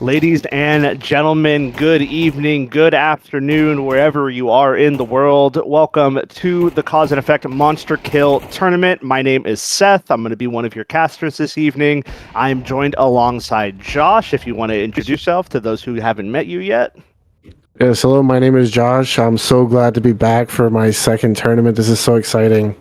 Ladies and gentlemen, good evening, good afternoon, wherever you are in the world. Welcome to the Cause and Effect Monster Kill Tournament. My name is Seth. I'm going to be one of your casters this evening. I am joined alongside Josh. If you want to introduce yourself to those who haven't met you yet. Yes, hello, my name is Josh. I'm so glad to be back for my second tournament. This is so exciting.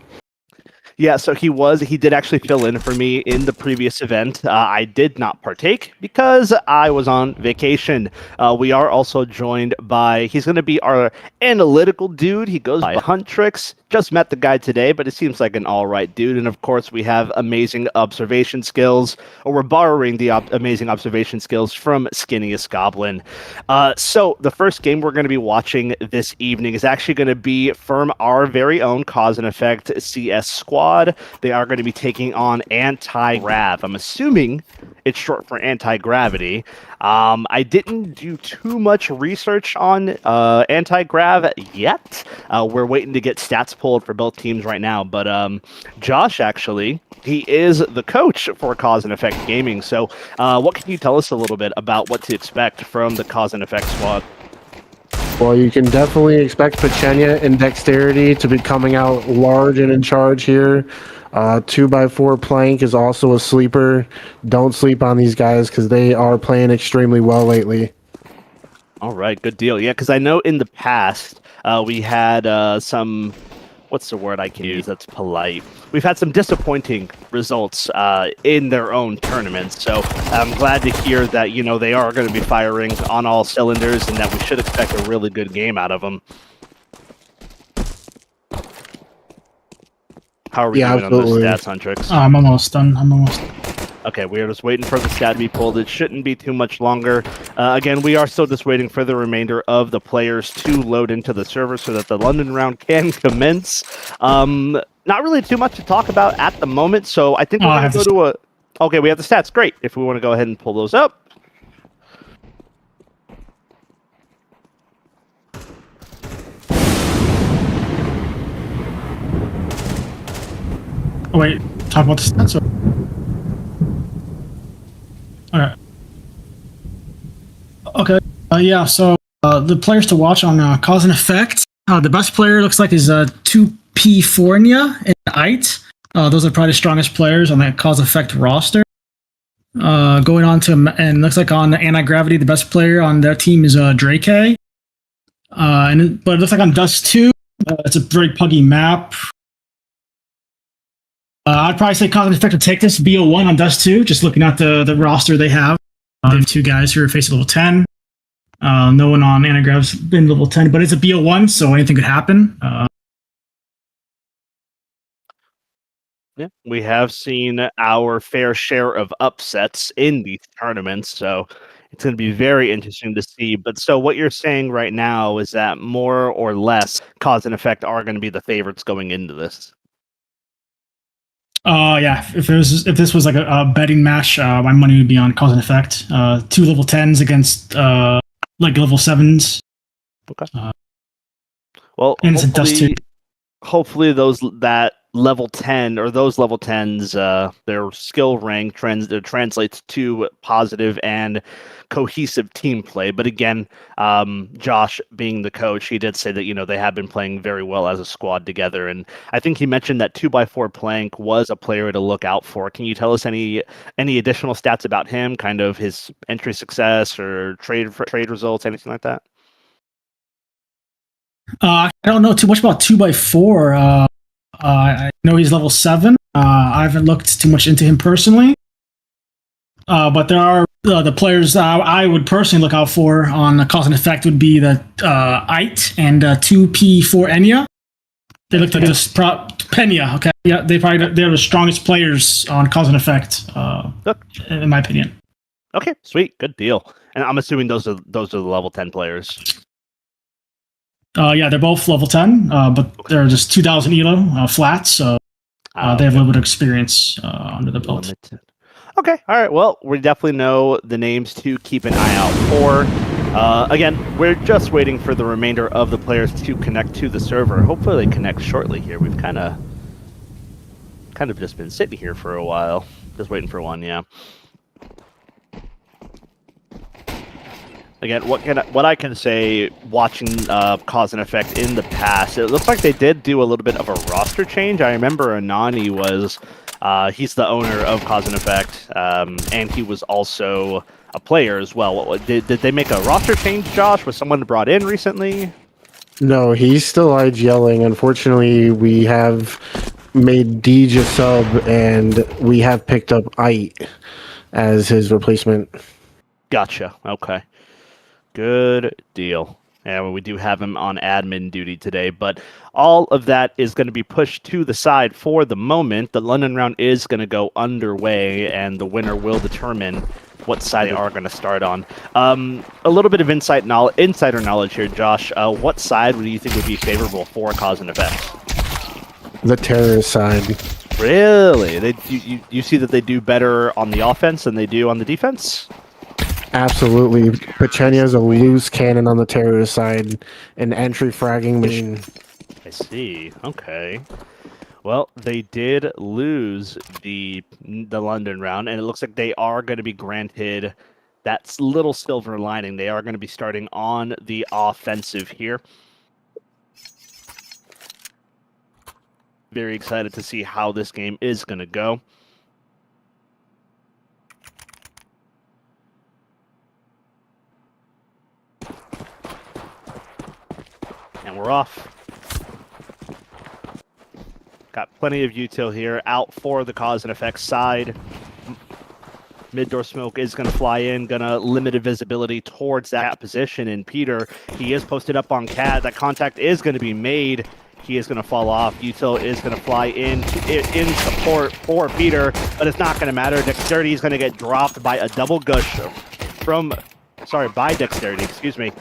Yeah, so he did actually fill in for me in the previous event. I did not partake because I was on vacation. We are also joined by, he's going to be our analytical dude. He goes by Huntrix. Just met the guy today, but it seems like an all right dude. And of course, we have amazing observation skills, or we're borrowing the amazing observation skills from Skinniest Goblin. So the first game we're going to be watching this evening is actually going to be from our very own Cause and Effect CS squad. They are going to be taking on Anti-Grav. I'm assuming it's short for anti-gravity. I didn't do too much research on anti-grav yet. We're waiting to get stats pulled for both teams right now. But Josh, actually, he is the coach for Cause and Effect Gaming. So what can you tell us a little bit about what to expect from the Cause and Effect squad? Well, you can definitely expect Pechenia and Dexterity to be coming out large and in charge here. 2x4 Plank is also a sleeper. Don't sleep on these guys because they are playing extremely well lately. All right, good deal. Yeah, because I know in the past we had some... What's the word I can use that's polite? We've had some disappointing results in their own tournaments, so I'm glad to hear that, you know, they are going to be firing on all cylinders and that we should expect a really good game out of them. How are we doing absolutely. on those stats, Huntrix? I'm almost done. Okay, we are just waiting for the stat to be pulled. It shouldn't be too much longer. Again, we are still just waiting for the remainder of the players to load into the server so that the London round can commence. Not really too much to talk about at the moment, so I think we're going to go to a... Okay, we have the stats. Great. If we want to go ahead and pull those up. Oh, wait, talk about the stats? Okay. Yeah, so the players to watch on Cause and Effect. The best player looks like is 2P Fornia and Ite. Those are probably the strongest players on that Cause Effect roster. Going on to, and looks like on Anti-Gravity, the best player on their team is Drake. But it looks like on Dust 2, it's a very puggy map. I'd probably say Cause and Effect would take this BO1 on Dust 2, just looking at the roster they have. They have two guys who are facing level 10. No one on Anagrav's been level 10, but it's a BO1, so anything could happen. Yeah, we have seen our fair share of upsets in these tournaments, so it's going to be very interesting to see. But so what you're saying right now is that more or less Cause and Effect are going to be the favorites going into this. Yeah. If this was like a betting match, my money would be on Cause and Effect. 2 level 10s against like level 7s. Okay. Well, and it's a Dust 2. Hopefully those level 10 or those level 10s, their skill rank translates to positive and cohesive team play. But again, Josh being the coach, he did say that, you know, they have been playing very well as a squad together. And I think he mentioned that 2x4 Plank was a player to look out for. Can you tell us any additional stats about him, kind of his entry success or trade results, anything like that? I don't know too much about 2x4. I know he's level 7. I haven't looked too much into him personally. But there are the players I would personally look out for on Cause and Effect would be the Ite and 2P4 Enya. They look like just Pena. Okay, yeah, they're the strongest players on Cause and Effect, in my opinion. Okay, sweet, good deal. And I'm assuming those are the level 10 players. Yeah, they're both level 10, but they're just 2,000 elo flat, so they have a little bit of experience under the belt. Okay, all right. Well, we definitely know the names to keep an eye out for. Again, we're just waiting for the remainder of the players to connect to the server. Hopefully they connect shortly here. We've kind of just been sitting here for a while. Just waiting for one, yeah. Again, what I can say, watching Cause and Effect in the past, it looks like they did do a little bit of a roster change. I remember Anani was, he's the owner of Cause and Effect, and he was also a player as well. Did they make a roster change, Josh? Was someone brought in recently? No, he's still IGLing. Unfortunately, we have made Deej a sub, and we have picked up Ite as his replacement. Gotcha. Okay. Good deal. And we do have him on admin duty today, but all of that is going to be pushed to the side for the moment. The London round is going to go underway, and the winner will determine what side they are going to start on. A little bit of insider knowledge here, Josh. What side do you think would be favorable for Cause and Effect? The terrorist side. Really? You see that they do better on the offense than they do on the defense? Absolutely. Pechenia is a loose cannon on the terrorist side, an entry fragging machine. I see. Okay. Well, they did lose the London round, and it looks like they are going to be granted that little silver lining. They are going to be starting on the offensive here. Very excited to see how this game is going to go. And we're off. Got plenty of util here. Out for the Cause and Effect side. Mid-door smoke is going to fly in, going to limited visibility towards that position. And Peter, he is posted up on Cat. That contact is going to be made. He is going to fall off. Util is going to fly in support for Peter, but it's not going to matter. Dexterity is going to get dropped by a double gush from, by Dexterity, excuse me.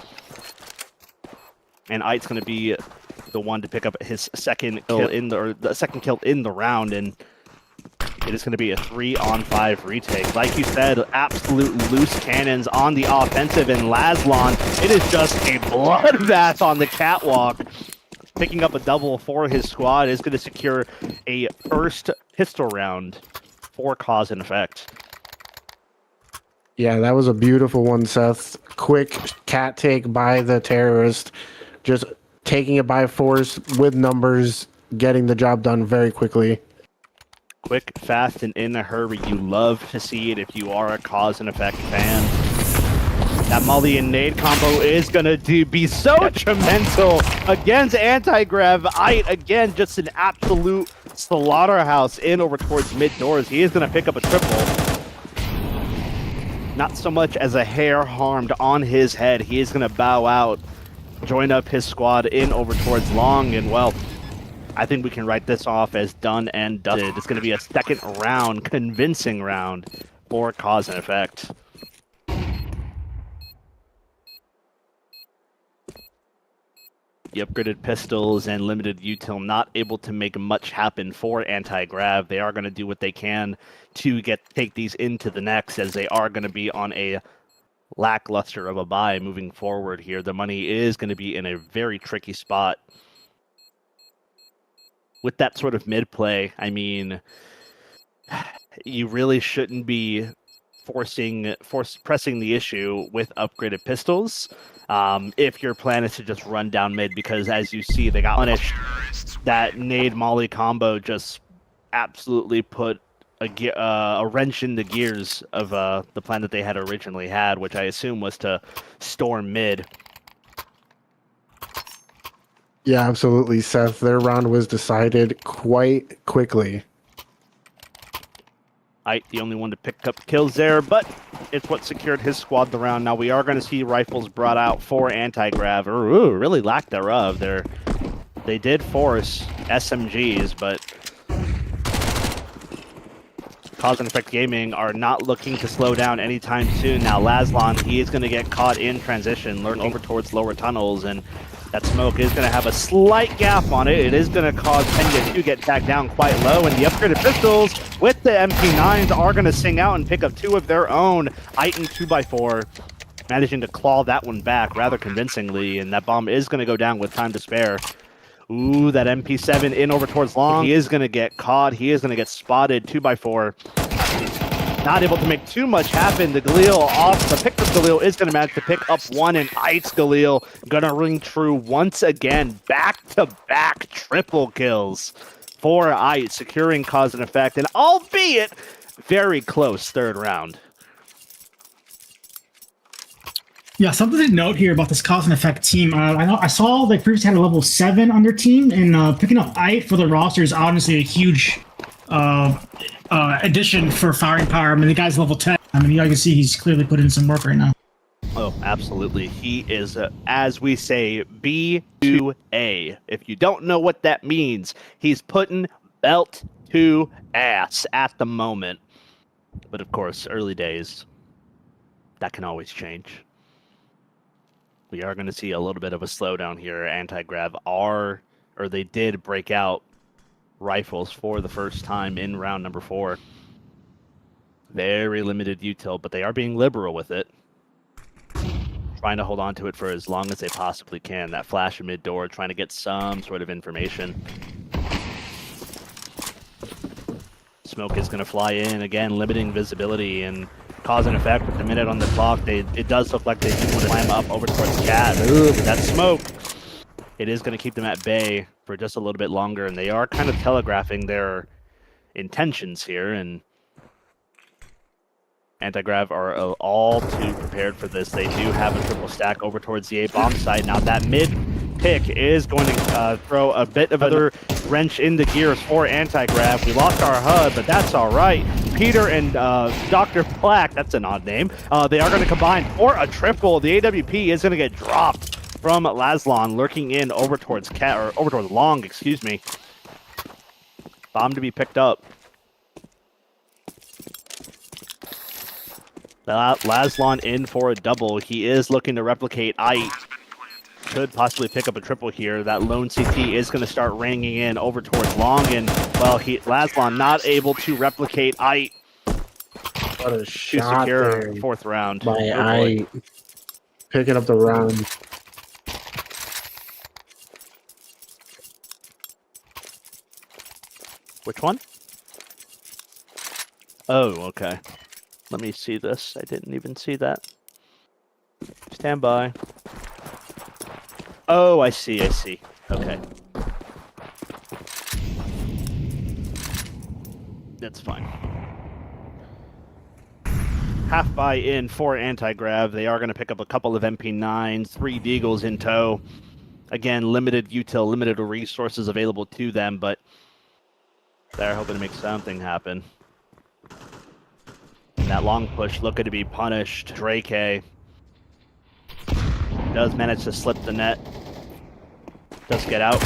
And Ite's going to be the one to pick up his second kill in the round, and it is going to be a 3-on-5 retake. Like you said, absolute loose cannons on the offensive, and Laszlo, it is just a bloodbath on the catwalk. Picking up a double for his squad is going to secure a first pistol round for Cause and Effect. Yeah, that was a beautiful one, Seth. Quick cat take by the terrorist. Just taking it by force with numbers, getting the job done very quickly. Quick, fast, and in a hurry. You love to see it if you are a Cause and Effect fan. That Molly and nade combo is going to be so detrimental against anti-grav. Again, just an absolute slaughterhouse in over towards mid-doors. He is going to pick up a triple. Not so much as a hair harmed on his head. He is going to bow out, join up his squad in over towards long, and well, I think we can write this off as done and dusted. It's going to be a second round, convincing round for Cause and Effect. The upgraded pistols and limited util not able to make much happen for anti-grav. They are going to do what they can to take these into the next, as they are going to be on a lackluster of a buy moving forward here. The money is going to be in a very tricky spot. With that sort of mid-play, I mean, you really shouldn't be pressing the issue with upgraded pistols if your plan is to just run down mid, because as you see, they got punished. That nade molly combo just absolutely put a wrench in the gears of the plan that they had originally had, which I assume was to storm mid. Yeah, absolutely, Seth. Their round was decided quite quickly. Ite, the only one to pick up kills there, but it's what secured his squad the round. Now we are going to see rifles brought out for anti-grav. Really lack thereof. They did force SMGs, but Cause and Effect Gaming are not looking to slow down anytime soon. Now Laszlo, he is going to get caught in transition, lurking over towards lower tunnels, and that smoke is going to have a slight gap on it. It is going to cause Penya to get tagged down quite low, and the upgraded pistols with the MP9s are going to sing out and pick up two of their own. Iten 2x4 managing to claw that one back rather convincingly, and that bomb is going to go down with time to spare. Ooh, that MP7 in over towards long. He is going to get caught. He is going to get spotted 2x4. Not able to make too much happen. The Galil off. The picked up Galil is going to manage to pick up one, and Ice Galil going to ring true once again. Back-to-back triple kills for Ice, securing Cause and Effect, and albeit very close third round. Yeah, something to note here about this Cause and Effect team. I saw they previously had a level 7 on their team, and picking up Ite for the roster is honestly a huge addition for firing power. I mean, the guy's level 10. I mean, you can see he's clearly put in some work right now. Oh, absolutely. He is, as we say, B2A. If you don't know what that means, he's putting belt to ass at the moment. But of course, early days, that can always change. We are going to see a little bit of a slowdown here. Anti-Grav they did break out rifles for the first time in round number 4. Very limited util, but they are being liberal with it. Trying to hold on to it for as long as they possibly can. That flash mid-door, trying to get some sort of information. Smoke is going to fly in, again, limiting visibility and Cause and Effect with a minute on the clock. It does look like they do want to climb up over towards Cat. Ooh, but that smoke, it is going to keep them at bay for just a little bit longer, and they are kind of telegraphing their intentions here, and Anti-Grav are all too prepared for this. They do have a triple stack over towards the A-bomb site. Now that mid pick is going to throw a bit of other wrench in the gears for Anti-Grav. We lost our HUD, but that's all right. Peter and Dr. Black, that's an odd name, they are going to combine for a triple. The AWP is going to get dropped from Lazlon, lurking in over towards Long, excuse me. Bomb to be picked up. Lazlon in for a double. He is looking to replicate Ite. Could possibly pick up a triple here. That lone CT is going to start ringing in over towards Long, and well, Lazlon not able to replicate Ite. What a to shot secure there 4th round. by Ite. Picking up the round. Which one? Oh, okay. Let me see this. I didn't even see that. Stand by. Oh, I see. Okay. That's fine. Half buy in for Anti-Grav. They are going to pick up a couple of MP9s, 3 Deagles in tow. Again, limited util, limited resources available to them, but they're hoping to make something happen. And that long push looking to be punished. Drake does manage to slip the net. Does get out.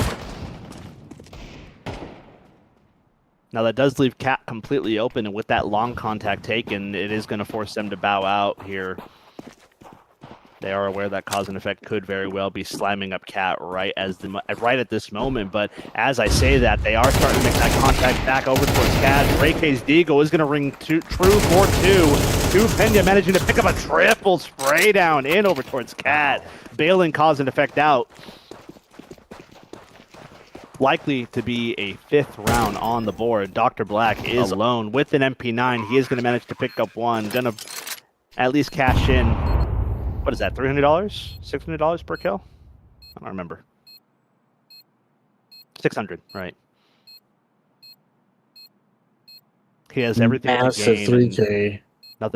Now that does leave Cat completely open, and with that long contact taken, it is going to force them to bow out here. They are aware that Cause and Effect could very well be slamming up Cat right at this moment, but as I say that, they are starting to make that contact back over towards Cat. Ray's Deagle is going to ring true for 2. Pena managing to pick up a triple spray down in over towards Cat, bailing Cause and Effect out. Likely to be a 5th round on the board. Dr. Black is alone with an MP9. He is going to manage to pick up one. Going to at least cash in. What is that, $300? $600 per kill? I don't remember. 600, right. He has everything to Massive gain. 3K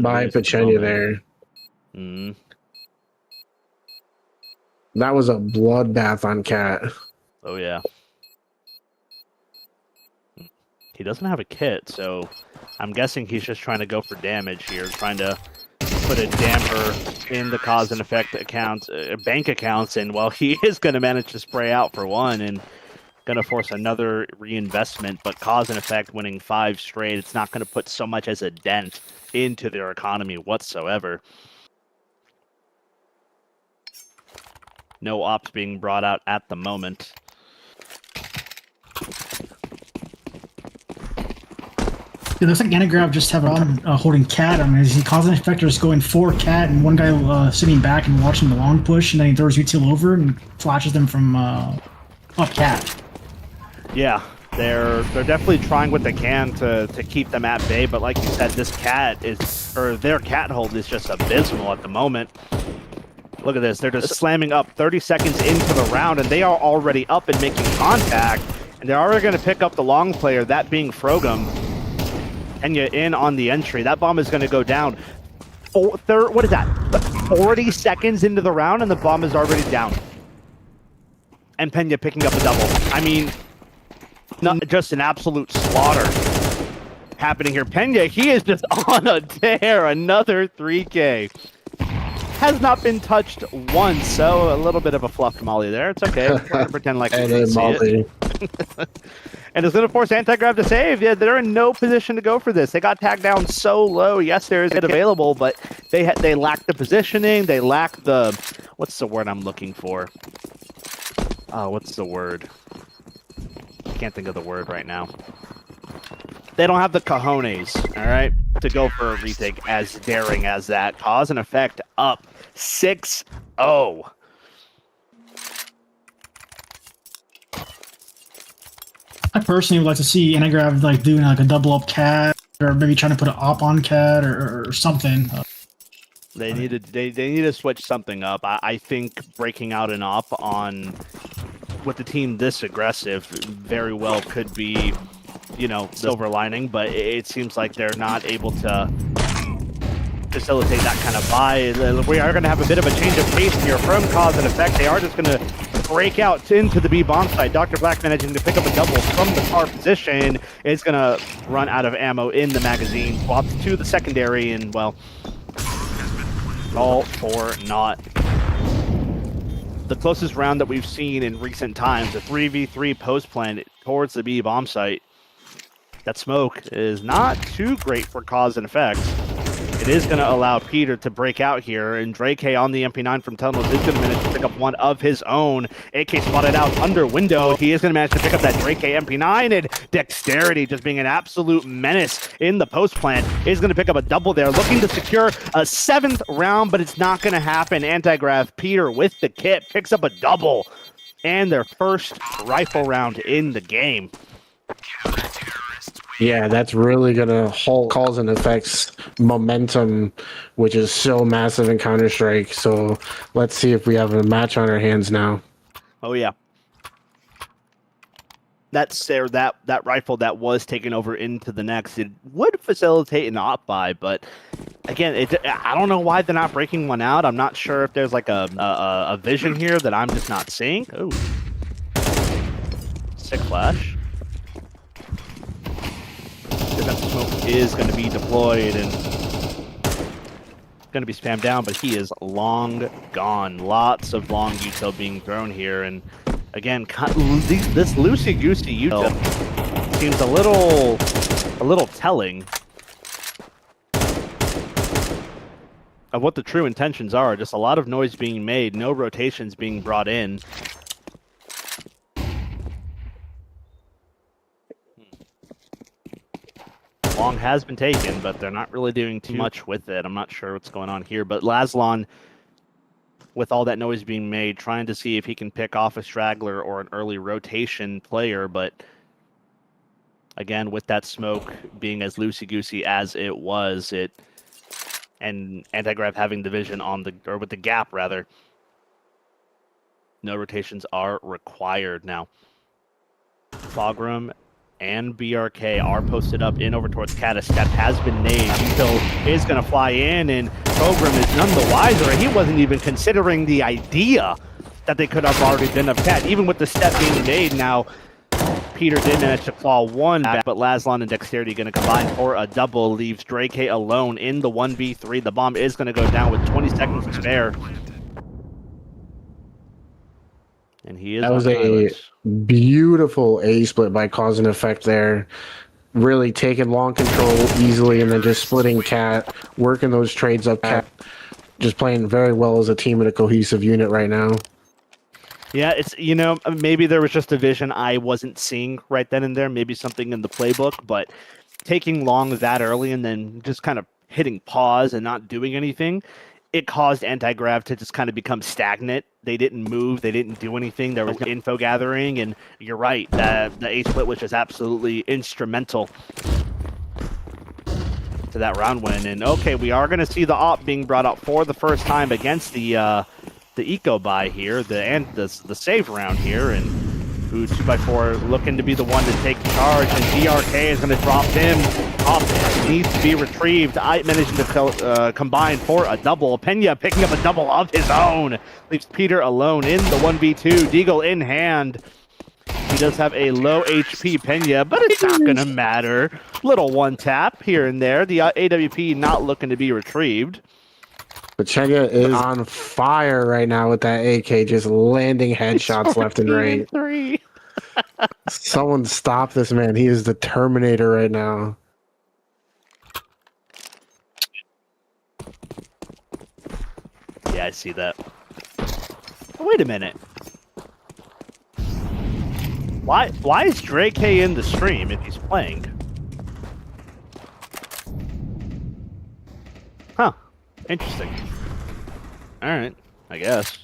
by Pechenia there. That was a bloodbath on Cat. Oh, yeah. He doesn't have a kit, so I'm guessing he's just trying to go for damage here, trying to put a damper in the Cause and Effect accounts, bank accounts, and well, he is going to manage to spray out for one and going to force another reinvestment, but Cause and Effect winning 5 straight, it's not going to put so much as a dent into their economy whatsoever. No ops being brought out at the moment. It looks like Anti-Grav just have on holding Cat. I mean, he Cause and Effect is going for Cat, and one guy sitting back and watching the long push, and then he throws util over and flashes them from up Cat. Yeah, They're definitely trying what they can to keep them at bay, but like you said, this cat is, or their cat hold is just abysmal at the moment. Look at this. They're just slamming up 30 seconds into the round, and they are already up and making contact. And they're already going to pick up the long player, that being Frogum. Pena in on the entry. That bomb is going to go down. What is that? 40 seconds into the round, and the bomb is already down. And Pena picking up a double. I mean, not just an absolute slaughter happening here. Pena, he is just on a tear. Another 3K. Has not been touched once, so a little bit of a fluff molly there. It's okay. We're going to pretend like we didn't see it. And it's going to force anti-grav to save. Yeah, they're in no position to go for this. They got tagged down so low. Yes, there is it available, but they lack the positioning. They lack the... What's the word I'm looking for? Oh, what's the word? I can't think of the word right now. They don't have the cojones, all right, to go for a retake as daring as that. Cause and Effect up 6-0. I personally would like to see Antigrav like doing like a double up cat, or maybe trying to put an op on cat or something. They need to switch something up. I think breaking out an op on with the team this aggressive very well could be, you know, silver lining, but it seems like they're not able to facilitate that kind of buy. We are going to have a bit of a change of pace here from Cause and Effect. They are just going to break out into the B bomb site. Dr. Black managing to pick up a double from the car position. Is going to run out of ammo in the magazine. Swaps to the secondary, and, well, all for naught. The closest round that we've seen in recent times, a 3v3 post plan towards the B bomb site. That smoke is not too great for Cause and Effect. It is going to allow Peter to break out here, and Drake on the MP9 from Tunnels is going to manage to pick up one of his own. AK spotted out under window. He is going to manage to pick up that Drake MP9, and Dexterity, just being an absolute menace in the post plant, is going to pick up a double there, looking to secure a 7th round, but it's not going to happen. Antigrav Peter with the kit picks up a double, and their first rifle round in the game. Yeah, that's really going to halt Cause and Effect's momentum, which is so massive in Counter-Strike. So let's see if we have a match on our hands now. Oh, yeah. That's there. That rifle that was taken over into the next, it would facilitate an op buy, but again, I don't know why they're not breaking one out. I'm not sure if there's like a vision here that I'm just not seeing. Oh, sick flash. That smoke is going to be deployed and going to be spammed down, but he is long gone. Lots of long util being thrown here, and again, this loosey-goosey util seems a little telling of what the true intentions are. Just a lot of noise being made, no rotations being brought in. Long has been taken, but they're not really doing too much with it. I'm not sure what's going on here, but Lazlon, with all that noise being made, trying to see if he can pick off a straggler or an early rotation player, but again, with that smoke being as loosey-goosey as it was, and Antigrav having the vision on the, or with the gap rather, no rotations are required now. Fogram and BRK are posted up in over towards Cat. A step has been made. Util is going to fly in, and Fogram is none the wiser. He wasn't even considering the idea that they could have already been up Cat, even with the step being made. Now, Peter did manage to claw one back, but Lazlon and Dexterity going to combine for a double, leaves Drake alone in the 1v3. The bomb is going to go down with 20 seconds to spare. And he is That was on a pilot. beautiful A split by Cause and Effect there. Really taking long control easily and then just splitting Cat, working those trades up Cat. Just playing very well as a team and a cohesive unit right now. Yeah, it's, you know, maybe there was just a vision I wasn't seeing right then and there, maybe something in the playbook, but taking long that early and then just kind of hitting pause and not doing anything, it caused anti-grav to just kind of become stagnant. They didn't move. They didn't do anything. There was no info gathering, and you're right. That the A-split was just absolutely instrumental to that round win. And okay, we are going to see the op being brought out for the first time against the eco buy here, the save round here, and who 2x4 looking to be the one to take charge, and DRK is going to drop him. Op needs to be retrieved. I managing to combine for a double. Pena picking up a double of his own. Leaves Peter alone in the 1v2. Deagle in hand. He does have a low HP Pena, but it's not going to matter. Little one tap here and there. The AWP not looking to be retrieved. Pechenia is on fire right now with that AK, just landing headshots left and right. 3. Someone stop this man. He is the Terminator right now. Yeah, I see that. Oh, wait a minute. Why is Drake in the stream if he's playing? Huh. Interesting. Alright, I guess.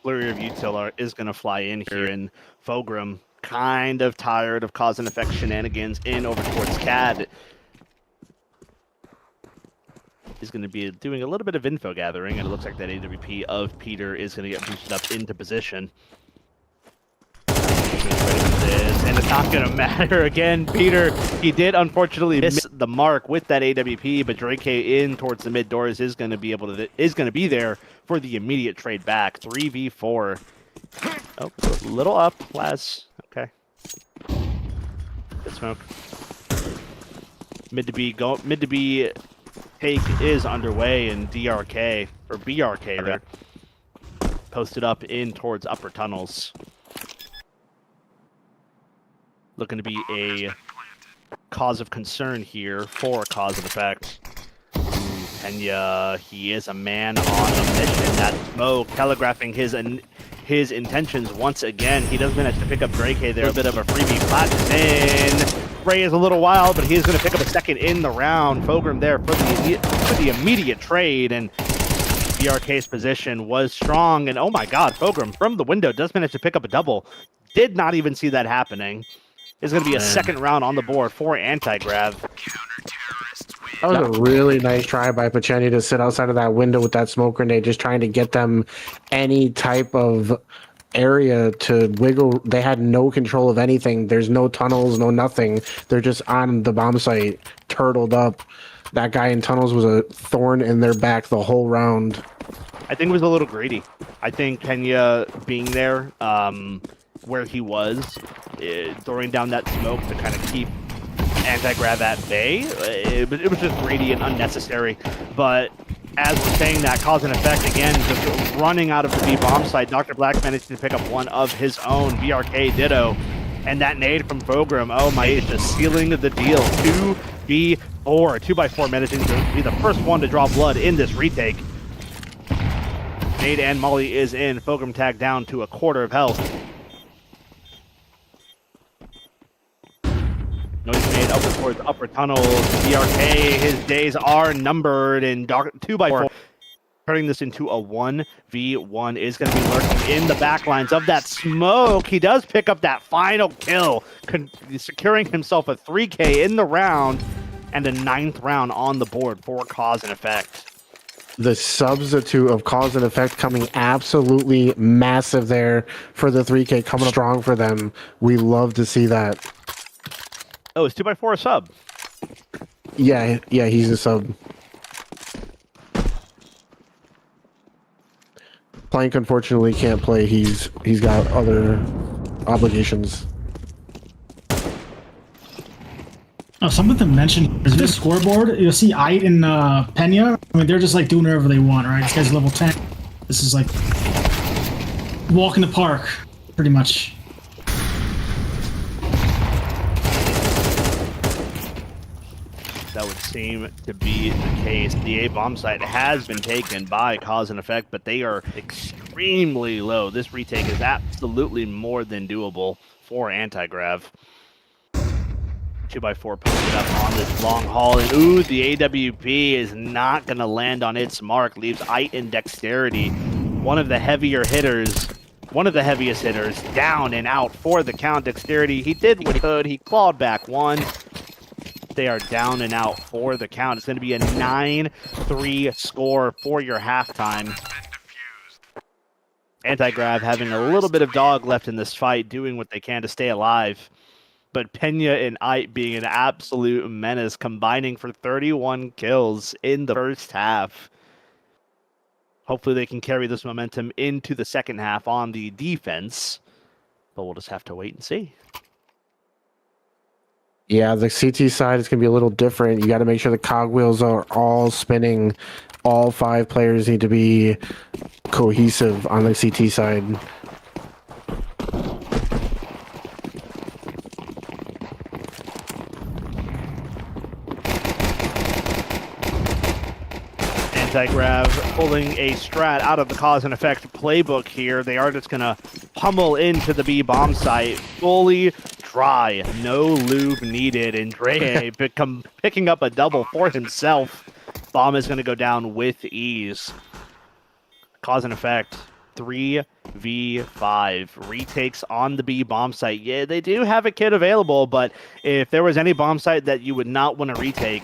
Flurry of Util is going to fly in here, and Fogram kind of tired of cause and effect shenanigans in over towards CAD. He's going to be doing a little bit of info gathering, and it looks like that AWP of Peter is going to get boosted up into position. And it's not going to matter again. Peter, he did unfortunately miss the mark with that AWP, but Drake in towards the mid doors is going to be there for the immediate trade back. 3v4. Oh, a little up, Laz. Okay. Good smoke. Mid to B take is underway, and DRK or BRK there posted up in towards upper tunnels. Looking to be a cause of concern here for cause and effect. Pena, he is a man on a mission. That smoke telegraphing his intentions once again. He does manage to pick up Drake there. A bit of a freebie flashes in. Ray is a little wild, but he is going to pick up a second in the round. Fogram there for the immediate trade, and BRK's position was strong. And oh my god, Fogram from the window does manage to pick up a double. Did not even see that happening. There's going to be a second round on the board for anti-grav. That was a really nice try by Pechenia to sit outside of that window with that smoke grenade, just trying to get them any type of area to wiggle. They had no control of anything. There's no tunnels, no nothing. They're just on the bomb site, turtled up. That guy in tunnels was a thorn in their back the whole round. I think it was a little greedy. I think Pena being there, where he was, throwing down that smoke to kind of keep anti-grav at bay, it was just greedy and unnecessary. But as we're saying that, cause and effect again, just running out of the B bomb site. Dr. Black managed to pick up one of his own. BRK ditto, and that nade from Fogram, oh my, is just sealing the deal. 2v4, 2x4 managing to be the first one to draw blood in this retake. Nade and Molly is in. Fogram tagged down to a quarter of health. Noise made up towards upper tunnels. BRK, his days are numbered, and 2x4 turning this into a 1v1 is going to be lurking in the backlines of that smoke. He does pick up that final kill, securing himself a 3K in the round and a 9th round on the board for cause and effect. The substitute of cause and effect coming absolutely massive there for the 3K, coming strong for them. We love to see that. Oh, is 2x4 a sub? Yeah, he's a sub. Plank unfortunately can't play. He's got other obligations. Oh, something to mention is the scoreboard. You'll see Ait and Pena. I mean, they're just like doing whatever they want, right? This guy's level 10. This is like walk in the park, pretty much. That would seem to be the case. The A bomb site has been taken by cause and effect, but they are extremely low. This retake is absolutely more than doable for anti-grav. 2x4 posted up on this long haul, and ooh, the AWP is not going to land on its mark. Leaves Ite and Dexterity, one of the heavier hitters, one of the heaviest hitters, down and out for the count. Dexterity, he did what he could. He clawed back one. They are down and out for the count. It's going to be a 9-3 score for your halftime. Anti-Grav having a little bit of dog left in this fight, doing what they can to stay alive. But Pena and Ite being an absolute menace, combining for 31 kills in the first half. Hopefully they can carry this momentum into the second half on the defense. But we'll just have to wait and see. Yeah, the CT side is going to be a little different. You got to make sure the cogwheels are all spinning. All 5 players need to be cohesive on the CT side. Anti-Grav pulling a strat out of the Cause and Effect playbook here. They are just going to pummel into the B bomb site. Fully dry. No lube needed. And Dre picking up a double for himself. Bomb is going to go down with ease. Cause and Effect 3v5. Retakes on the B bomb site. Yeah, they do have a kit available, but if there was any bomb site that you would not want to retake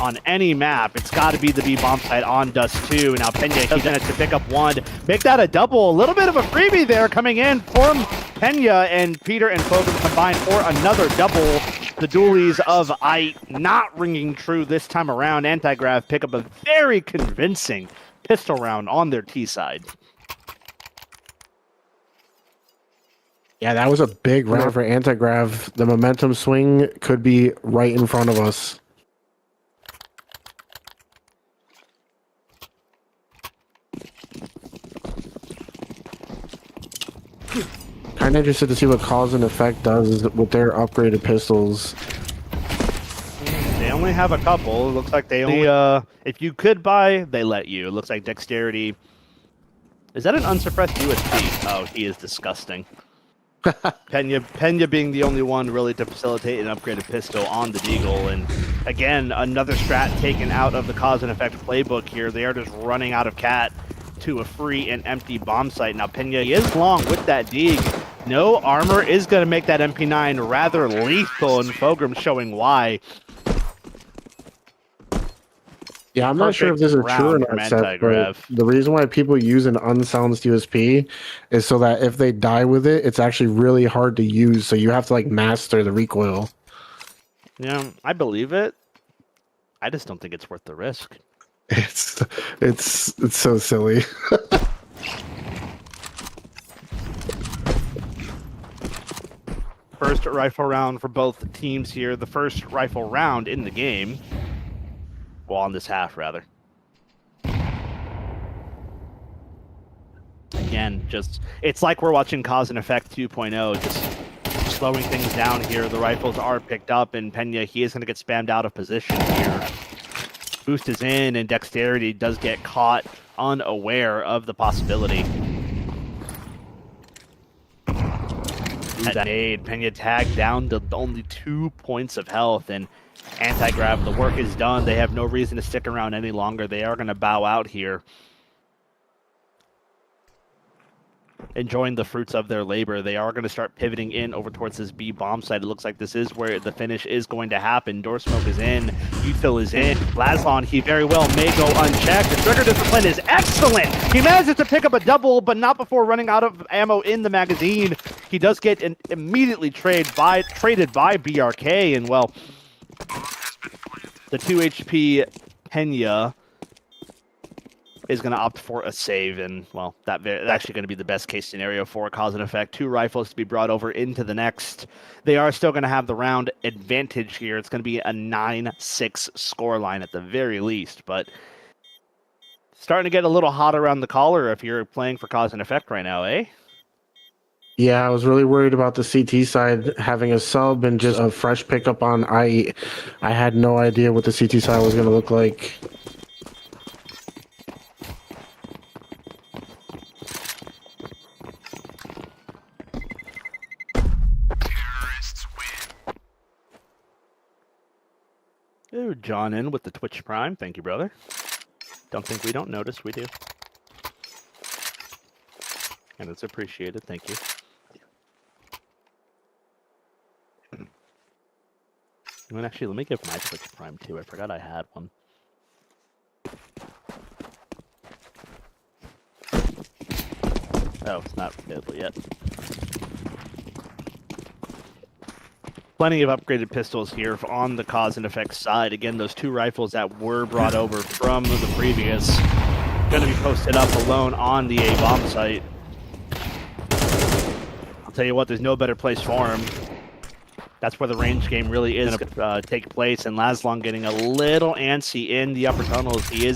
on any map, it's got to be the B bomb site on Dust 2. Now Pena, he managed to pick up one, make that a double. A little bit of a freebie there coming in from Pena, and Peter and Fogan combined for another double. The dualies of Ite not ringing true this time around. Anti-Grav pick up a very convincing pistol round on their T side. Yeah, that was a big round for Anti-Grav. The momentum swing could be right in front of us. Kind of interested to see what Cause and Effect does with their upgraded pistols. They only have a couple. It looks like they only, if you could buy, they let you. It looks like Dexterity. Is that an unsuppressed USP? Oh, he is disgusting. Pena being the only one really to facilitate an upgraded pistol on the Deagle. And again, another strat taken out of the Cause and Effect playbook here. They are just running out of cat to a free and empty bomb site. Now Pena is long with that Deag. No armor is going to make that MP9 rather lethal, and Fogram showing why. Yeah, I'm not sure if this is true or not, Seth, but the reason why people use an unsilenced USP is so that if they die with it, it's actually really hard to use, so you have to, like, master the recoil. Yeah, I believe it. I just don't think it's worth the risk. It's so silly. First rifle round for both teams here. The first rifle round in the game. Well, on this half, rather. Again, just it's like we're watching Cause and Effect 2.0, just slowing things down here. The rifles are picked up, and Pena, he is going to get spammed out of position here. Boost is in, and Dexterity does get caught unaware of the possibility. That aid, Pena tagged down to only 2 points of health, and Anti-Grav, the work is done. They have no reason to stick around any longer. They are going to bow out here. Enjoying the fruits of their labor. They are going to start pivoting in over towards this B bomb site. It looks like this is where the finish is going to happen. Door smoke is in. Util is in. Lazlon, he very well may go unchecked. The trigger discipline is excellent. He manages to pick up a double, but not before running out of ammo in the magazine. He does get immediately traded by BRK, and well, the 2 HP Pena is going to opt for a save, and, well, that's actually going to be the best case scenario for Cause and Effect. 2 rifles to be brought over into the next. They are still going to have the round advantage here. It's going to be a 9-6 scoreline at the very least, but starting to get a little hot around the collar if you're playing for Cause and Effect right now, eh? Yeah, I was really worried about the CT side having a sub and just a fresh pickup on I had no idea what the CT side was going to look like. Ooh, John in with the Twitch Prime. Thank you, brother. Don't think we don't notice. We do. And it's appreciated. Thank you. And actually, let me give my Twitch Prime too. I forgot I had one. Oh, it's not available yet. Plenty of upgraded pistols here on the Cause and Effect side. Again, those two rifles that were brought over from the previous going to be posted up alone on the A-bomb site. I'll tell you what, there's no better place for him. That's where the range game really is going to take place, and Laszlo getting a little antsy in the upper tunnels. He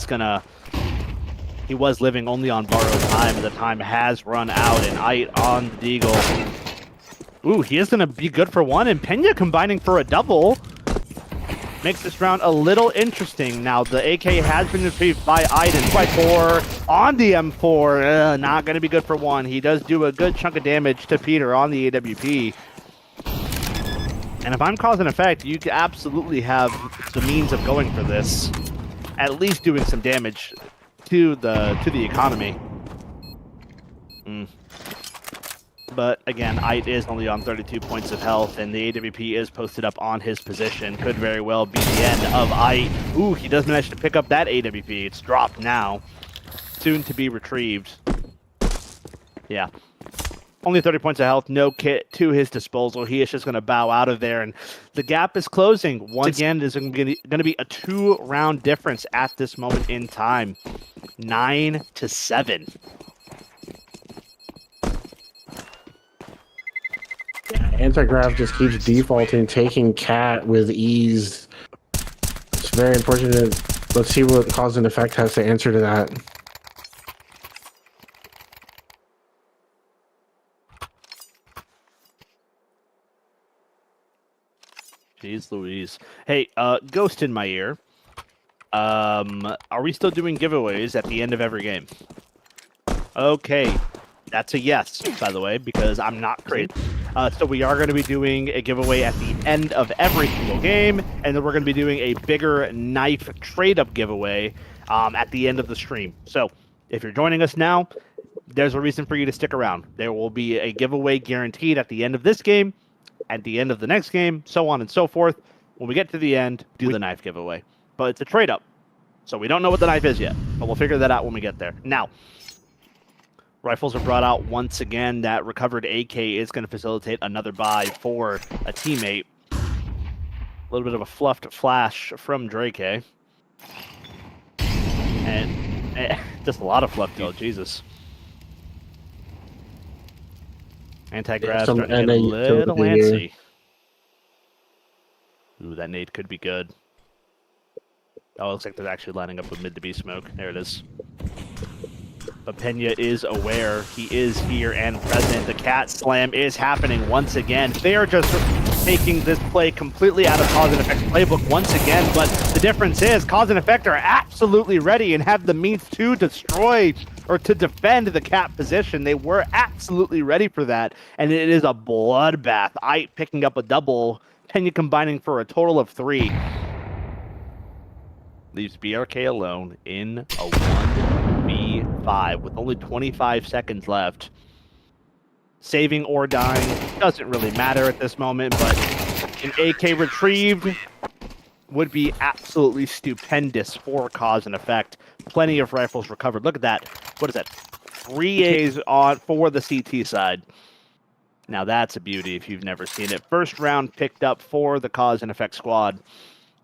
was living only on borrowed time, and the time has run out, and Ite on the Deagle. Ooh, he is going to be good for one, and Pena combining for a double. Makes this round a little interesting. Now, the AK has been retrieved by Iden. 2x4 on the M4. Not going to be good for one. He does do a good chunk of damage to Peter on the AWP. And if I'm Cause and Effect, you absolutely have the means of going for this. At least doing some damage to the economy. But again, Ite is only on 32 points of health, and the AWP is posted up on his position. Could very well be the end of Ite. Ooh, he does manage to pick up that AWP. It's dropped now. Soon to be retrieved. Yeah. Only 30 points of health, no kit to his disposal. He is just going to bow out of there, and the gap is closing. Once again, there's going to be a 2-round difference at this moment in time. 9-7. Anti-grav just keeps defaulting, taking Cat with ease. It's very unfortunate. Let's see what Cause and Effect has to answer to that. Jeez Louise. Hey, Ghost in my ear. Are we still doing giveaways at the end of every game? Okay. That's a yes, by the way, because I'm not crazy. So we are going to be doing a giveaway at the end of every single game, and then we're going to be doing a bigger knife trade-up giveaway at the end of the stream. So if you're joining us now, there's a reason for you to stick around. There will be a giveaway guaranteed at the end of this game, at the end of the next game, so on and so forth. When we get to the end, do the knife giveaway. But it's a trade-up, so we don't know what the knife is yet, but we'll figure that out when we get there. Now, rifles are brought out once again. That recovered AK is going to facilitate another buy for a teammate. A little bit of a fluffed flash from Drake. And just a lot of fluff, though. Jesus. Anti-grav starting to get a little antsy. Ooh, that nade could be good. Oh, it looks like they're actually lining up with mid to B smoke. There it is. But Pena is aware. He is here and present. The cat slam is happening once again. They are just taking this play completely out of Cause and Effect's playbook once again. But the difference is Cause and Effect are absolutely ready and have the means to destroy or to defend the cat position. They were absolutely ready for that. And it is a bloodbath. Ite picking up a double. Pena combining for a total of 3. Leaves BRK alone in a 1v5 with only 25 seconds left. Saving or dying doesn't really matter at this moment, but an AK retrieved would be absolutely stupendous for Cause and Effect. Plenty of rifles recovered. Look at that. What is that? 3 A's on for the CT side. Now that's a beauty if you've never seen it. First round picked up for the Cause and Effect squad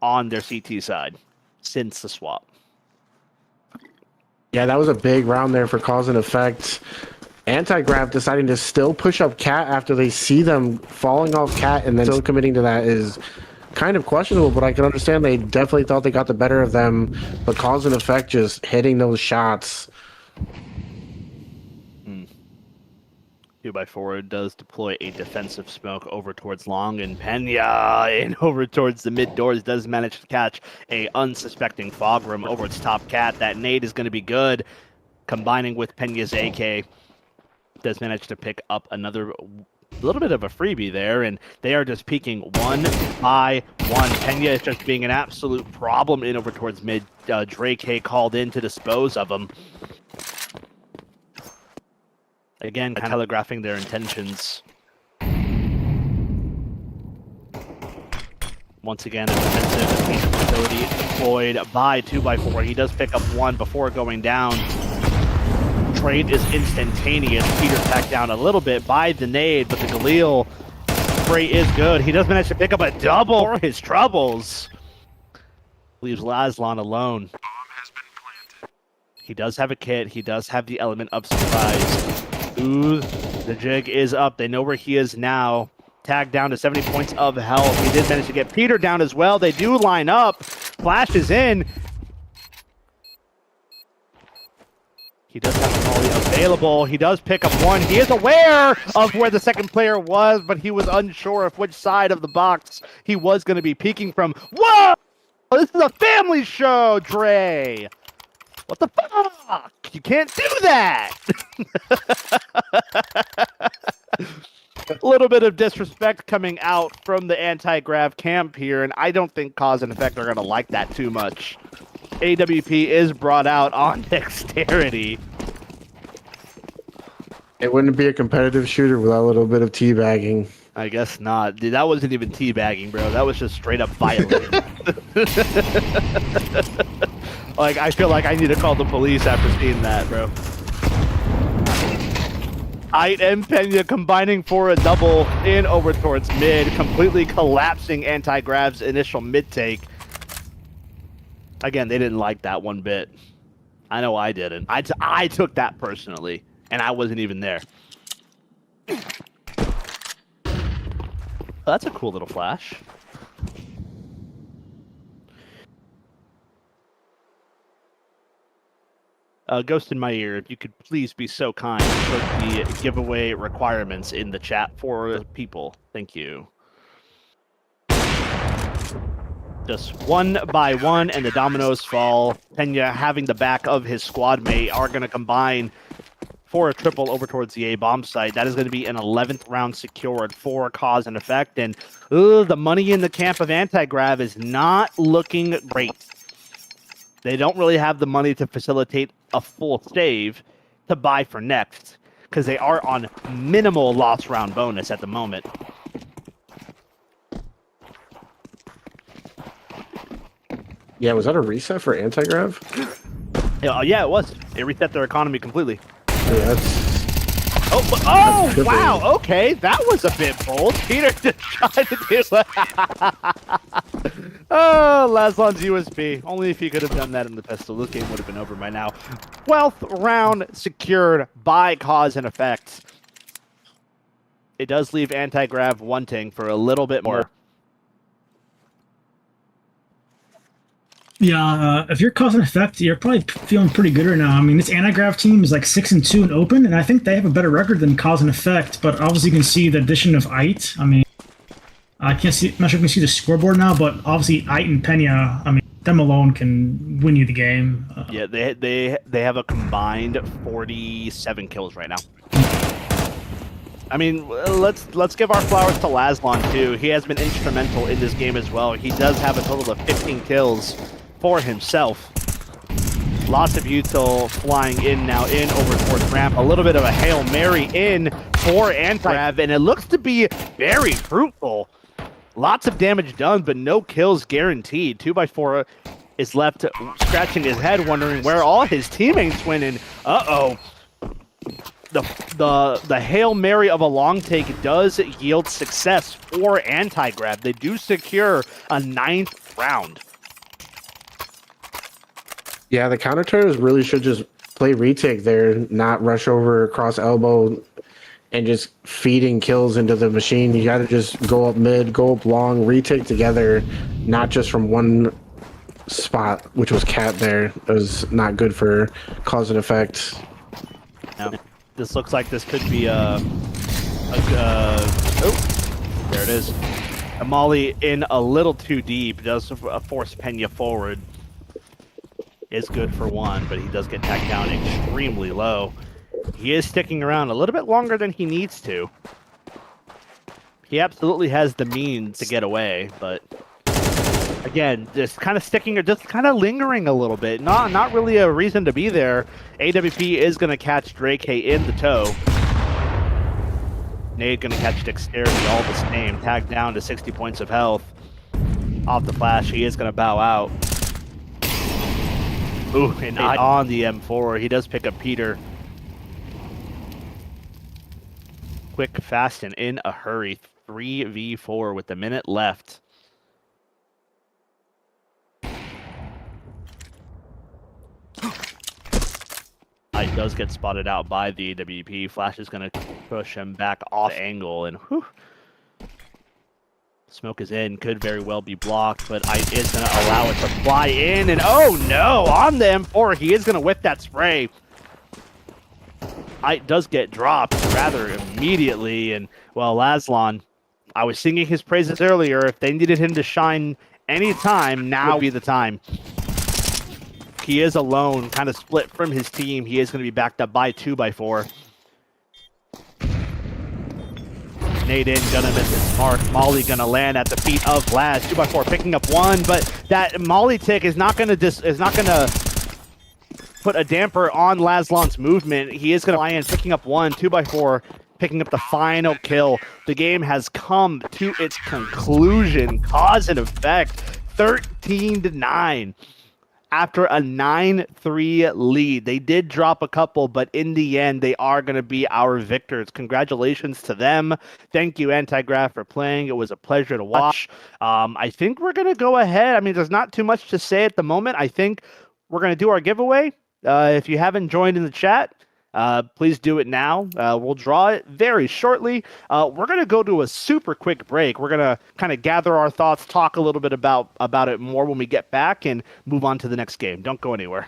on their CT side since the swap. Yeah, that was a big round there for Cause and Effect. Anti-grav deciding to still push up Cat after they see them falling off Cat and then still committing to that is kind of questionable, but I can understand they definitely thought they got the better of them, but Cause and Effect just hitting those shots. 2x4 does deploy a defensive smoke over towards long, and Pena in over towards the mid doors does manage to catch a unsuspecting fog room over its top cat. That nade is going to be good. Combining with Pena's AK, does manage to pick up another A little bit of a freebie there, and they are just peeking one by one. Pena is just being an absolute problem in over towards mid. Drake Hay called in to dispose of him. Again, kind of telegraphing their intentions. Once again, a defensive facility deployed by 2x4. He does pick up one before going down. Trade is instantaneous. Peter tacked down a little bit by the nade, but the Galil spray is good. He does manage to pick up a double for his troubles. Leaves Laslan alone. He does have a kit. He does have the element of surprise. Ooh, the jig is up. They know where he is now. Tagged down to 70 points of health. He did manage to get Peter down as well. They do line up. Flash is in. He does have a volley available. He does pick up one. He is aware of where the second player was, but he was unsure of which side of the box he was going to be peeking from. Whoa! This is a family show, Dre! What the fuck? You can't do that! A little bit of disrespect coming out from the anti-grav camp here, and I don't think Cause and Effect are going to like that too much. AWP is brought out on dexterity. It wouldn't be a competitive shooter without a little bit of teabagging. I guess not. Dude, that wasn't even teabagging, bro. That was just straight up violent. Like, I feel like I need to call the police after seeing that, bro. Ait and Pena combining for a double in over towards mid, completely collapsing anti-grav's initial mid take. Again, they didn't like that one bit. I know I didn't. I took that personally, and I wasn't even there. Oh, that's a cool little flash. Ghost in my ear, if you could please be so kind to put the giveaway requirements in the chat for people. Thank you. Just one by one, and the dominoes fall. Pena, having the back of his squad mate, are going to combine for a triple over towards the A bomb site. That is going to be an 11th round secured for Cause and Effect. And the money in the camp of anti-grav is not looking great. They don't really have the money to facilitate a full save to buy for next, because they are on minimal loss round bonus at the moment. Yeah, was that a reset for anti-grav? Yeah, it was. It reset their economy completely. Yeah, that's Oh, wow, okay, that was a bit bold. Peter just tried to do that. Oh, Laslan's USP. Only if he could have done that in the pistol. This game would have been over by now. 12th round secured by Cause and Effect. It does leave anti-grav wanting for a little bit more. Yeah, if you're Cause and Effect, you're probably feeling pretty good right now. I mean, this anti-grav team is like 6-2 in open, and I think they have a better record than Cause and Effect. But obviously, you can see the addition of Ait. I mean, I can't see. I'm not sure if you can see the scoreboard now, but obviously, Ait and Pena. I mean, them alone can win you the game. Yeah, they have a combined 47 kills right now. I mean, let's give our flowers to Laslan too. He has been instrumental in this game as well. He does have a total of 15 kills for himself. Lots of util flying in now in over towards ramp. A little bit of a Hail Mary in for anti-grav, and it looks to be very fruitful. Lots of damage done, but no kills guaranteed. 2x4 is left scratching his head, wondering where all his teammates went, and uh-oh. The Hail Mary of a long take does yield success for anti-grav. They do secure a 9th round. Yeah, the counter turrets really should just play retake there, not rush over cross elbow and just feeding kills into the machine. You got to just go up mid, go up long, retake together, not just from one spot, which was cat there. It was not good for Cause and Effect. Now, this looks like this could be oh, there it is. A molly in a little too deep does force Pena forward. Is good for one, but he does get tacked down extremely low. He is sticking around a little bit longer than he needs to. He absolutely has the means to get away, but again, just kind of sticking or just kind of lingering a little bit. Not really a reason to be there. AWP is going to catch Drake in the toe. Nade going to catch Dexterity all the same. Tagged down to 60 points of health. Off the flash, he is going to bow out. Ooh, and on the M4, he does pick up Peter. Quick, fast, and in a hurry. 3v4 with a minute left. It does get spotted out by the AWP. Flash is going to push him back off angle, and whew. Smoke is in, could very well be blocked, but I is going to allow it to fly in, and oh no, on the M4, he is going to whip that spray. It does get dropped rather immediately, and well, Laslan, I was singing his praises earlier. If they needed him to shine any time, now would be the time. He is alone, kind of split from his team. He is going to be backed up by 2x4. Naden gonna miss his mark. Molly gonna land at the feet of Laz. 2x4 picking up one, but that Molly tick is not gonna put a damper on Laslan's movement. He is gonna fly in, picking up one. 2x4 picking up the final kill. The game has come to its conclusion. Cause and effect, 13-9. After a 9-3 lead. They did drop a couple, but in the end, they are going to be our victors. Congratulations to them. Thank you, Antigraph, for playing. It was a pleasure to watch. I think we're going to go ahead. I mean, there's not too much to say at the moment. I think we're going to do our giveaway. If you haven't joined in the chat, please do it now. We'll draw it very shortly. We're going to go to a super quick break. We're going to kind of gather our thoughts, talk a little bit about it more when we get back, and move on to the next game. Don't go anywhere.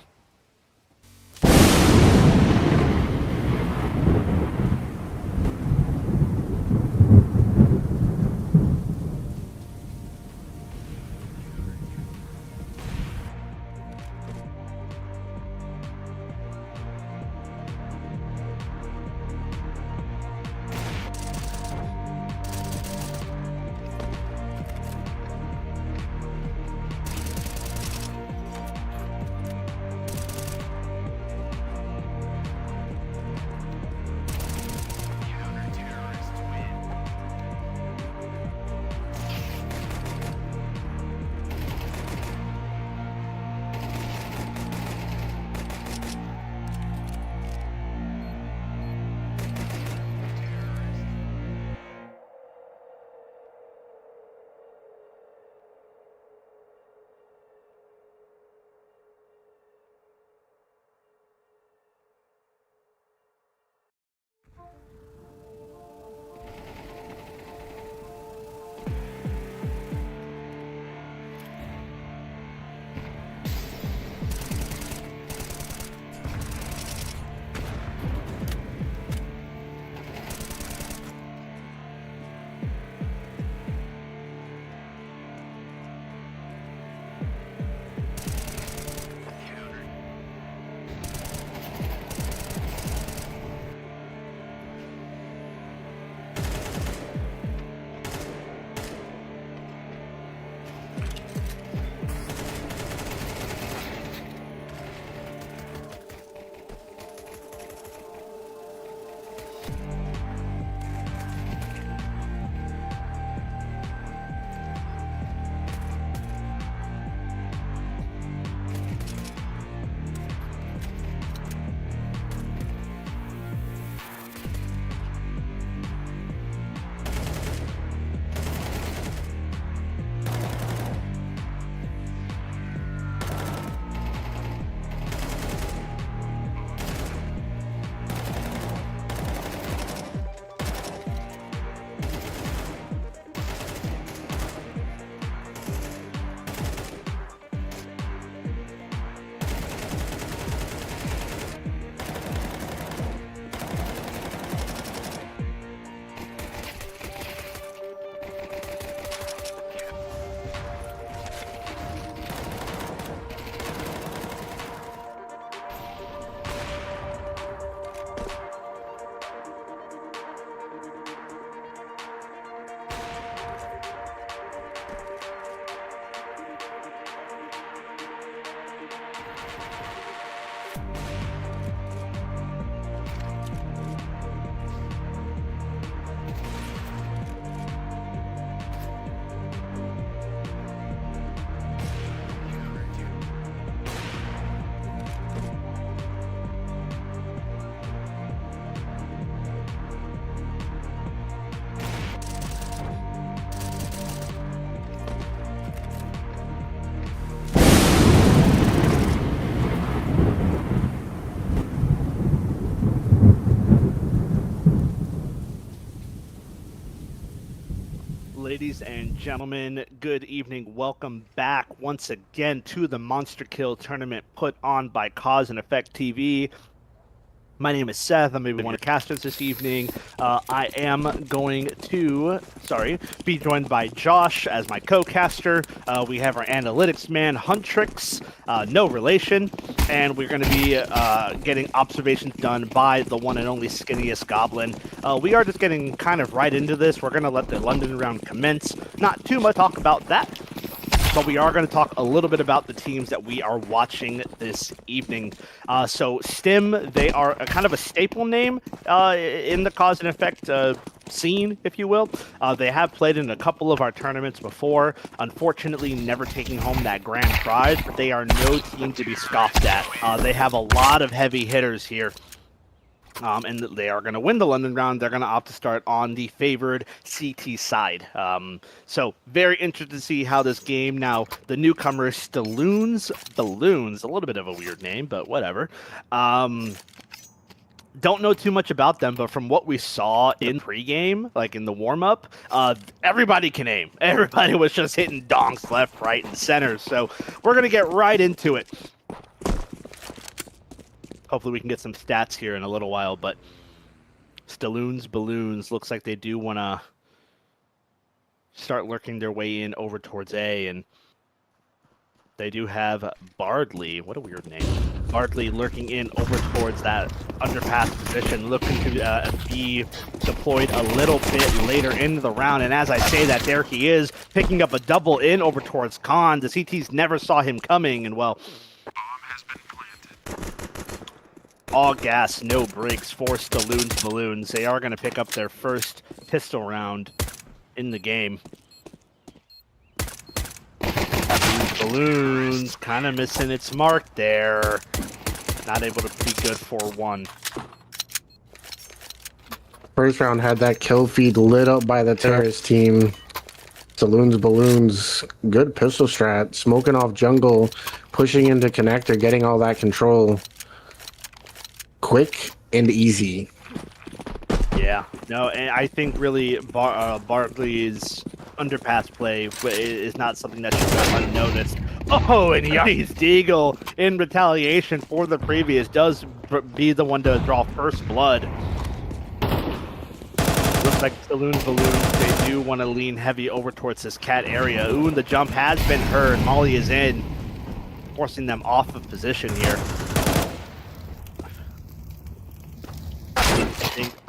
Ladies and gentlemen, good evening. Welcome back once again to the Monster Kill tournament put on by Cause&EffectTV. My name is Seth. I'm going to be one of the casters this evening. I am going to, be joined by Josh as my co-caster. We have our analytics man, Huntrix, no relation, and we're going to be getting observations done by the one and only skinniest goblin. We are just getting kind of right into this. We're going to let the London round commence. Not too much talk about that, but we are going to talk a little bit about the teams that we are watching this evening. So Stim, they are a kind of a staple name in the Cause and Effect scene, if you will. They have played in a couple of our tournaments before, unfortunately never taking home that grand prize, but they are no team to be scoffed at. They have a lot of heavy hitters here. And they are going to win the London round. They're going to opt to start on the favored CT side. So very interested to see how this game now, the newcomers, Balloons, a little bit of a weird name, but whatever. Don't know too much about them, but from what we saw in pregame, like in the warm-up, everybody can aim. Everybody was just hitting donks left, right, and center. So we're going to get right into it. Hopefully we can get some stats here in a little while, but Balloons looks like they do want to start lurking their way in over towards A, and they do have Bardley. What a weird name. Bardley lurking in over towards that underpass position, looking to be deployed a little bit later into the round, and as I say that, there he is, picking up a double in over towards Khan. The CTs never saw him coming, and well, all gas, no brakes for Balloons. They are going to pick up their first pistol round in the game. Balloons kind of missing its mark there. Not able to be good for one. First round had that kill feed lit up by the terrorist team. Balloons, good pistol strat. Smoking off jungle, pushing into connector, getting all that control. Quick and easy. Yeah, no, and I think really Barkley's underpass play is not something that should go unnoticed. Oh, and Yanni's Deagle in retaliation for the previous does be the one to draw first blood. Looks like Balloons, they do want to lean heavy over towards this cat area. Ooh, and the jump has been heard. Molly is in, forcing them off of position here.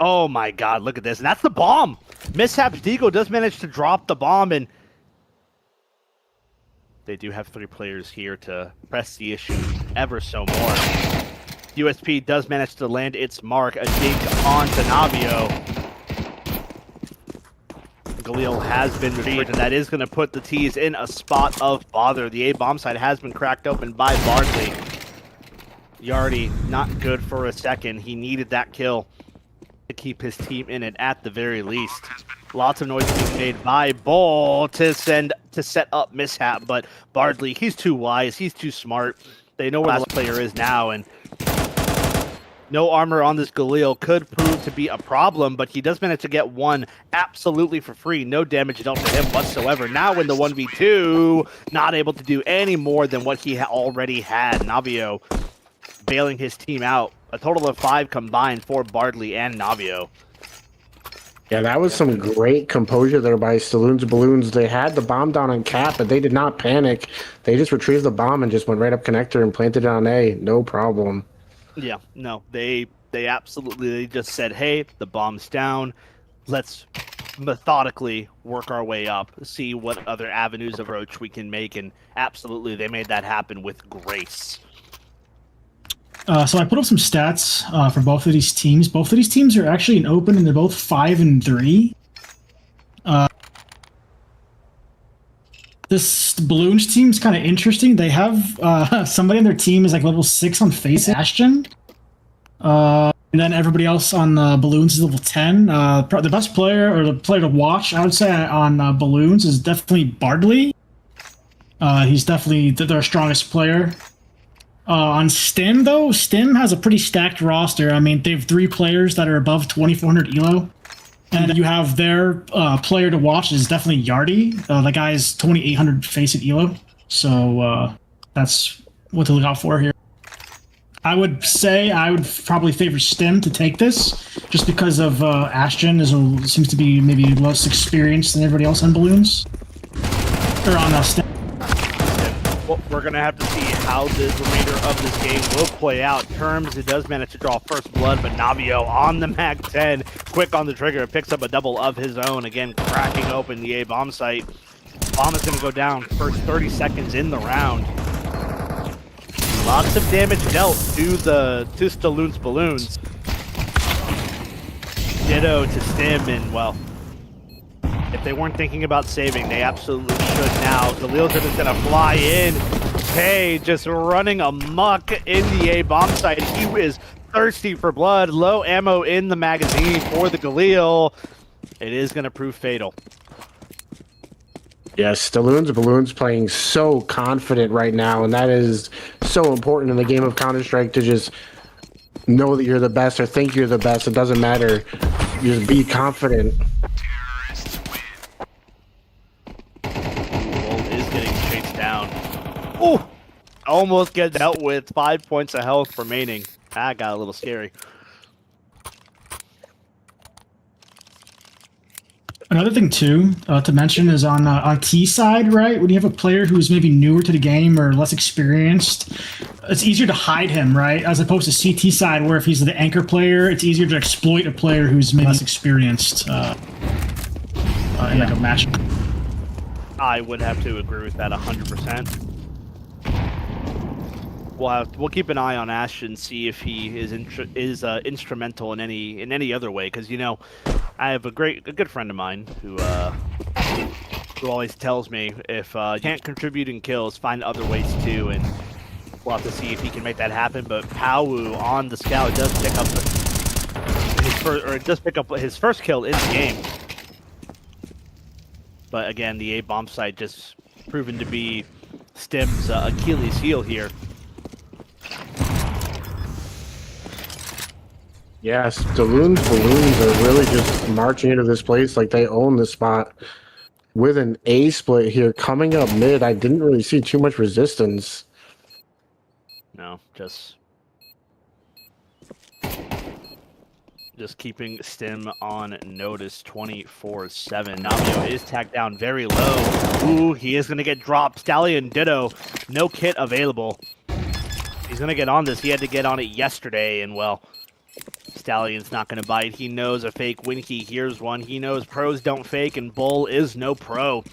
Oh my god, look at this. And that's the bomb! Mishaps Deagle does manage to drop the bomb, and they do have 3 players here to press the issue ever so more. USP does manage to land its mark, a dig on to Navio. Galil has been retrieved, and that is going to put the T's in a spot of bother. The A bomb side has been cracked open by Bardley. Yardy, not good for a second. He needed that kill to keep his team in it at the very least. Lots of noise being made by Bull to set up Mishap, but Bardley, he's too wise, he's too smart. They know where the last player is now, and no armor on this Galil could prove to be a problem, but he does manage to get one absolutely for free. No damage dealt to him whatsoever. Now in the 1v2, not able to do any more than what he already had. Navio bailing his team out. A total of 5 combined for Bardley and Navio. Yeah, that was some great composure there by Balloons. They had the bomb down on cap, but they did not panic. They just retrieved the bomb and just went right up connector and planted it on A. No problem. Yeah, no, they absolutely just said, hey, the bomb's down. Let's methodically work our way up, see what other avenues of approach we can make, and absolutely they made that happen with grace. So I put up some stats for both of these teams. Both of these teams are actually in open, and they're both 5-3. This Balloons team is kind of interesting. They have somebody on their team is like level 6 on Face Bastion. And then everybody else on Balloons is level 10. The best player, or the player to watch, I would say, on Balloons is definitely Bardley. He's definitely their strongest player. On Stim, though, Stim has a pretty stacked roster. I mean, they have 3 players that are above 2,400 elo. And you have their player to watch is definitely Yardy. The guy's 2,800 face at Elo. So that's what to look out for here. I would say I would probably favor Stim to take this, just because of Ashton seems to be maybe less experienced than everybody else on balloons. Or on Stim. Well, we're going to have to see how the remainder of this game will play out. Terms, it does manage to draw first blood, but Navio on the Mag-10, quick on the trigger, picks up a double of his own, again cracking open the A-bomb site. Bomb is going to go down first 30 seconds in the round. Lots of damage dealt to Stalloon's balloons. Ditto to Stim, and well, if they weren't thinking about saving, they absolutely should now. Khalil's just gonna fly in. Hey, just running amok in the A-bomb site. He is thirsty for blood. Low ammo in the magazine for the Galil. It is gonna prove fatal. Yes, Stalloon's balloons playing so confident right now, and that is so important in the game of Counter-Strike to just know that you're the best or think you're the best. It doesn't matter. You just be confident. Is getting chased down. Oh, almost get dealt with. 5 points of health remaining. That got a little scary. Another thing too to mention is on T side, right? When you have a player who's maybe newer to the game or less experienced, it's easier to hide him, right? As opposed to CT side, where if he's the anchor player, it's easier to exploit a player who's maybe less experienced in like a match. I would have to agree with that 100%. We'll keep an eye on Ash and see if he is instrumental in any other way, because you know I have a good friend of mine who always tells me if you can't contribute in kills, find other ways too, and we'll have to see if he can make that happen. But Pawu on the scout does pick up his first kill in the game. But again, the A-bomb site just proven to be Stim's Achilles heel here. Yes, Stalloon's balloons are really just marching into this place like they own the spot. With an A split here coming up mid, I didn't really see too much resistance. No, just keeping Stim on notice 24/7. Navio is tagged down very low. Ooh, he is going to get dropped. Stallion ditto. No kit available. He's going to get on this. He had to get on it yesterday, and well, Stallion's not going to bite. He knows a fake when he hears one. He knows pros don't fake, and Bull is no pro.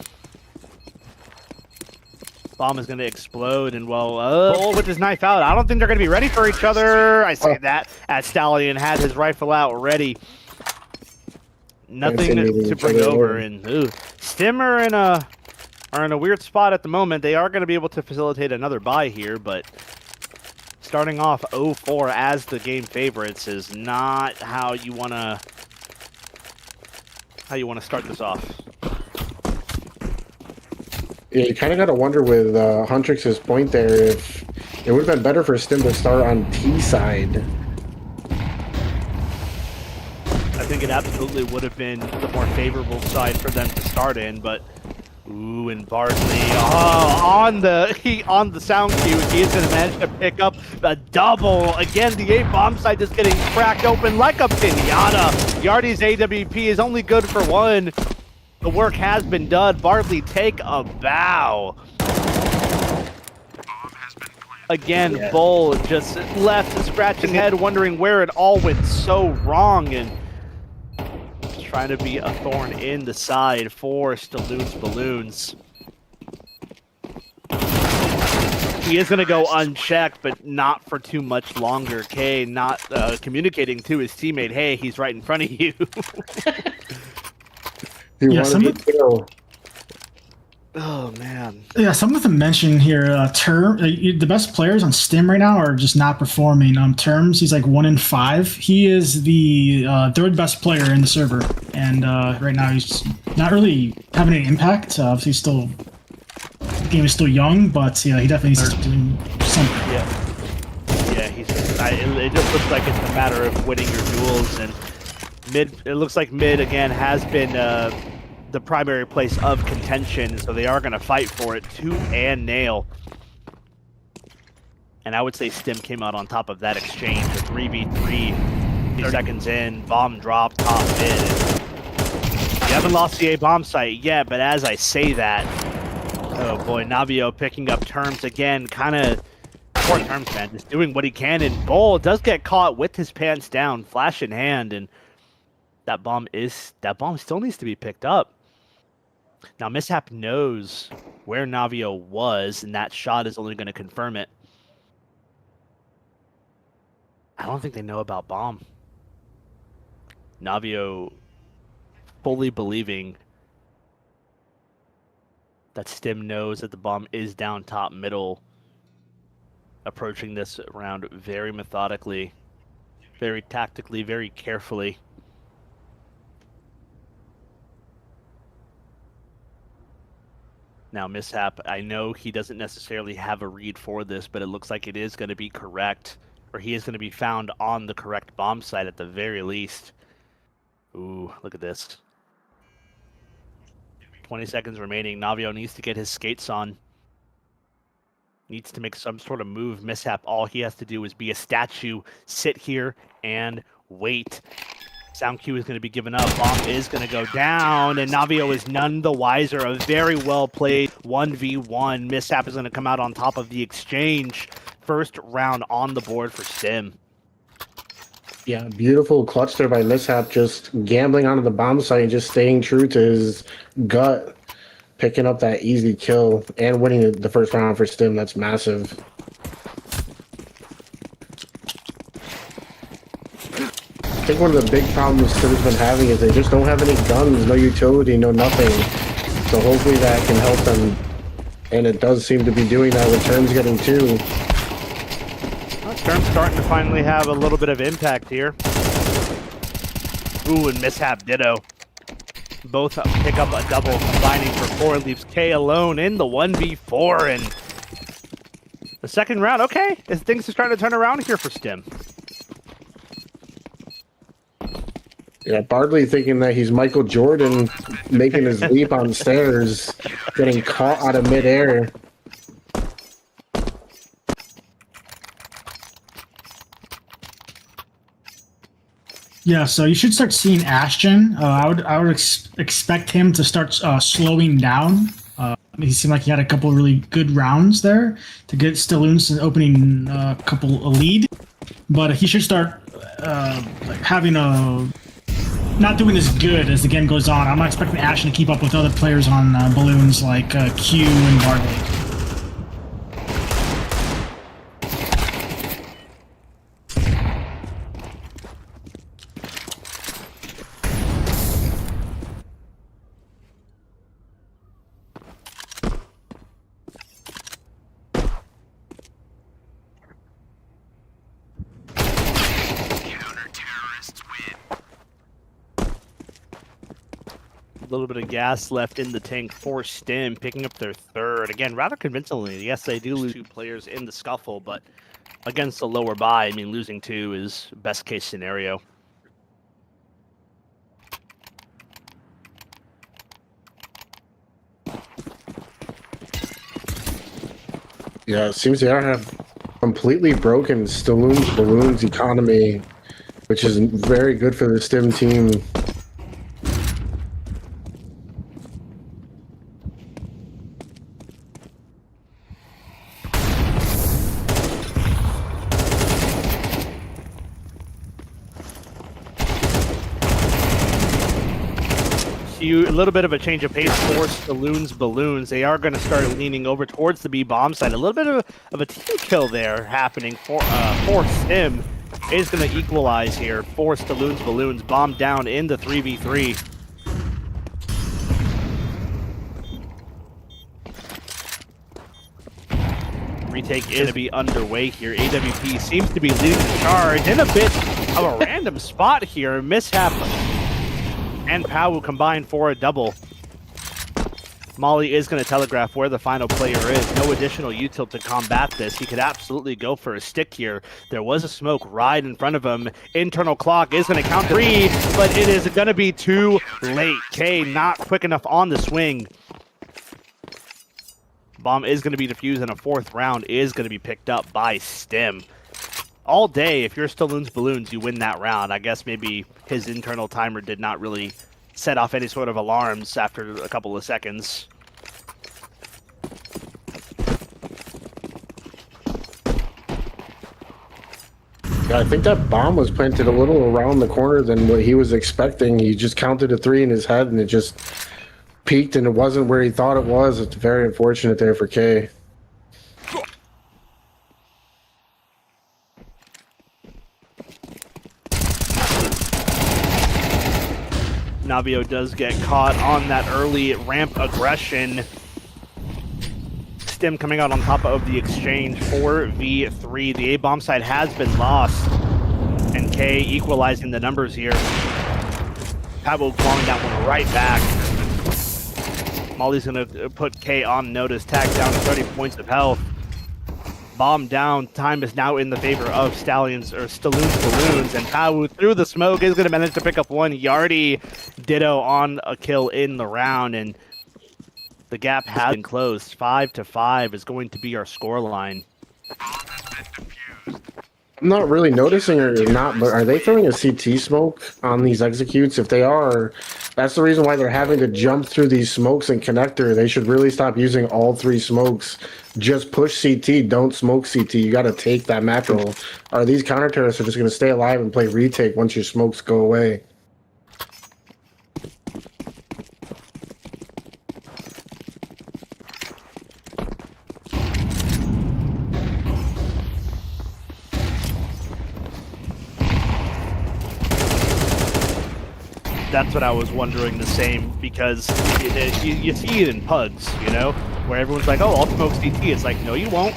Bomb is going to explode, and well, Bull with his knife out. I don't think they're going to be ready for each other. I say that as Stallion had his rifle out ready. Nothing to bring over, and Stim are in a weird spot at the moment. They are going to be able to facilitate another buy here, but starting off 0-4 as the game favorites is not how you want to start this off. Yeah, you kind of got to wonder with Huntrix's point there if it would have been better for Stim to start on T side. I think it absolutely would have been the more favorable side for them to start in, but ooh, and Bartley on the sound cue, he is going to manage to pick up a double. Again, the A-bomb side just getting cracked open like a pinata. Yardy's AWP is only good for one. The work has been done. Bartley, take a bow. Again, yeah. Bull just left scratching head, wondering where it all went so wrong, and trying to be a thorn in the side for Stalloon's balloons. He is going to go unchecked, but not for too much longer. K not communicating to his teammate, hey, he's right in front of you. Oh, man. Yeah, some of them mentioned here, the best players on Stim right now are just not performing. Terms, he's like 1 in 5. He is the third best player in the server. And right now he's not really having any impact. Obviously, the game is still young, but yeah, he definitely needs to do something. Yeah, it just looks like it's a matter of winning your duels, and Mid, it looks like mid again has been the primary place of contention, so they are going to fight for it tooth and nail. And I would say Stim came out on top of that exchange. A 3v3, 30 seconds in, bomb drop, top mid. You haven't lost the A bomb site yet, but as I say that, oh boy, Navio picking up terms again, kind of short terms, man, just doing what he can. And Bull does get caught with his pants down, flash in hand, and that bomb still needs to be picked up. Now Mishap knows where Navio was, and that shot is only going to confirm it. I don't think they know about bomb. Navio fully believing that Stim knows that the bomb is down top middle, approaching this round very methodically, very tactically, very carefully. Now Mishap, I know he doesn't necessarily have a read for this, but it looks like it is going to be correct, or he is going to be found on the correct bomb site at the very least. Ooh, look at this. 20 seconds remaining. Navio needs to get his skates on. Needs to make some sort of move. Mishap, all he has to do is be a statue, sit here, and wait. Sound cue is going to be given up. Bomb is going to go down, and Navio is none the wiser. A very well played 1v1. Mishap is going to come out on top of the exchange. First round on the board for Stim. Yeah, beautiful clutch there by Mishap, just gambling onto the bomb site and just staying true to his gut, picking up that easy kill and winning the first round for Stim. That's massive. I think one of the big problems Stim's been having is they just don't have any guns, no utility, no nothing. So hopefully that can help them, and it does seem to be doing that with Terms getting two. Term's starting to finally have a little bit of impact here. Ooh, and Mishap ditto. Both pick up a double, combining for 4, leaves K alone in the 1v4, and the second round, okay, as things are starting to turn around here for Stim. Yeah, Bardley thinking that he's Michael Jordan, making his leap on stairs, getting caught out of midair. Yeah, so you should start seeing Ashton. I would expect him to start slowing down. He seemed like he had a couple of really good rounds there to get Stalloon's opening couple a lead, but he should start having not doing as good as the game goes on. I'm not expecting Ashton to keep up with other players on balloons like Q and Bardley. A little bit of gas left in the tank for Stim, picking up their third. Again, rather convincingly. Yes, they do lose 2 players in the scuffle, but against the lower buy, I mean, losing 2 is best case scenario. Yeah, it seems they have completely broken Stalloon's balloons economy, which is very good for the Stim team. A little bit of a change of pace for Stalloon's balloons. They are going to start leaning over towards the B bomb side. A little bit of a team kill there happening for Stim. Is going to equalize here for Stalloon's balloons. Bomb down in the 3v3. Retake is going to be underway here. AWP seems to be leading the charge in a bit of a random spot here. Mishap and Pau combined for a double. Molly is going to telegraph where the final player is. No additional util to combat this. He could absolutely go for a stick here. There was a smoke right in front of him. Internal clock is going to count 3, but it is going to be too late. K not quick enough on the swing. Bomb is going to be defused, and a 4th round is going to be picked up by Stim. All day, if you're Stalloon's Balloons, you win that round. I guess maybe his internal timer did not really set off any sort of alarms after a couple of seconds. Yeah, I think that bomb was planted a little around the corner than what he was expecting. He just counted a 3 in his head, and it just peaked, and it wasn't where he thought it was. It's very unfortunate there for K. Navio does get caught on that early ramp aggression. Stim coming out on top of the exchange. 4v3. The A-bomb side has been lost. And K equalizing the numbers here. Pablo clawing that one right back. Molly's going to put K on notice. Tag down to 30 points of health. Bomb down. Time is now in the favor of Stalloon's Balloons, and Pau through the smoke is going to manage to pick up one. Yardy ditto on a kill in the round, and the gap has been closed. 5-5 is going to be our score line. I'm not really noticing or not, but are they throwing a CT smoke on these executes? If they are, that's the reason why they're having to jump through these smokes and connector. They should really stop using all 3 smokes. Just push CT, don't smoke CT. You got to take that macro. Or these counter terrorists are just going to stay alive and play retake once your smokes go away. That's what I was wondering the same, because you see it in pugs, you know, where everyone's like, oh, I'll smoke CT. It's like, no, you won't.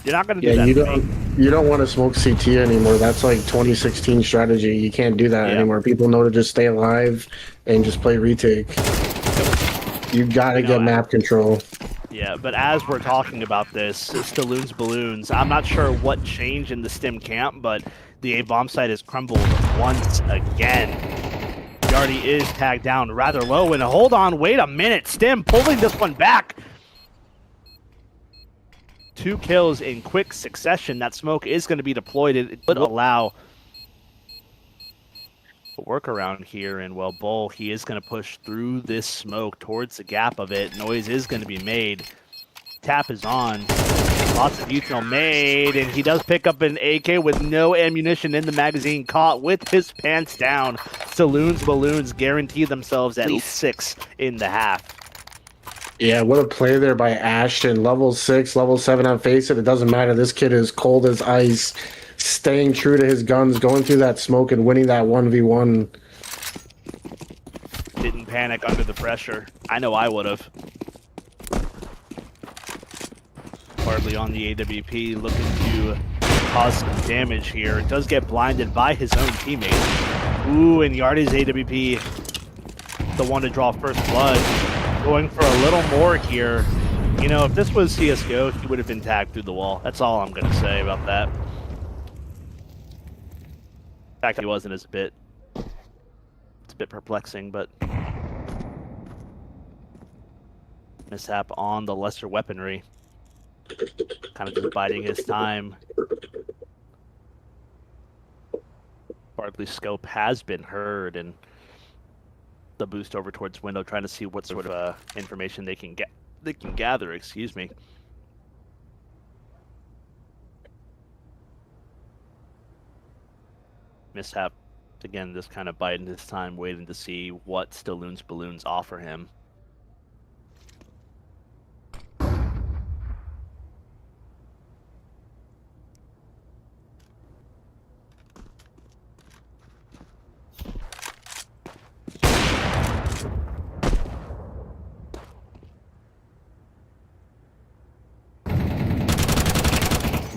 You're not going to do that. You don't want to smoke CT anymore. That's like 2016 strategy. You can't do that anymore. People know to just stay alive and just play retake. You got to get map control. Yeah, but as we're talking about this, Stalloon's Balloons, I'm not sure what changed in the Stim camp, but the A-bomb site has crumbled once again. Yardy is tagged down rather low, and hold on, wait a minute. Stim pulling this one back. 2 kills in quick succession. That smoke is going to be deployed. It would allow a workaround here, and well, Bull, he is going to push through this smoke towards the gap of it. Noise is going to be made. Tap is on. Lots of util made, and he does pick up an AK with no ammunition in the magazine, caught with his pants down. Stalloon's Balloons guarantee themselves at least 6 in the half. Yeah, what a play there by Ashton. Level 6, level 7 on face it. It doesn't matter. This kid is cold as ice, staying true to his guns, going through that smoke and winning that 1v1. Didn't panic under the pressure. I know I would have. Hardly on the AWP, looking to cause some damage here. It does get blinded by his own teammate. Ooh, and Yardy's AWP, the one to draw first blood, going for a little more here. You know, if this was CSGO, he would have been tagged through the wall. That's all I'm going to say about that. The fact that he wasn't is it's a bit perplexing, but mishap on the lesser weaponry. Kind of just biding his time. Barkley's scope has been heard, and the boost over towards window, trying to see what sort of information they can gather. Excuse me. Mishap again, just kind of biding his time, waiting to see what Stalloon's Balloons offer him.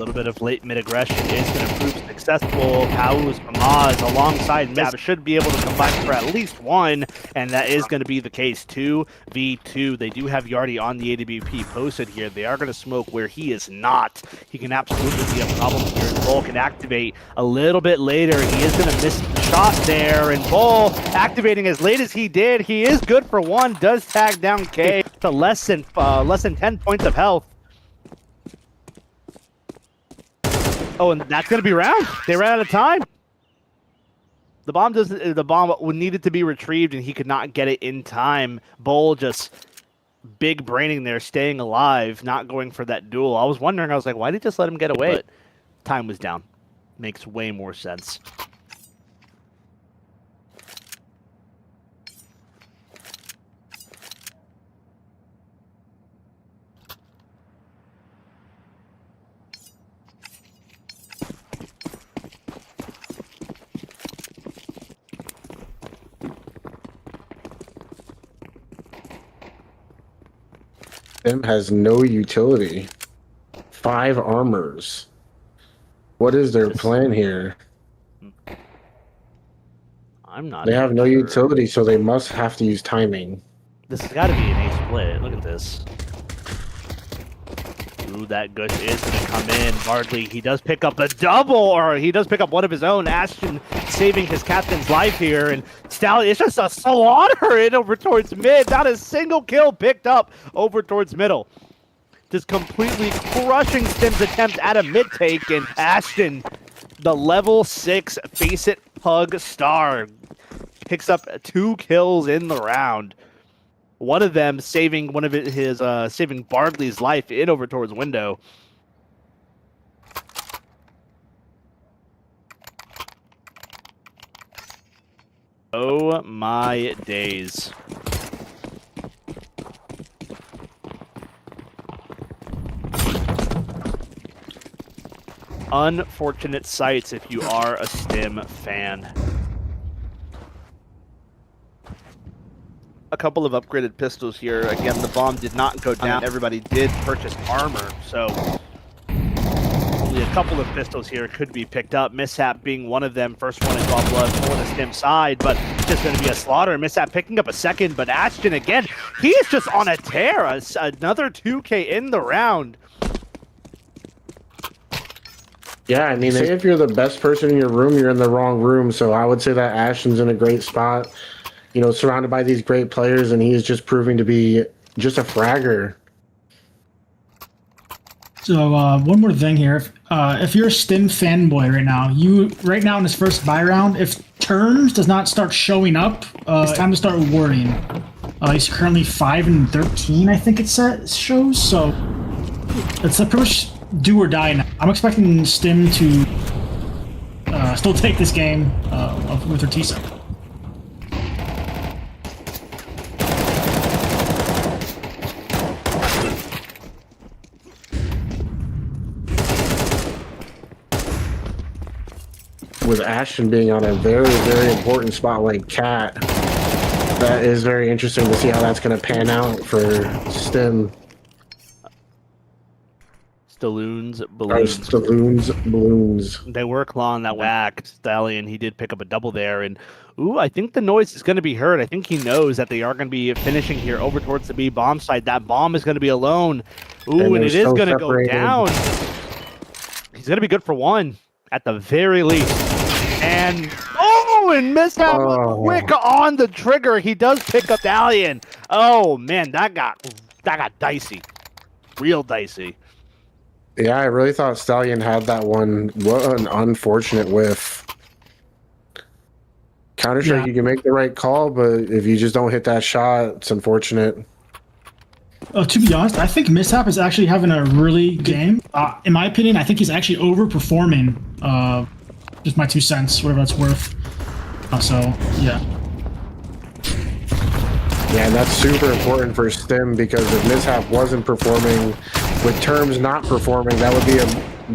little bit of late mid-aggression is going to prove successful. Paus Mamaz alongside Mab should be able to combine for at least one, and that is going to be the case. 2v2. They do have Yardy on the AWP posted here. They are going to smoke where he is not. He can absolutely be a problem here. Bull can activate a little bit later. He is going to miss the shot there, and Bull activating as late as he did. He is good for one. Does tag down K to less than 10 points of health. Oh, and that's going to be round. They ran out of time. The bomb needed to be retrieved, and he could not get it in time. Bull just big braining there, staying alive, not going for that duel. I was wondering, I was like, why did he just let him get away? But time was down. Makes way more sense. Them has no utility. 5 armors. What is their plan here? I'm not. They have no sure. utility, so they must have to use timing. This has got to be an A split. Look at this. Ooh, that gush is going to come in. Bardley, he does pick up a double, or he does pick up one of his own. Ashton saving his captain's life here, and Stallion, it's just a slaughter in over towards mid. Not a single kill picked up over towards middle. Just completely crushing Stim's attempt at a mid take, and Ashton, the level 6 Face It Pug star, picks up 2 kills in the round. One of them saving saving Bardley's life in over towards window. Oh my days. Unfortunate sights if you are a Stim fan. A couple of upgraded pistols here. Again, the bomb did not go down. Everybody did purchase armor, so only a couple of pistols here could be picked up. Mishap being one of them. First one in Bob Blood for the Stim side, but it's just going to be a slaughter. Mishap picking up a second, but Ashton again, he is just on a tear. Another 2K in the round. Yeah, I mean, say if you're the best person in your room, you're in the wrong room. So I would say that Ashton's in a great spot. You know, surrounded by these great players, and he's just proving to be just a fragger. So one more thing here. If you're a Stim fanboy right now in this first buy round, if turns does not start showing up, it's time to start worrying. He's currently 5-13, I think it shows. So it's pretty much do or die now. I'm expecting Stim to still take this game with their T-set. With Ashton being on a very, very important spot like Cat, that is very interesting to see how that's going to pan out for Stim. Stalloons, balloons. They were clawing that back. Stallion, he did pick up a double there, and ooh, I think the noise is going to be heard. I think he knows that they are going to be finishing here over towards the B bomb side. That bomb is going to be alone. Ooh, and it is going to go down. He's going to be good for one at the very least. And and Mishap quick on the trigger. He does pick up Stallion. Oh man, that got dicey, real dicey. Yeah, I really thought Stallion had that one. What an unfortunate whiff. Counter-Strike, you can make the right call, but if you just don't hit that shot, it's unfortunate. To be honest, I think Mishap is actually having a really good game. In my opinion, I think he's actually overperforming. Just my 2 cents, whatever that's worth. So, yeah. Yeah, and that's super important for Stim, because if Mishap wasn't performing, with Terms not performing, that would be a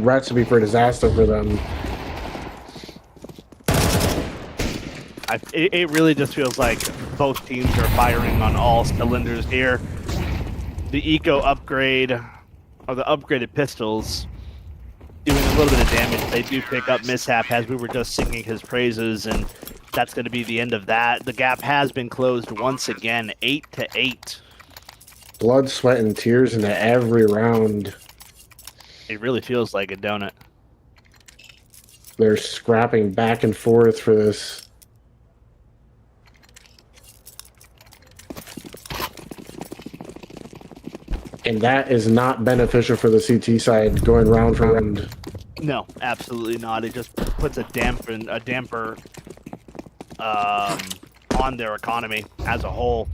recipe for disaster for them. It really just feels like both teams are firing on all cylinders here. The eco upgrade, or the upgraded pistols, doing a little bit of damage. They do pick up Mishap as we were just singing his praises, and that's going to be the end of that. The gap has been closed once again, 8-8. Blood, sweat, and tears into every round. It really feels like it, don't it? They're scrapping back and forth for this. And that is not beneficial for the CT side going round for round. No, absolutely not. It just puts a damper on their economy as a whole.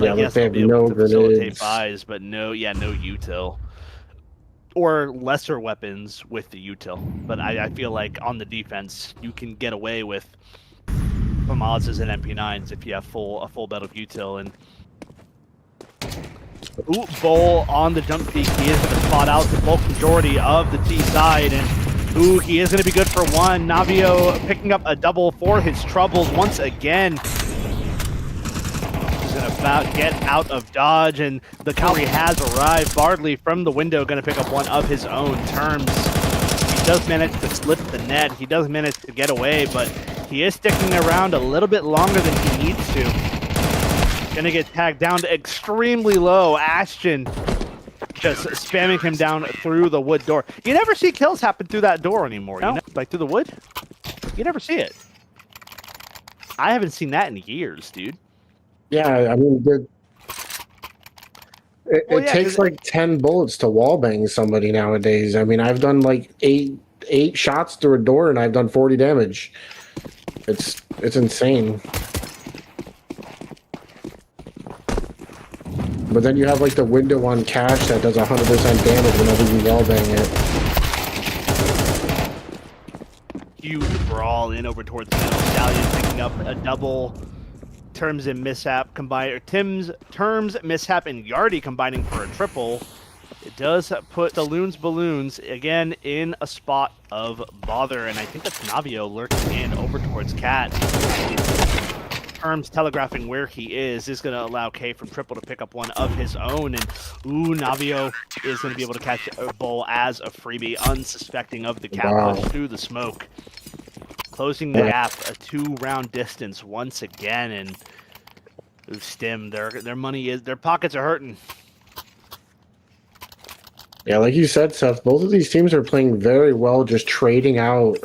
Yeah, yes, they they'll have be able no to facilitate grenades. buys, but no util. Or lesser weapons with the util. But I feel like on the defense, you can get away with FAMASs and MP9s if you have a full belt of util. And ooh, Bull on the jump peak. He is going to spot out the bulk majority of the T side, and ooh, he is going to be good for one. Navio picking up a double for his troubles once again. He's going to about get out of dodge, and the cavalry has arrived. Bardley from the window going to pick up one of his own terms. He does manage to slip the net. He does manage to get away, but he is sticking around a little bit longer than he needs to. Gonna get tagged down to extremely low. Ashton just spamming him down through the wood door. You never see kills happen through that door anymore. You know? Like through the wood? You never see it. I haven't seen that in years, dude. Yeah, I mean, it takes like 10 bullets to wallbang somebody nowadays. I mean, I've done like eight shots through a door and I've done 40 damage. It's insane. But then you have like the window on cash that does 100% damage whenever you wallbang it. Huge brawl in over towards the middle. Stallion picking up a double. Terms and Mishap combine, or Terms, Mishap, and Yardy combining for a triple. It does put the Balloons again in a spot of bother, and I think that's Navio lurking in over towards Cat. Terms telegraphing where he is going to allow K from triple to pick up one of his own, and ooh, Navio is going to be able to catch a Bull as a freebie, unsuspecting of the Cat push through the smoke. Closing the gap, a 2-round distance once again, and ooh, Stim, their money is, their pockets are hurting. Yeah, like you said, Seth, both of these teams are playing very well, just trading out,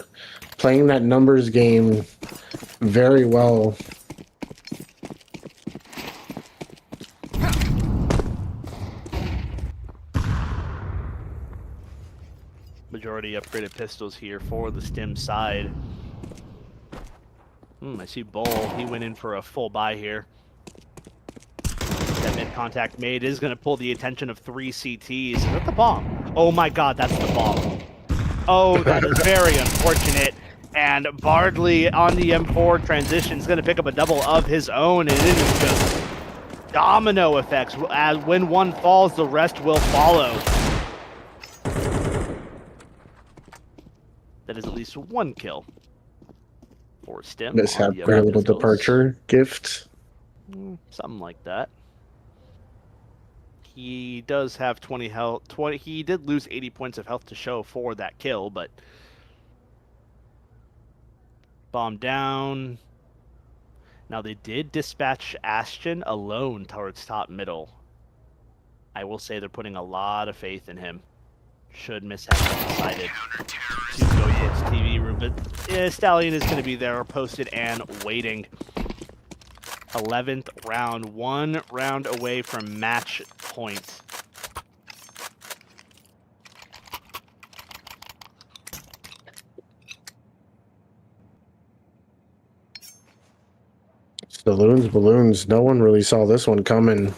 playing that numbers game very well. Majority upgraded pistols here for the Stim side. I see Bull. He went in for a full buy here. That mid-contact made is going to pull the attention of 3 CTs. Is that the bomb? Oh my god, that's the bomb. Oh, that is very unfortunate. And Bardley on the M4 transition is going to pick up a double of his own, and it is just domino effects. As when one falls, the rest will follow. That is at least one kill for Stim. Mishap got a little departure gift. Something like that. He does have 20 health. He did lose 80 points of health to show for that kill, but bomb down. Now they did dispatch Ashton alone towards top middle. I will say they're putting a lot of faith in him. Should Mishap have decided to go towards TV room, but Stallion is going to be there, posted and waiting. 11th round, 1 round away from match point. Balloons. No one really saw this one coming.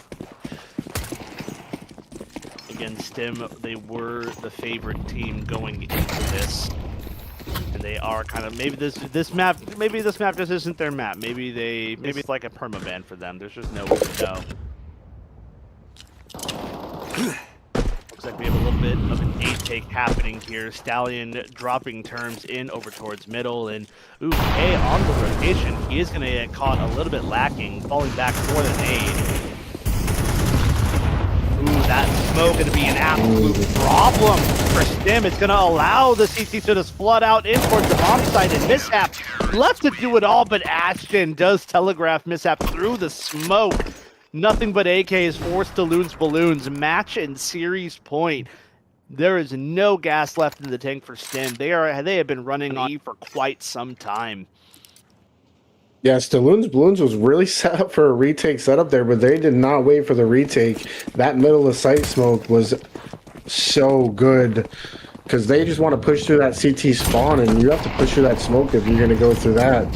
Again, Stim, they were the favorite team going into this. And they are kind of, maybe this map just isn't their map. Maybe it's like a permaban for them. There's just no way to know. Looks like we have a little bit of an 8-take happening here. Stallion dropping terms in over towards middle, and ooh, K on the rotation. He is going to get caught a little bit lacking, falling back for the nade. Ooh, that smoke going to be an absolute problem for Stim. It's going to allow the CT to just flood out in towards the bomb site, and Mishap left to do it all, but Ashton does telegraph Mishap through the smoke. Nothing but AKs for Stalloon's Balloons. Match and series point. There is no gas left in the tank for Stim. They have been running on E for quite some time. Yeah, Stalloon's Balloons was really set up for a retake setup there, but they did not wait for the retake. That middle of sight smoke was so good because they just want to push through that CT spawn, and you have to push through that smoke if you're going to go through that.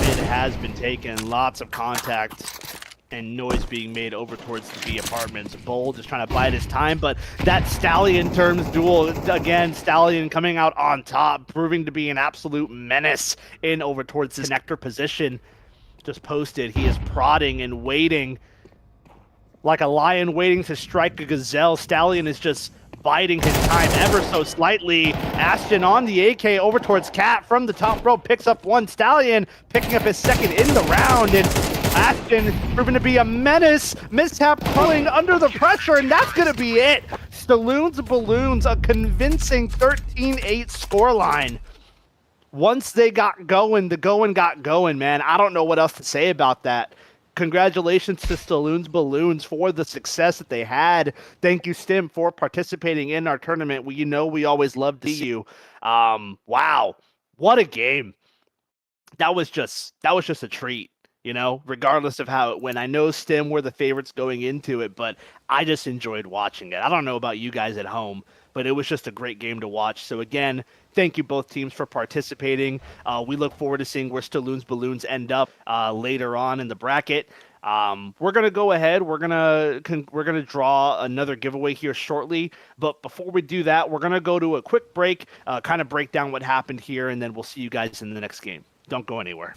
It has been taken, lots of contact and noise being made over towards the B apartments. Bull just trying to bide his time, but that Stallion turns duel, again, Stallion coming out on top, proving to be an absolute menace in over towards the connector position. Just posted, he is prodding and waiting like a lion waiting to strike a gazelle. Stallion is just biding his time ever so slightly. Ashton on the AK over towards Cat from the top row, picks up one. Stallion picking up his second in the round, and Ashton proven to be a menace. Mishap pulling under the pressure, and that's going to be it. Stalloon's Balloons, a convincing 13-8 scoreline. Once they got going, the going got going, man. I don't know what else to say about that. Congratulations to Stalloon's Balloons for the success that they had. Thank you, Stim, for participating in our tournament. We always love to see you. Wow, what a game. That was just a treat. Regardless of how it went. I know Stim were the favorites going into it, but I just enjoyed watching it. I don't know about you guys at home, but it was just a great game to watch. So again, thank you both teams for participating. We look forward to seeing where Stalloon's Balloons end up later on in the bracket. We're gonna go ahead. We're gonna draw another giveaway here shortly. But before we do that, we're gonna go to a quick break, kind of break down what happened here, and then we'll see you guys in the next game. Don't go anywhere.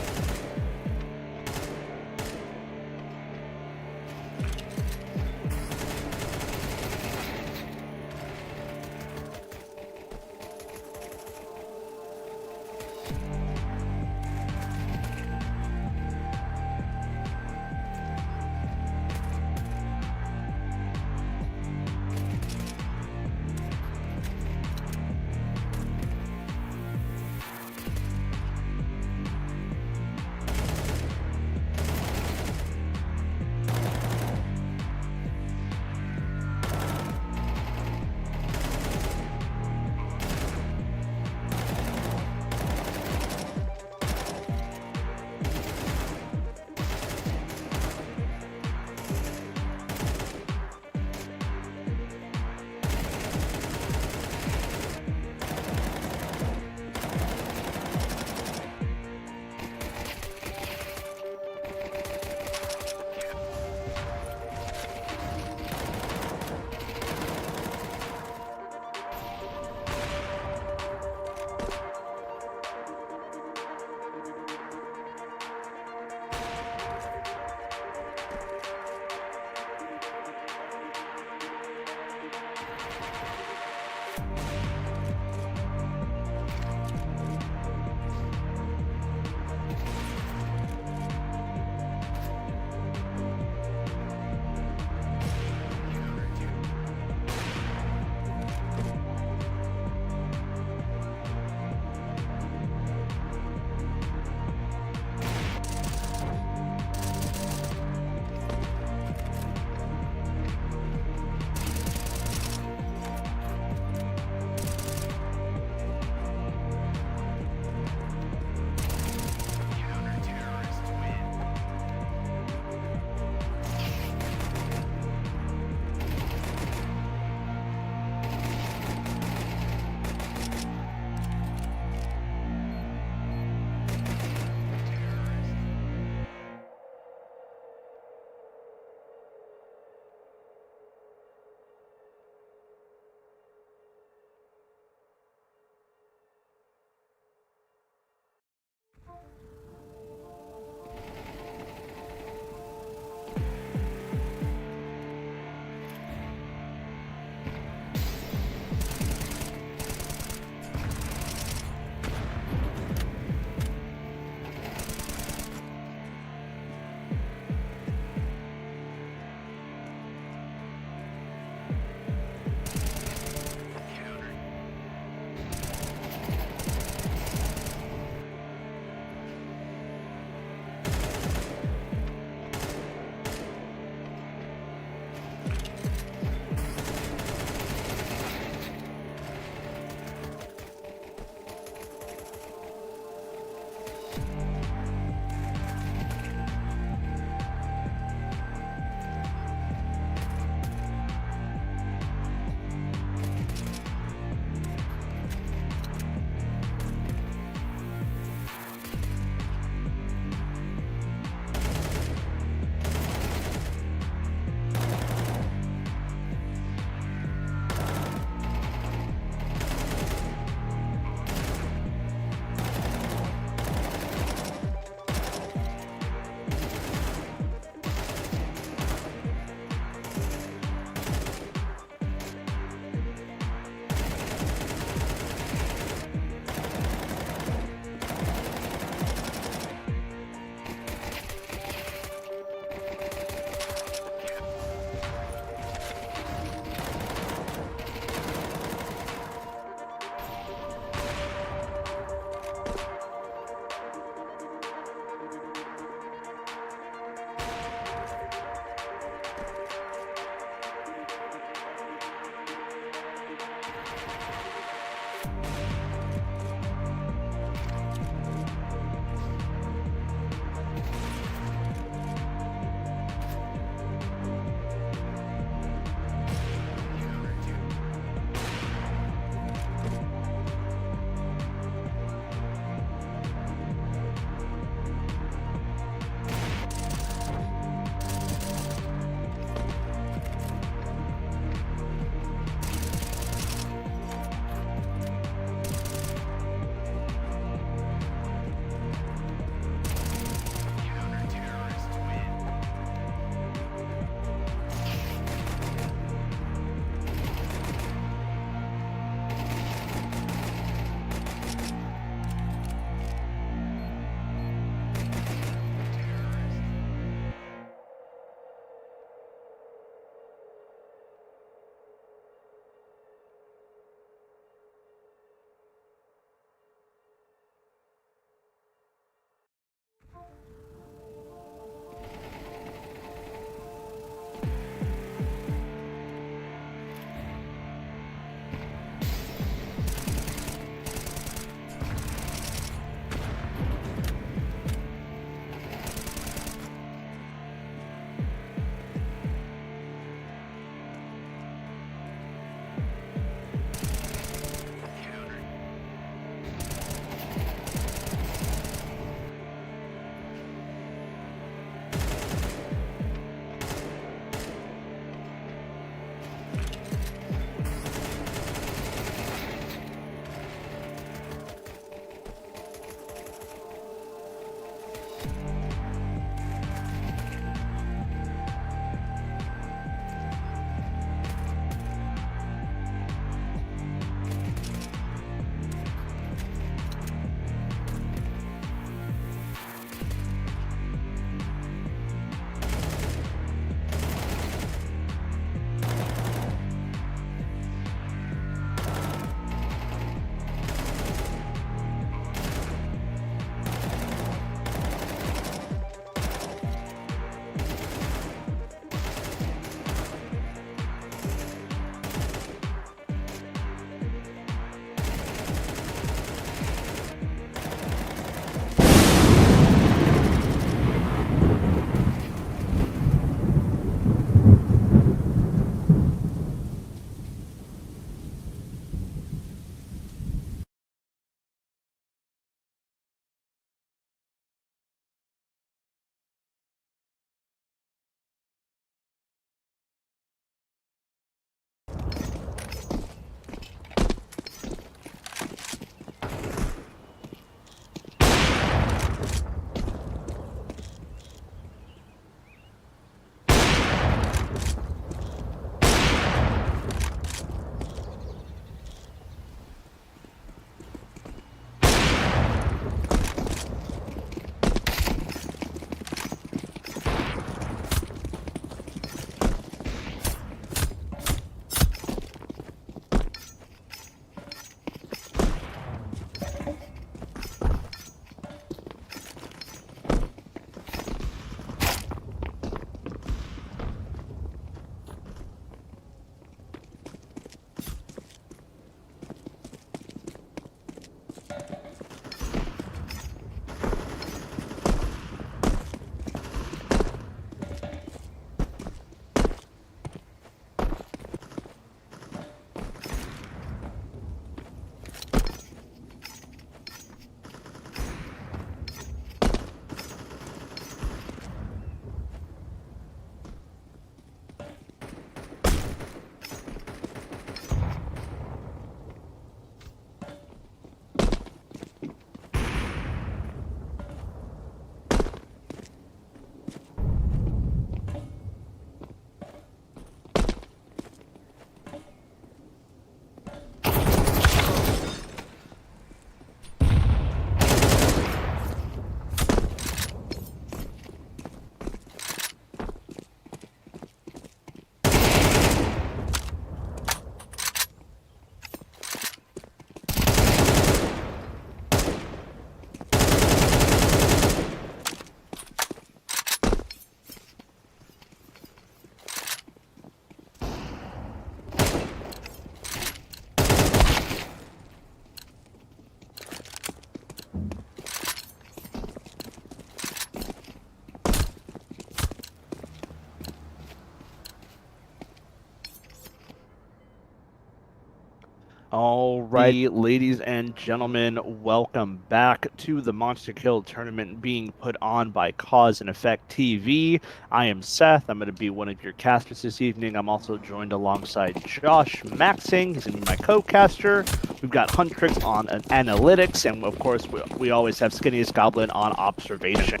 All right, ladies and gentlemen, welcome back to the Monster Kill tournament being put on by Cause and Effect TV. I am Seth. I'm going to be one of your casters this evening. I'm also joined alongside Josh Maxing. He's going to be my co-caster. We've got Huntrix on analytics, and of course, we always have Skinniest Goblin on observation.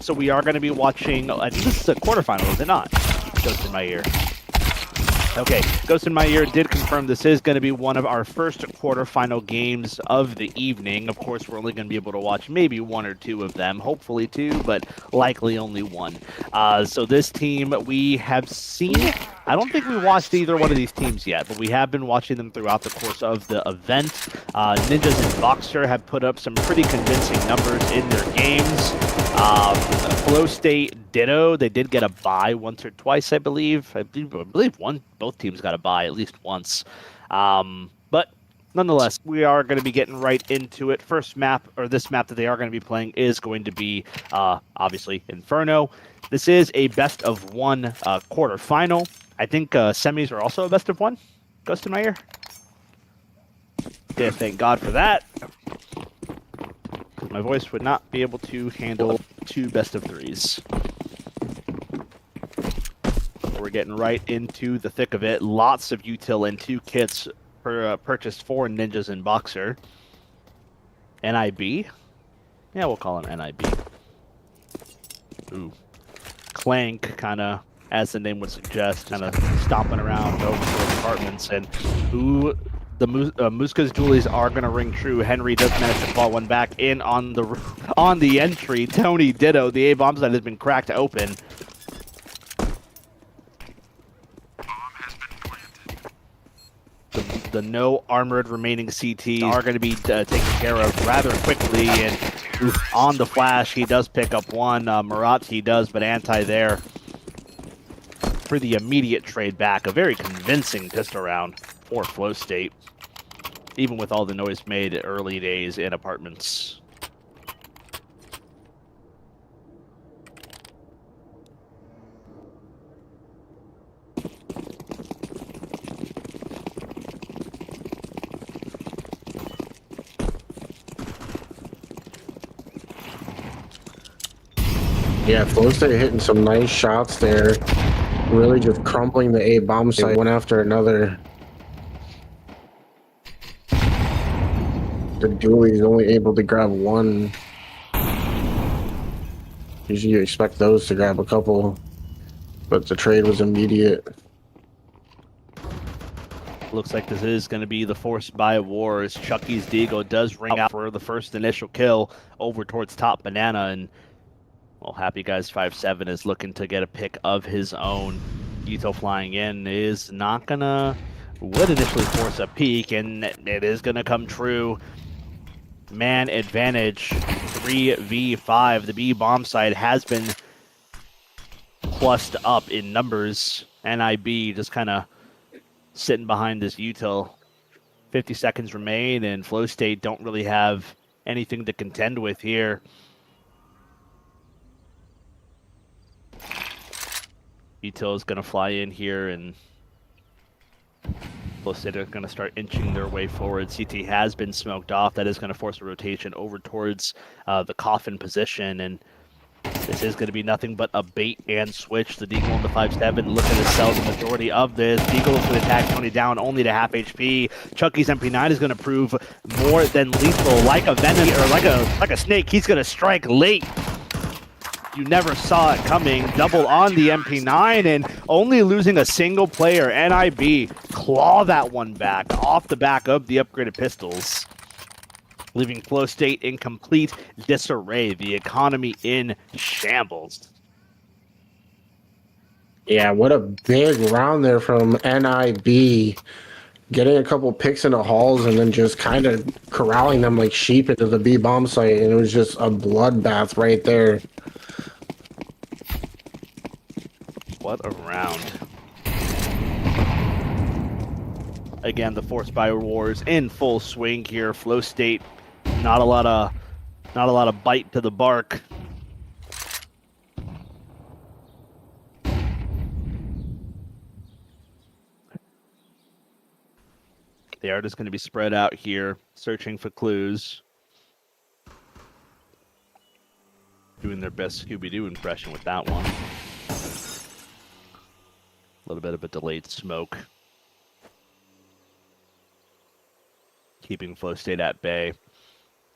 So we are going to be watching. I think this is a quarterfinal, is it not? Ghost in my ear. Okay, Ghost in My Ear did confirm this is going to be one of our first quarterfinal games of the evening. Of course, we're only going to be able to watch maybe one or two of them, hopefully two, but likely only one. So this team we have seen. I don't think we watched either one of these teams yet, but we have been watching them throughout the course of the event. Ninjas and Boxer have put up some pretty convincing numbers in their games. Flow State ditto. They did get a bye once or twice, I believe. I believe both teams got a bye at least once. But nonetheless, we are going to be getting right into it. First map, or this map that they are going to be playing, is going to be obviously Inferno. This is a best of one quarterfinal. I think semis are also a best of one. Ghost in my ear. Yeah, thank God for that. My voice would not be able to handle two best of threes. We're getting right into the thick of it. Lots of util and 2 kits purchased for Ninjas and Boxer. NIB? Yeah, we'll call him NIB. Ooh. Clank, kind of, as the name would suggest, kind of stomping around over to the apartments. And who... The Muska's dualies are going to ring true. Henry does manage to fall one back in on the entry. Tony ditto. The A-bomb site has been cracked open. The no armored remaining CTs are going to be taken care of rather quickly. And on the flash, he does pick up one. Marat, he does, but anti there for the immediate trade back. A very convincing pistol round for Flow State, even with all the noise made early days in apartments. Yeah, Flow State hitting some nice shots there. Really just crumbling the A-bomb site one after another. The dually is only able to grab one. Usually you expect those to grab a couple, but the trade was immediate. Looks like this is going to be the forced buy wars. Chucky's Deagle does ring out for the first initial kill over towards top banana, and well, Happy Guys 5-7 is looking to get a pick of his own. Ito flying in is not gonna, would initially force a peek, and it is gonna come true. Man advantage, 3v5. The B bomb side has been plussed up in numbers. NIB just kind of sitting behind this util. 50 seconds remain, and Flow State don't really have anything to contend with here. Util is going to fly in here, and Flow State are going to start inching their way forward. CT has been smoked off. That is going to force a rotation over towards the coffin position, and this is going to be nothing but a bait and switch. The Deagle on the 5-7 looking to sell the majority of this. Deagle is going to attack Tony down only to half HP. Chucky's MP9 is going to prove more than lethal. Like a venom or like a snake, he's going to strike late. You never saw it coming. Double on the MP9 and only losing a single player. NIB claw that one back off the back of the upgraded pistols, leaving Flow State in complete disarray. The economy in shambles. Yeah, what a big round there from NIB. Getting a couple picks in the halls and then just kind of corralling them like sheep into the B bomb site. And it was just a bloodbath right there. What a round. Again, the forced buy wars in full swing here. Flow State, not a lot of bite to the bark. They are just going to be spread out here, searching for clues. Doing their best Scooby-Doo impression with that one. A little bit of a delayed smoke. Keeping Flow State at bay.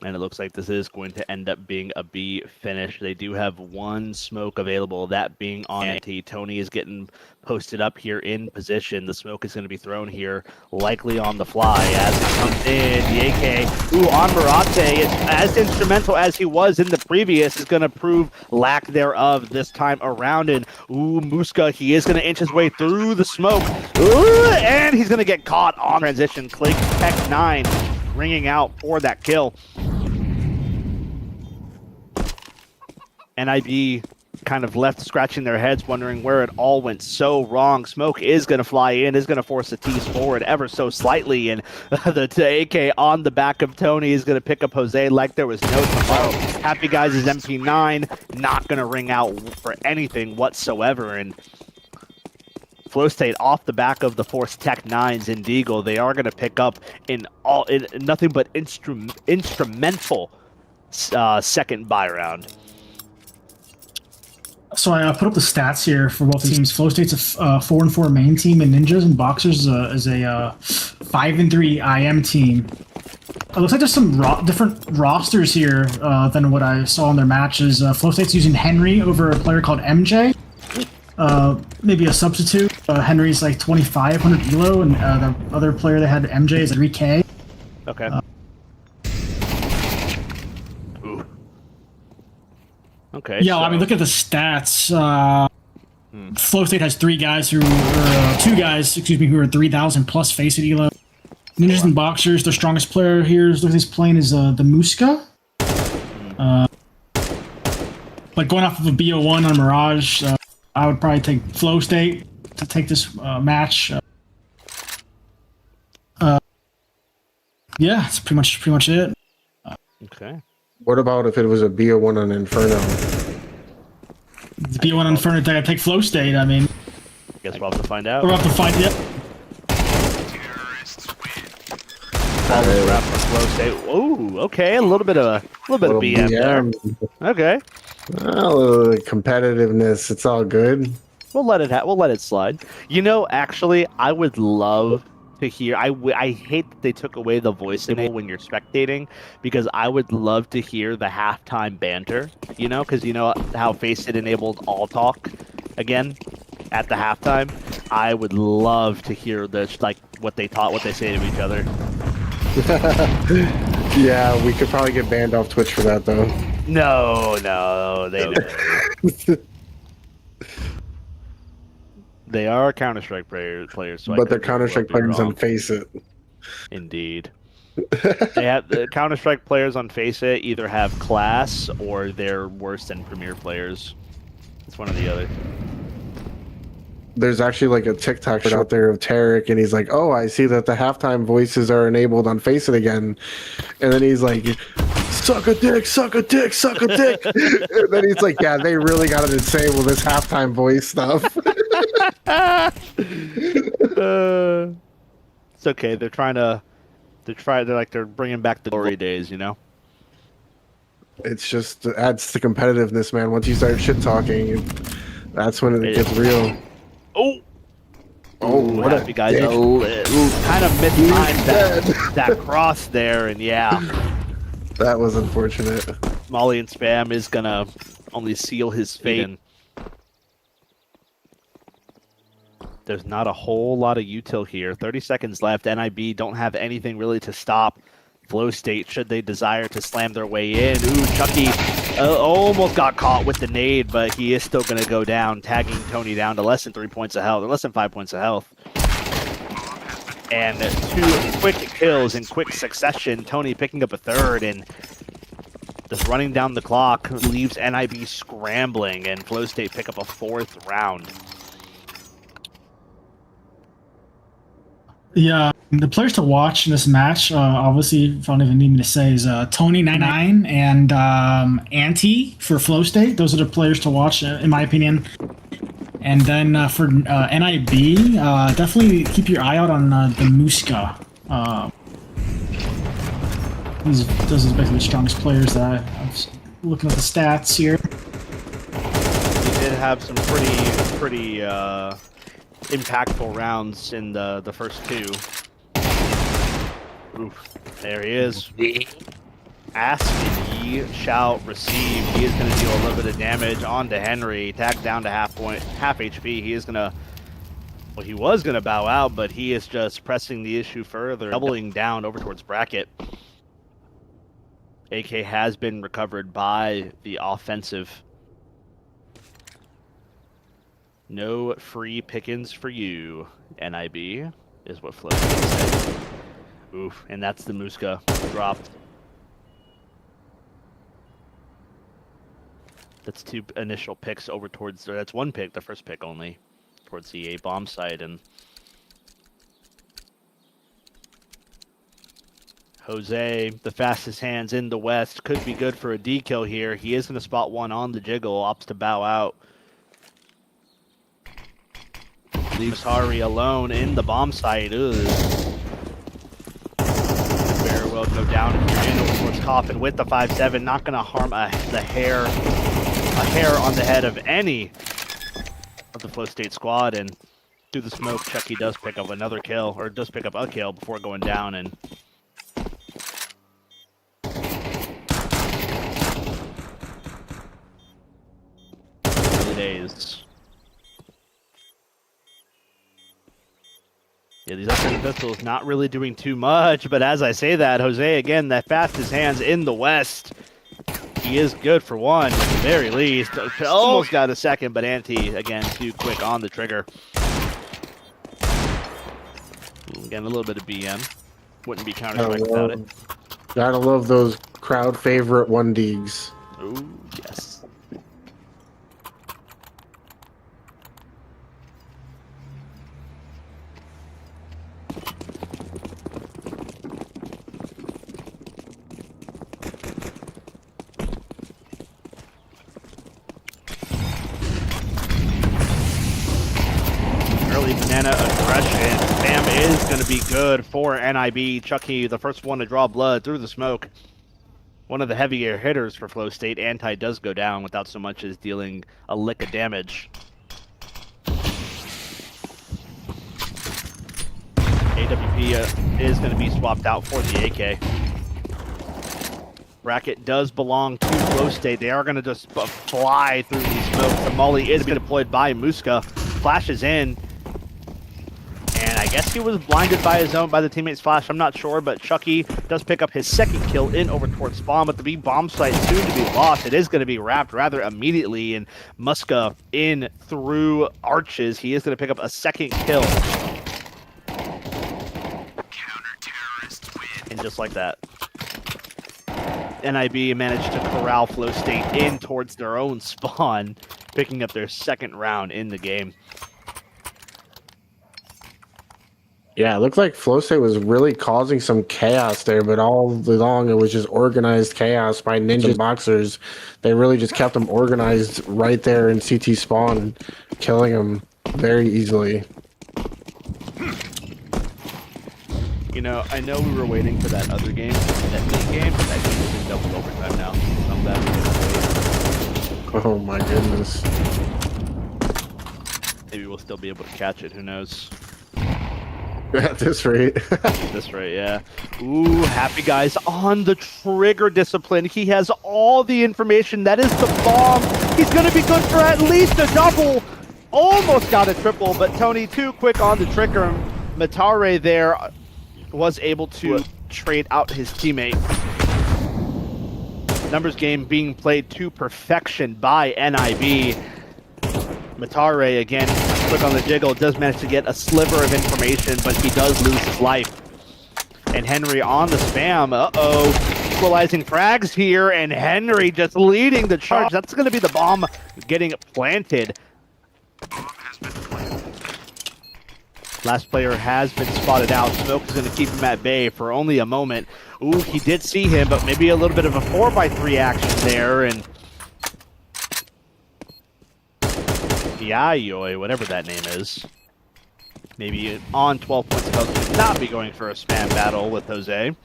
And it looks like this is going to end up being a B finish. They do have one smoke available, that being on Anti. Tony is getting posted up here in position. The smoke is going to be thrown here, likely on the fly as he comes in. The AK, on Marate, as instrumental as he was in the previous, is going to prove lack thereof this time around. And Muska, he is going to inch his way through the smoke. And he's going to get caught on transition. Click Tech 9 ringing out for that kill. NIB kind of left scratching their heads, wondering where it all went so wrong. Smoke is going to fly in, is going to force the T's forward ever so slightly, and the AK on the back of Tony is going to pick up Jose like there was no tomorrow. Happy Guys is MP9, not going to ring out for anything whatsoever, and Flow State off the back of the Force Tech 9s in Deagle, they are going to pick up in nothing but instrumental second buy round. So I put up the stats here for both teams. Flow State's a 4-4 main team, and Ninjas and Boxers is a 5-3 IM team. It looks like there's some different rosters here than what I saw in their matches. Flow State's using Henry over a player called MJ. Maybe a substitute. Henry's like 2,500 elo, and the other player that had MJ is 3K. Okay. Okay. Yeah, so, I mean, look at the stats. Flow State has two guys, who are 3,000 plus face it elo. Ninjas and Boxers, their strongest player here is he's playing is the Muska. Like going off of a BO1 on Mirage, I would probably take Flow State to take this match. Yeah, it's pretty much it. Okay. What about if it was a BO1 on Inferno? The BO1 on Inferno, I gotta take Flow State, I mean. Guess we'll have to find out. We'll have to find it. Wrap for Flow State. Oh, okay, a little bit of BM there. Okay. Well, competitiveness, it's all good. We'll let it slide. You know, actually, I would love to hear. I hate that they took away the voice when you're spectating, because I would love to hear the halftime banter. You know, because you know how Face It enabled all talk again at the halftime. I would love to hear this, like what they say to each other. Yeah, we could probably get banned off Twitch for that though. No, they never. They are Counter-Strike players, so but they're Counter-Strike players on Face It. Indeed. They have the Counter-Strike players on Face It either have class or they're worse than Premier players. It's one or the other. There's actually like a TikTok out there of Tarek, and he's like, "Oh, I see that the halftime voices are enabled on Face It again," and then he's like, "Suck a dick, suck a dick, suck a dick." And then he's like, "Yeah, they really got to disable this halftime voice stuff." It's okay. They're bringing back the glory days, you know. It's just adds to competitiveness, man. Once you start shit talking, that's when it gets real. What Happy Guys kind of mistimed that cross there, and yeah, that was unfortunate. Molly and Spam is gonna only seal his fate. And there's not a whole lot of util here. 30 seconds left. NIB don't have anything really to stop Flow State should they desire to slam their way in. Ooh, Chucky almost got caught with the nade, but he is still going to go down, tagging Tony down to less than 3 points of health, or less than 5 points of health. And 2 quick kills in quick succession. Tony picking up a third and just running down the clock leaves NIB scrambling, and Flow State pick up a 4th round. Yeah, the players to watch in this match, obviously, if I don't even need me to say, is Tony99 and Anti for Flow State. Those are the players to watch, in my opinion. And then for NIB, definitely keep your eye out on the Muska. Those are basically the strongest players that I'm looking at the stats here. He did have some pretty impactful rounds in the first two. Oof, there he is. Ask and ye shall receive. He is going to deal a little bit of damage onto Henry. Tagged down to half HP. He is going to, well, he was going to bow out, but he is just pressing the issue further, doubling down over towards Bracket. AK has been recovered by the offensive. No free pickings for you, NIB, is what Flip said. Oof, and that's the Muska dropped. That's two initial picks over towards, or that's one pick, the first pick only, towards the A bomb site. And Jose, the fastest hands in the West, could be good for a D kill here. He is going to spot one on the jiggle, opts to bow out. Leaves Hari alone in the bomb site. Ugh. Very well go down if you're in over towards Coffin with the 5-7. Not going to harm a hair on the head of any of the Flow State squad. And through the smoke, Chucky does pick up another kill, or does pick up a kill before going down. And early days. Yeah, these upgraded pistols not really doing too much, but as I say that, Jose, again, that fastest hands in the West. He is good for one, at the very least. Almost got a second, but Anti, again, too quick on the trigger. Again, a little bit of BM. Wouldn't be Counter-Strike without it. Gotta love those crowd favorite 1Ds. Ooh, yes. Banana aggression. Spam is going to be good for NIB. Chucky, the first one to draw blood through the smoke. One of the heavier hitters for Flow State. Anti does go down without so much as dealing a lick of damage. AWP is going to be swapped out for the AK. Bracket does belong to Flow State. They are going to just fly through these smokes. The molly is deployed by Muska. Flashes in. And I guess he was blinded by his own, by the teammate's flash. I'm not sure, but Chucky does pick up his second kill in over towards spawn, but the B bomb site soon to be lost. It is going to be wrapped rather immediately, and Muska in through arches. He is going to pick up a second kill. And just like that, NIB managed to corral Flow State in towards their own spawn, picking up their second round in the game. Yeah, it looked like Flow State was really causing some chaos there, but all along it was just organized chaos by Ninja Boxers. They really just kept them organized right there in CT spawn, killing them very easily. You know, I know we were waiting for that other game, that mini game, but I think it's in double overtime now. I'm glad we didn't wait. Oh my goodness. Maybe we'll still be able to catch it, who knows? At this rate. At this rate, yeah. Ooh, Happy Guy's on the trigger discipline. He has all the information. That is the bomb. He's going to be good for at least a double. Almost got a triple, but Tony too quick on the trigger. Matare there was able to trade out his teammate. Numbers game being played to perfection by NIB. Matare, again, quick on the jiggle, does manage to get a sliver of information, but he does lose his life. And Henry on the spam. Uh-oh. Equalizing frags here, and Henry just leading the charge. That's going to be the bomb getting planted. Last player has been spotted out. Smoke is going to keep him at bay for only a moment. Ooh, he did see him, but maybe a little bit of a 4x3 action there, and Yayoi, whatever that name is. maybe on 12 points of health, not be going for a spam battle with Jose.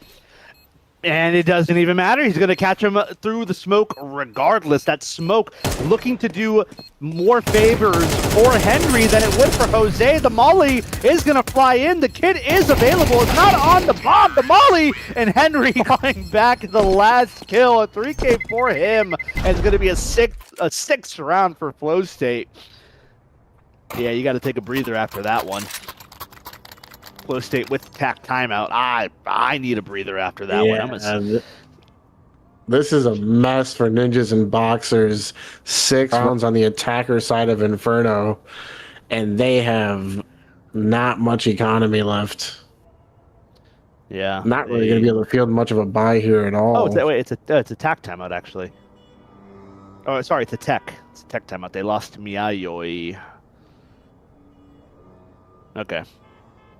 And it doesn't even matter. He's going to catch him through the smoke regardless. That smoke looking to do more favors for Henry than it would for Jose. The molly is going to fly in. The kid is available. It's not on the bomb. The molly and Henry coming back the last kill. A 3K for him. And it's going to be a sixth round for Flow State. Yeah, you got to take a breather after that one. Flow State with tack timeout. I need a breather after that one. This is a mess for Ninjas and Boxers. 6 rounds on the attacker side of Inferno, and they have not much economy left. Yeah, not really going to be able to field much of a buy here at all. Oh, it's a tack timeout actually. Oh, sorry, it's a tech. It's a tech timeout. They lost to Miyayoi. Okay.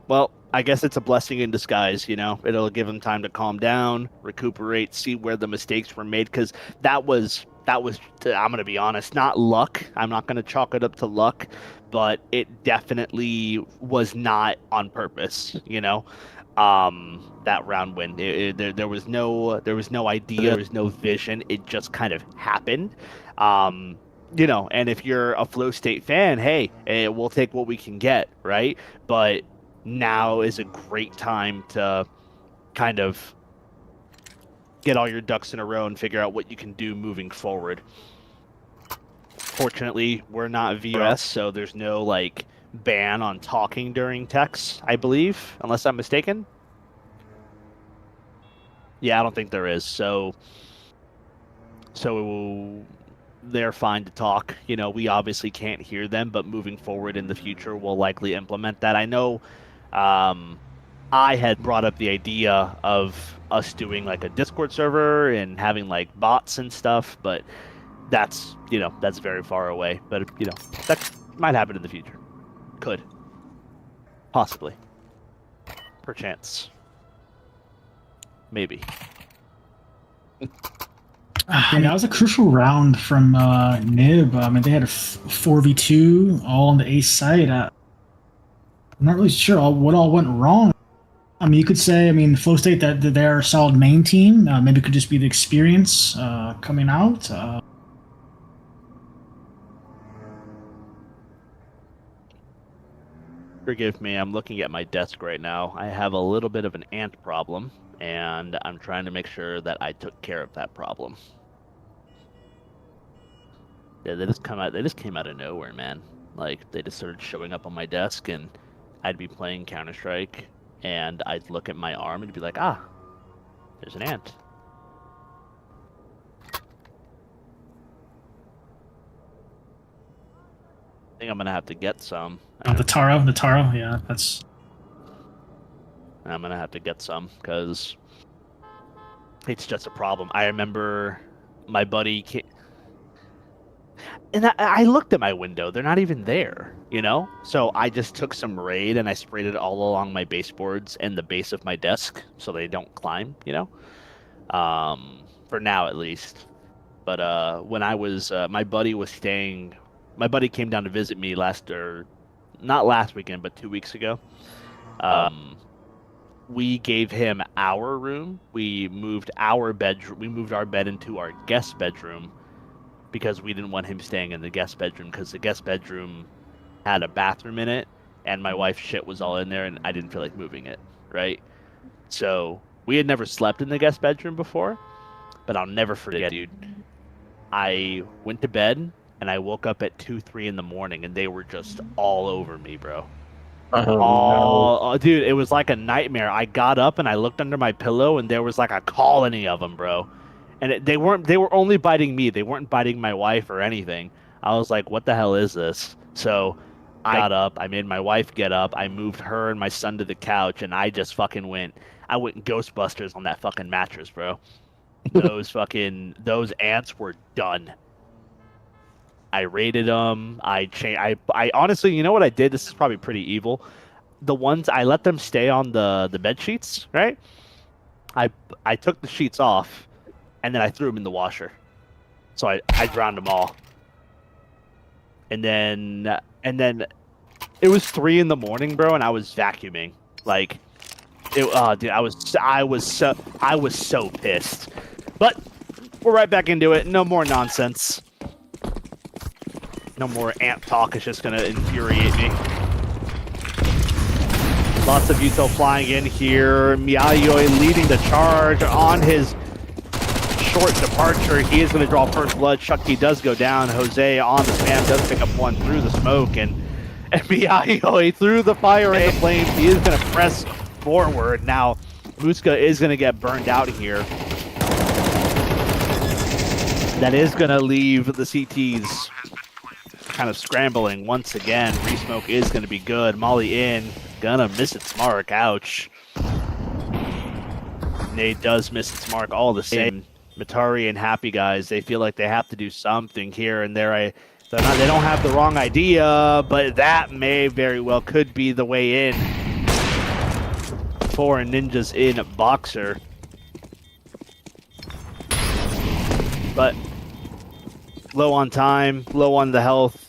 Well, I guess it's a blessing in disguise, you know? It'll give them time to calm down, recuperate, see where the mistakes were made, because that was, I'm going to be honest, not luck. I'm not going to chalk it up to luck, but it definitely was not on purpose, you know? That round win. There was no idea, there was no vision. It just kind of happened. You know, and if you're a Flow State fan, hey, we'll take what we can get, right? But now is a great time to kind of get all your ducks in a row and figure out what you can do moving forward. Fortunately, we're not VS, so there's no like ban on talking during techs, I believe, unless I'm mistaken. Yeah, I don't think there is. So they're fine to talk. You know, we obviously can't hear them, but moving forward in the future, we'll likely implement that. I know I had brought up the idea of us doing like a Discord server and having like bots and stuff, but that's, you know, that's very far away. But, you know, that might happen in the future. Could. Possibly. Perchance. Maybe. That was a crucial round from Nib. I mean, they had a 4v2 all on the ace side. I'm not really sure what all went wrong. I mean, you could say, I mean, Flow State, that they're a solid main team. Maybe it could just be the experience coming out. Forgive me, I'm looking at my desk right now. I have a little bit of an ant problem, and I'm trying to make sure that I took care of that problem. Yeah, they just came out of nowhere, man. Like, they just started showing up on my desk, and I'd be playing Counter-Strike, and I'd look at my arm and be like, ah, there's an ant. I think I'm gonna have to get some. The Taro, yeah, that's... I'm gonna have to get some, because it's just a problem. I remember my buddy and I looked at my window. They're not even there, you know? So I just took some Raid and I sprayed it all along my baseboards and the base of my desk so they don't climb, you know? For now, at least. But when I was... my buddy came down to visit me not last weekend, but 2 weeks ago. We gave him our room. We moved our bedroom. We moved our bed into our guest bedroom because we didn't want him staying in the guest bedroom, because the guest bedroom had a bathroom in it and my wife's shit was all in there and I didn't feel like moving it, right? So we had never slept in the guest bedroom before, but I'll never forget, dude. I went to bed and I woke up at 2, 3 in the morning and they were just all over me, bro. Oh, dude, it was like a nightmare. I got up and I looked under my pillow and there was like a colony of them, bro. And they were only biting me. They weren't biting my wife or anything. I was like, what the hell is this? So I got up. I made my wife get up. I moved her and my son to the couch and I just fucking went Ghostbusters on that fucking mattress, bro. Those ants were done. I rated them. I honestly, you know what I did? This is probably pretty evil. The ones I let them stay on the bed sheets, right? I took the sheets off, and then I threw them in the washer. So I drowned them all. And then It was 3 in the morning, bro, and I was vacuuming. Like, dude, I was so pissed. But we're right back into it. No more nonsense. No more amp talk. It's just gonna infuriate me. Lots of Yuto flying in here. Miyayoi leading the charge on his short departure. He is going to draw first blood. Chucky does go down. Jose on the spam does pick up one through the smoke. And Miyayoi through the fire and the flames. He is going to press forward. Now, Muska is going to get burned out here. That is going to leave the CTs kind of scrambling once again. Resmoke is going to be good. Molly in. Gonna miss its mark. Ouch. Nade does miss its mark all the same. Matari and Happy Guys, they feel like they have to do something here and there. They don't have the wrong idea, but that may very well could be the way in for Ninjas in Boxer. But low on time, low on the health.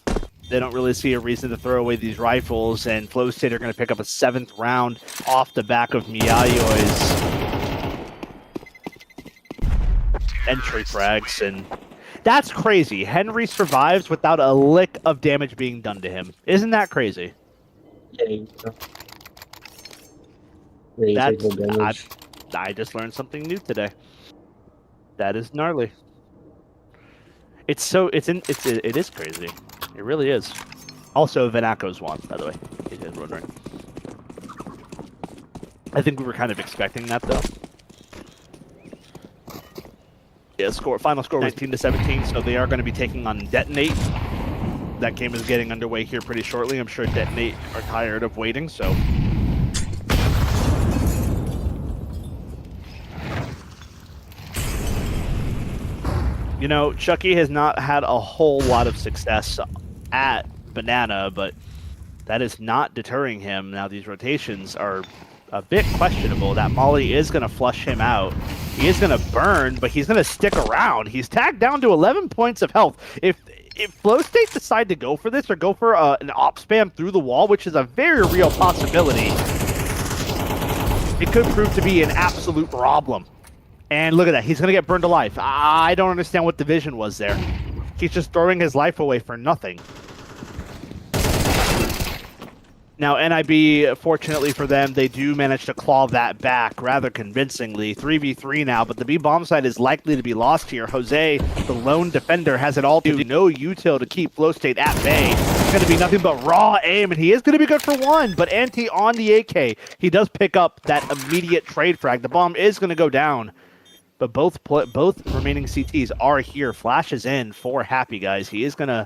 They don't really see a reason to throw away these rifles, and Flow State are going to pick up a 7th round off the back of Miyayoi's entry frags, and that's crazy. Henry survives without a lick of damage being done to him. Isn't that crazy? Yeah, I just learned something new today. That is gnarly. It is crazy. It really is. Also, Vanako's won, by the way. He is wondering. I think we were kind of expecting that, though. Yeah, final score was 19-17, so they are going to be taking on Detonate. That game is getting underway here pretty shortly. I'm sure Detonate are tired of waiting, so... You know, Chucky has not had a whole lot of success at Banana, but that is not deterring him. Now, these rotations are a bit questionable. That Molly is going to flush him out. He is going to burn, but he's going to stick around. He's tagged down to 11 points of health. If Flow State decide to go for this or go for an op spam through the wall, which is a very real possibility, it could prove to be an absolute problem. And look at that. He's going to get burned alive. I don't understand what the vision was there. He's just throwing his life away for nothing. Now, NIB, fortunately for them, they do manage to claw that back rather convincingly. 3v3 now, but the B bomb side is likely to be lost here. Jose, the lone defender, has it all to do. No util to keep Flow State at bay. It's going to be nothing but raw aim, and he is going to be good for one. But Anti on the AK, he does pick up that immediate trade frag. The bomb is going to go down. But both remaining CTs are here. Flash is in for Happy Guys. He is going to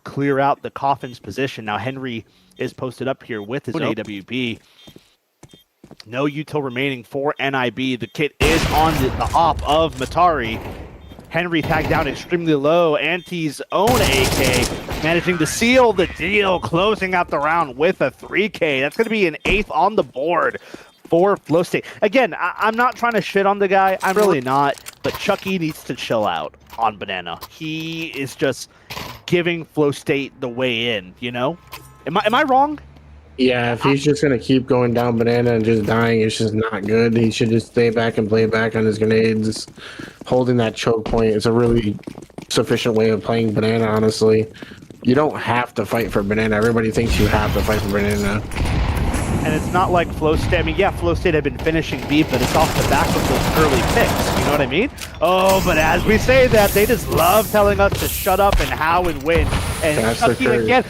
clear out the Coffin's position. Now Henry is posted up here with his AWP. No util remaining for NIB. The kit is on the op of Matari. Henry tagged down extremely low. Anti's own AK managing to seal the deal, closing out the round with a 3K. That's going to be an 8th on the board for Flow State. Again, I'm not trying to shit on the guy. I'm really not. But Chucky needs to chill out on Banana. He is just giving Flow State the way in, you know? Am I wrong? Yeah, if he's just going to keep going down Banana and just dying, it's just not good. He should just stay back and play back on his grenades. Holding that choke point is a really sufficient way of playing Banana, honestly. You don't have to fight for Banana. Everybody thinks you have to fight for Banana. And it's not like Flow State. I mean, yeah, Flow State had been finishing B, but it's off the back of those early picks. You know what I mean? Oh, but as we say that, they just love telling us to shut up and how and when. And that's Chucky again.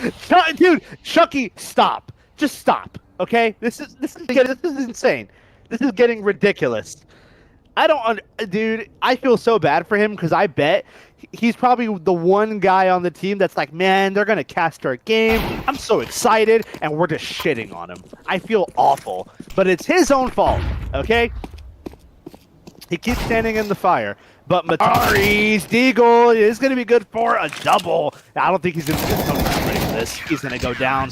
Dude, Chucky, stop. Just stop. Okay? This is insane. This is getting ridiculous. Dude, I feel so bad for him because I bet he's probably the one guy on the team that's like, man, they're going to cast our game. I'm so excited, and we're just shitting on him. I feel awful, but it's his own fault, okay? He keeps standing in the fire. But Matari's Deagle is going to be good for a double. I don't think he's going to be ready for this. He's going to go down.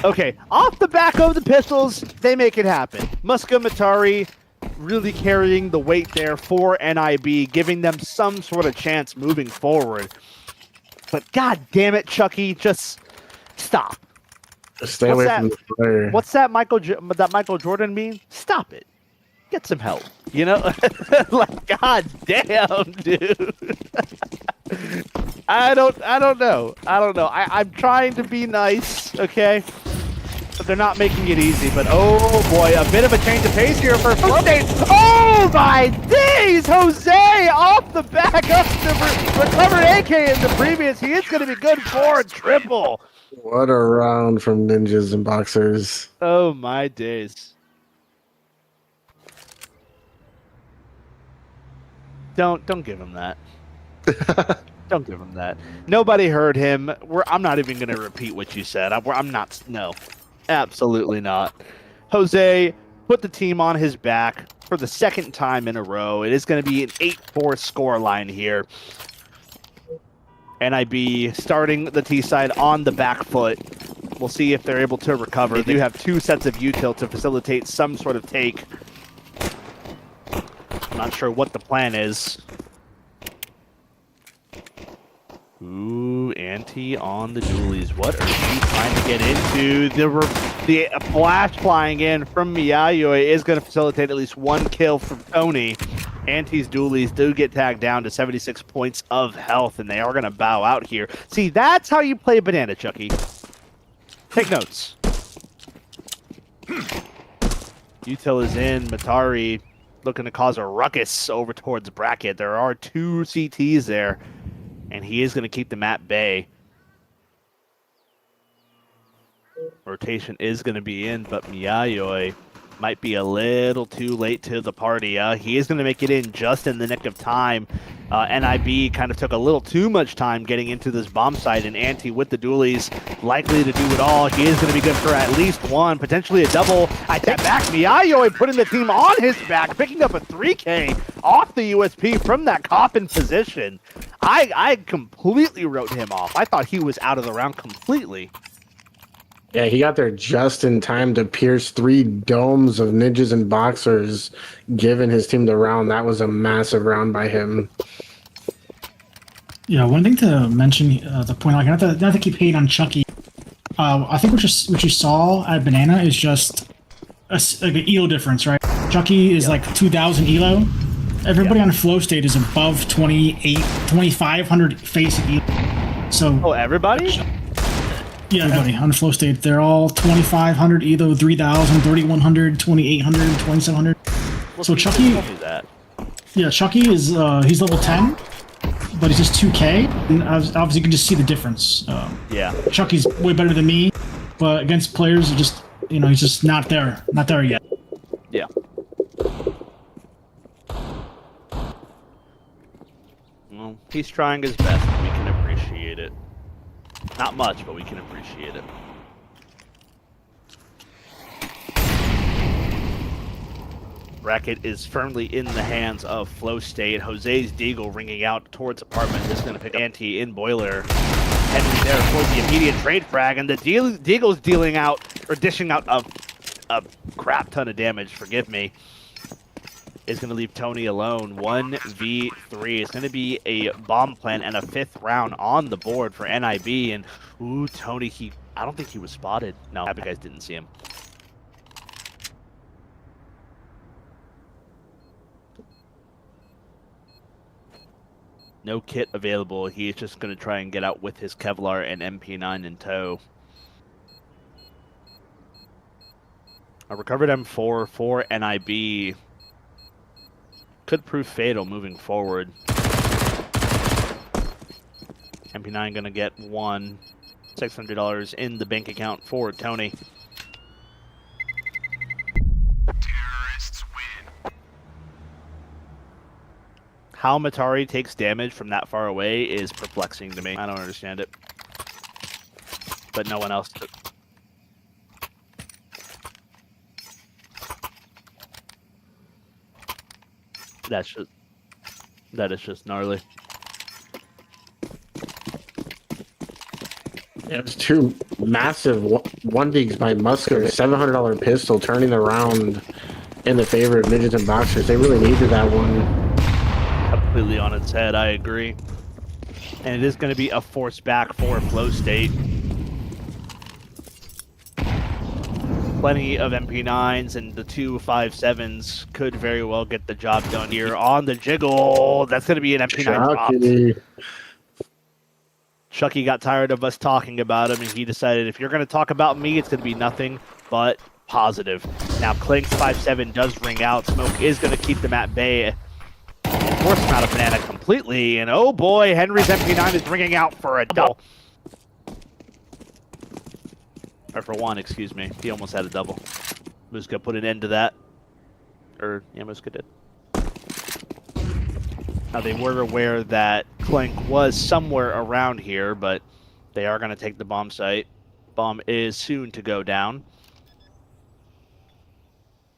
Okay, off the back of the pistols, they make it happen. Muska, Matari really carrying the weight there for NIB, giving them some sort of chance moving forward. But god damn it, Chucky, just stop. Stay away from the player. What's that Michael Jordan meme? Stop it. Get some help. You know? Like, god damn, dude. I don't know. I'm trying to be nice, okay? But they're not making it easy. But oh boy, a bit of a change of pace here for Flow State. Oh my days! Jose off the back of the recovered AK in the previous. He is going to be good for a triple. What a round from Ninjas and Boxers. Oh my days. Don't give him that. Don't give him that. Nobody heard him. I'm not even going to repeat what you said. I'm not. No, absolutely not. Jose put the team on his back for the second time in a row. It is going to be an 8-4 score line here. NIB starting the T side on the back foot. We'll see if they're able to recover. They do have 2 sets of util to facilitate some sort of take. I'm not sure what the plan is. Ooh, Ante on the dualies. What are you trying to get into? The flash flying in from Miyayoi is going to facilitate at least 1 kill from Tony. Ante's dualies do get tagged down to 76 points of health, and they are going to bow out here. See, that's how you play Banana, Chucky. Take notes. Util is in. Matari looking to cause a ruckus over towards bracket. There are 2 CTs there, and he is going to keep them at bay. Rotation is going to be in, but Miyayoi might be a little too late to the party. He is going to make it in just in the nick of time. NIB kind of took a little too much time getting into this bomb site, and Ante with the dualies likely to do it all. He is going to be good for at least 1, potentially a double. I take back Miyayoi putting the team on his back, picking up a 3K off the USP from that coffin position. I completely wrote him off. I thought he was out of the round completely. Yeah, he got there just in time to pierce 3 domes of Ninjas and Boxers, giving his team the round. That was a massive round by him. Yeah, one thing to mention, the point, like, not to keep hating on Chucky. I think what you saw at Banana is just like an ELO difference, right? Chucky is like 2,000 ELO. Everybody on Flow State is above 2,500 face ELO. So, oh, everybody? Yeah, everybody on Flow State. They're all 2,500 ELO, 3,000, 3,100, 2,800, 2,700. Well, so Chucky, yeah, Chucky is he's level 10, but he's just 2K, and obviously you can just see the difference. Yeah, Chucky's way better than me, but against players, just he's just not there yet. Yeah. Well, he's trying his best, and we can appreciate it. Not much, but we can appreciate it. Bracket is firmly in the hands of Flow State. Jose's Deagle ringing out towards apartment. This is going to pick Ante in boiler. Heading there for the immediate trade frag, and the Deagle's dishing out a crap ton of damage. Forgive me. Is going to leave Tony alone. 1v3. It's going to be a bomb plant and a 5th round on the board for NIB. And ooh, Tony, I don't think he was spotted. No, happy guys didn't see him. No kit available. He is just going to try and get out with his Kevlar and MP9 in tow. A recovered M4 for NIB could prove fatal moving forward. MP9 gonna get $600 in the bank account for Tony. Terrorists win. How Matari takes damage from that far away is perplexing to me. I don't understand it. But no one else took. That is just gnarly. Yeah, it was 2 massive 1-digs by Musker, $700 pistol, turning the round in the favor of Ninjas and Boxers. They really needed that one. Completely on its head, I agree. And it is going to be a force back for Flow State. plenty of MP9s, and the two 5.7s could very well get the job done here on the jiggle. That's going to be an MP9 drop. Chucky got tired of us talking about him, and he decided, if you're going to talk about me, it's going to be nothing but positive. Now, Clink's 5.7 does ring out. Smoke is going to keep them at bay and force him out of banana completely. And oh boy, Henry's MP9 is ringing out for a double. Or for one, excuse me. He almost had a double. Muska put an end to that. Or, yeah, Muska did. Now, they were aware that Clink was somewhere around here, but they are going to take the bomb site. Bomb is soon to go down.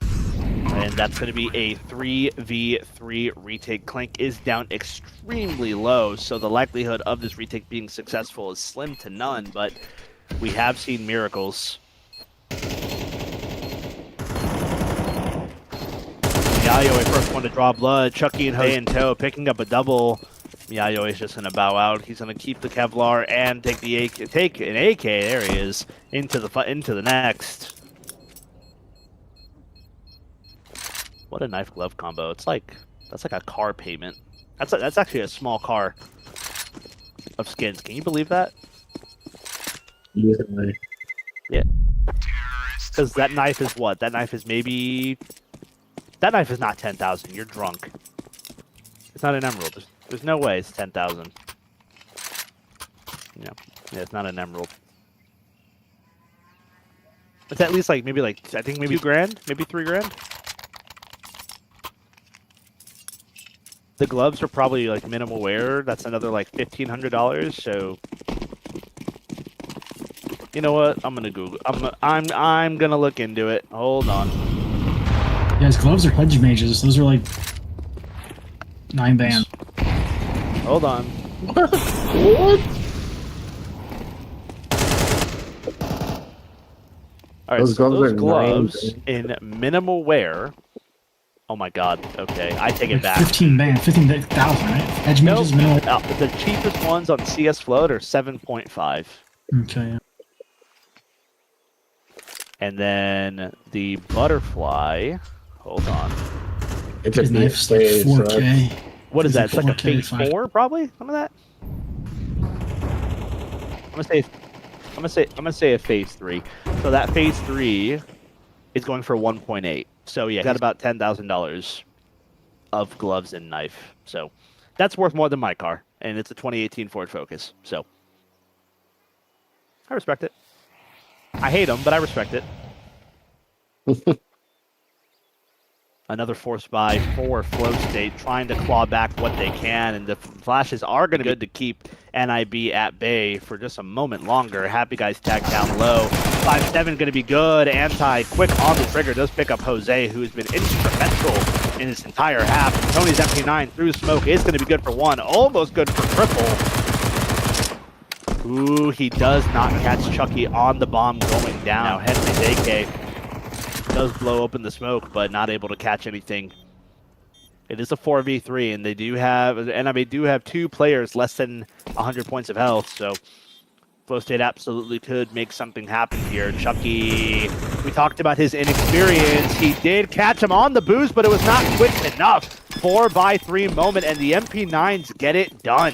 And that's going to be a 3v3 retake. Clink is down extremely low, so the likelihood of this retake being successful is slim to none, but we have seen miracles. Yayoi first one to draw blood. Chucky and Jose in tow, picking up a double. Yayoi is just going to bow out. He's going to keep the Kevlar and take the AK. Take an AK. There he is into the next. What a knife glove combo! It's like that's like a car payment. That's actually a small car of skins. Can you believe that? Yeah. Because that knife is what? That knife is maybe. That knife is not 10,000. You're drunk. It's not an emerald. There's no way it's 10,000. Yeah, it's not an emerald. It's at least like maybe I think maybe $2,000, maybe $3,000. The gloves are probably like minimal wear. That's another like $1,500. So you know what? I'm gonna Google. I'm gonna look into it. Hold on. Yeah, his gloves are hedge mages. Those are like 9 band. Hold on. What? All right, Those gloves are gloves in minimal wear. Oh my god. Okay, I take it back. 15 band, 15,000, right? Hedge mages, minimal. The cheapest ones on CS Float are 7.5. Okay. Yeah. And then the butterfly. Hold on. It's a His knife's like 4K. What is that? It's like a 4K, phase 4, probably. Some of that. I'm gonna say a phase 3. So that phase 3 is going for 1.8. So yeah, got about $10,000 of gloves and knife. So that's worth more than my car, and it's a 2018 Ford Focus. So I respect it. I hate them, but I respect it. Another force buy for Flow State, trying to claw back what they can, and the flashes are going to be good to keep NIB at bay for just a moment longer. Happy Guys tag down low. 5-7 going to be good. Anti quick on the trigger does pick up Jose, who's been instrumental in his entire half. And Tony's MP9 through smoke is going to be good for 1, almost good for triple. Ooh, he does not catch Chucky on the bomb going down. Now Henry's AK does blow open the smoke, but not able to catch anything. It is a 4v3, and they do have 2 players less than 100 points of health, so Flow State absolutely could make something happen here. Chucky, we talked about his inexperience. He did catch him on the boost, but it was not quick enough. 4x3 moment, and the MP9s get it done.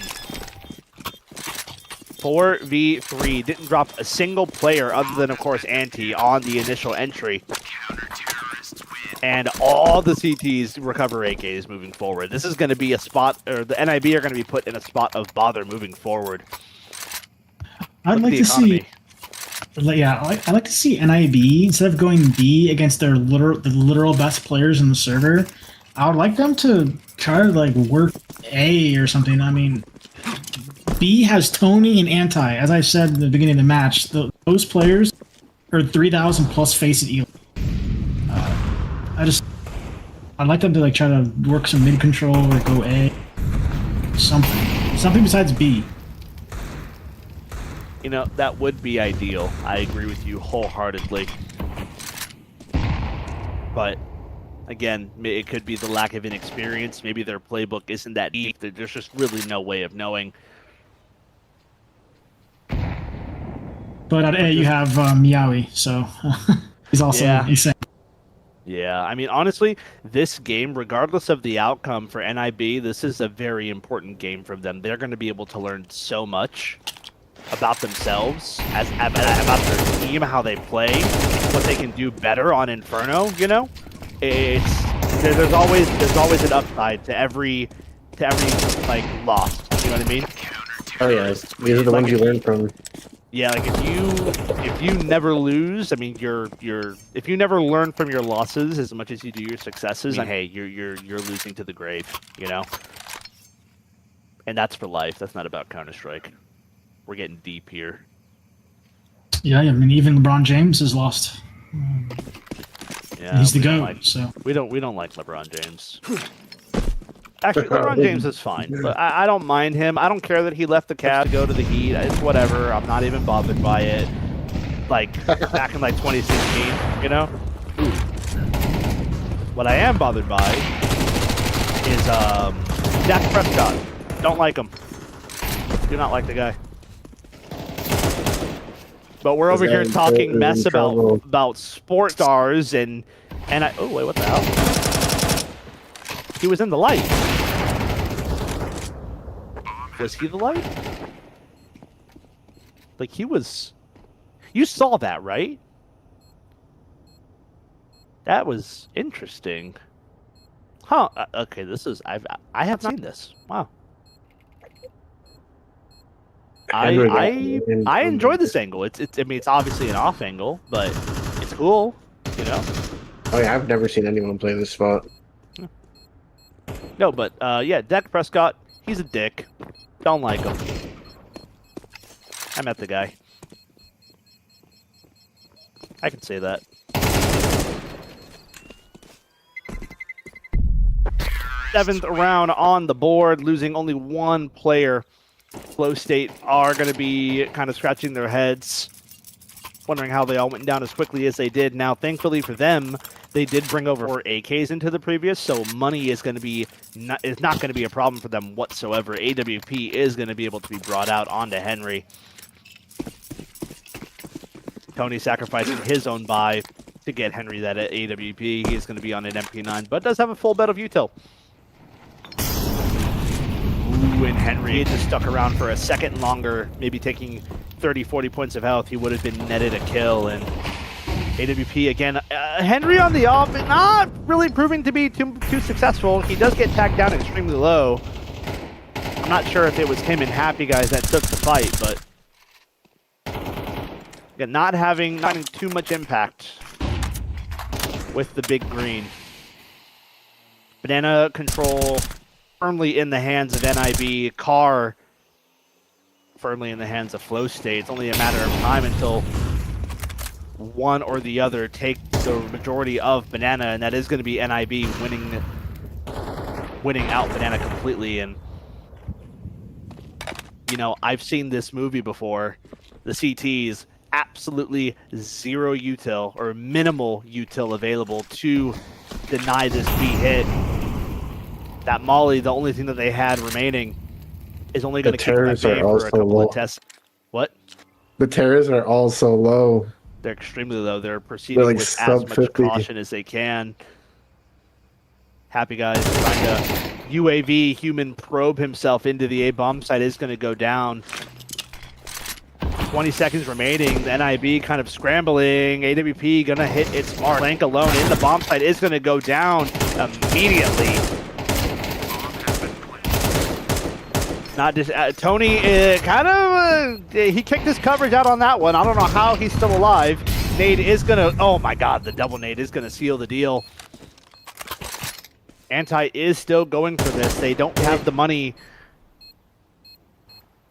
4v3. Didn't drop a single player other than, of course, Anti on the initial entry. And all the CTs recover AKs moving forward. This is going to be a spot, or the NIB are going to be put in a spot of bother moving forward. I'd like to see, I'd like to see NIB, instead of going B against the literal best players in the server, I would like them to try to like work A or something. I mean, B has Tony and Anti. As I said in the beginning of the match, those players are 3,000 plus face it. I'd like them to like try to work some mid control or go A. Something besides B. You know, that would be ideal. I agree with you wholeheartedly. But again, it could be the lack of inexperience. Maybe their playbook isn't that deep. There's just really no way of knowing. But at A, you have Miawi, so... He's also Yeah. insane. Yeah, I mean, honestly, this game, regardless of the outcome for NIB, this is a very important game for them. They're going to be able to learn so much about themselves, about their team, how they play, what they can do better on Inferno. You know, there's always an upside to every like loss. You know what I mean? Oh yeah, these are the ones you learn from. Yeah, like if you never lose, I mean, if you never learn from your losses as much as you do your successes, I mean, hey, you're losing to the grave, you know. And that's for life. That's not about Counter-Strike. We're getting deep here. Yeah, I mean, even LeBron James has lost. Yeah, He's the GOAT. So we don't like LeBron James. Actually, LeBron James is fine, but I don't mind him. I don't care that he left the Cavs to go to the Heat. It's whatever. I'm not even bothered by it. Like, back in, like, 2016, you know? What I am bothered by is, Dak Prescott. Don't like him. Do not like the guy. But we're over here talking mess about sports stars and oh, wait, what the hell? He was in the light. Was he the light? Like, he was... You saw that, right? That was interesting. Huh. Okay, this is... I have seen this. Wow. I enjoy this angle. It's I mean, it's obviously an off angle, but it's cool, you know? Oh yeah, I've never seen anyone play this spot. No, but yeah, Dak Prescott, he's a dick. Don't like him. I met the guy. I can say that. Seventh round on the board, losing only one player. Flow State are going to be kind of scratching their heads, wondering how they all went down as quickly as they did. Now, thankfully for them, they did bring over 4 AKs into the previous, so money is going to be not going to be a problem for them whatsoever. AWP is going to be able to be brought out onto Henry. Tony sacrificing his own buy to get Henry that at AWP. He is going to be on an MP9, but does have a full bed of util. Ooh, and Henry just stuck around for a second longer, maybe taking 30, 40 points of health. He would have been netted a kill, and AWP again. Henry on the off, not really proving to be too successful. He does get tagged down extremely low. I'm not sure if it was him and Happy Guys that took the fight, but again, not having too much impact with the big green. Banana control firmly in the hands of NIB. Car firmly in the hands of Flow State. It's only a matter of time until one or the other take the majority of Banana, and that is going to be NIB winning out Banana completely. And you know, I've seen this movie before. The CTs, absolutely zero util or minimal util available to deny this B hit. That Molly, the only thing that they had remaining, is only going to keep that bay for a couple of tests. What? The terrors are all so low. They're extremely low. They're proceeding like with as much 50. Caution as they can. Happy Guys trying to UAV human probe himself into the A bomb site is going to go down. 20 seconds remaining. The NIB kind of scrambling. AWP going to hit its mark. Plank alone in the bomb site is going to go down immediately. Not just Tony kind of he kicked his coverage out on that one. I don't know how he's still alive. Nade is gonna, oh my god, the double nade is gonna seal the deal. Anti is still going for this. They don't have the money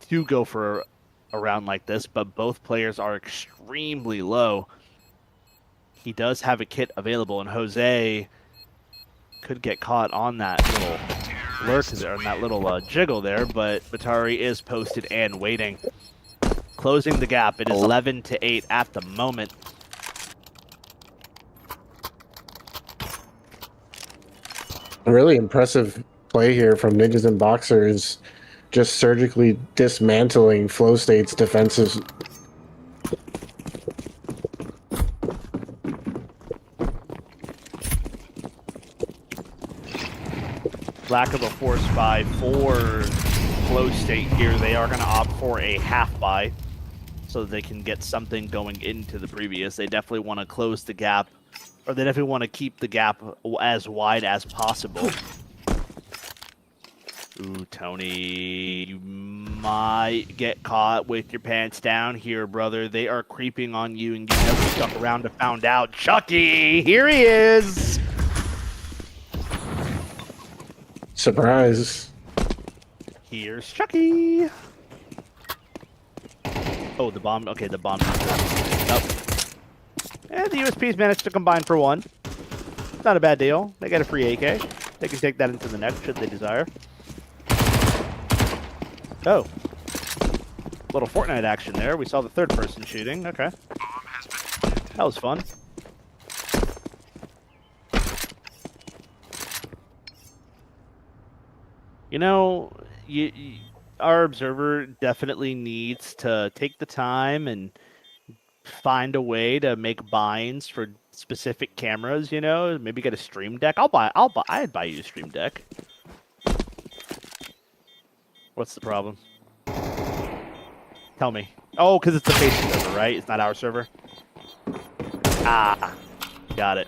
to go for a round like this, but both players are extremely low. He does have a kit available, and Jose could get caught on that little lurk there, on that little jiggle there, but Batari is posted and waiting. Closing the gap. It is 11-8 at the moment. Really impressive play here from Ninjas and Boxers, just surgically dismantling Flow State's defensive. lack of a force buy for flow state here. They are going to opt for a half buy so that they can get something going into the previous. They definitely want to close the gap, or they definitely want to keep the gap as wide as possible. Ooh, Tony, you might get caught with your pants down here, brother. They are creeping on you, and you never stuck around to find out. Chucky, here he is! Surprise. Here's Chucky! Oh, the bomb. Okay, the bomb. Nope. And the USPs managed to combine for one. Not a bad deal. They get a free AK. They can take that into the next should they desire. Oh. Little Fortnite action there. We saw the third person shooting. Okay. That was fun. You know, our observer definitely needs to take the time and find a way to make binds for specific cameras, you know? Maybe get a stream deck. I'd buy you a stream deck. What's the problem? Tell me. Oh, because it's the face server, right? It's not our server? Ah, got it.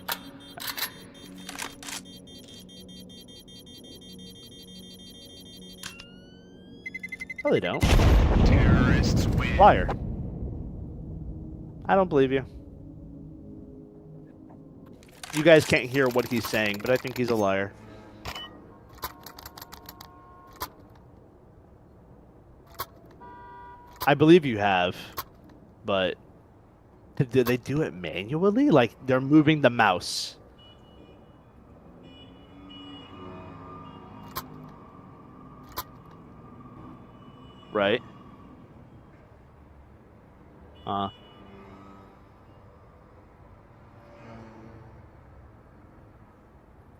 No, they don't. Terrorists win. Liar. I don't believe you. You guys can't hear what he's saying, but I think he's a liar. I believe you have, but did they do it manually? Like, they're moving the mouse. Right?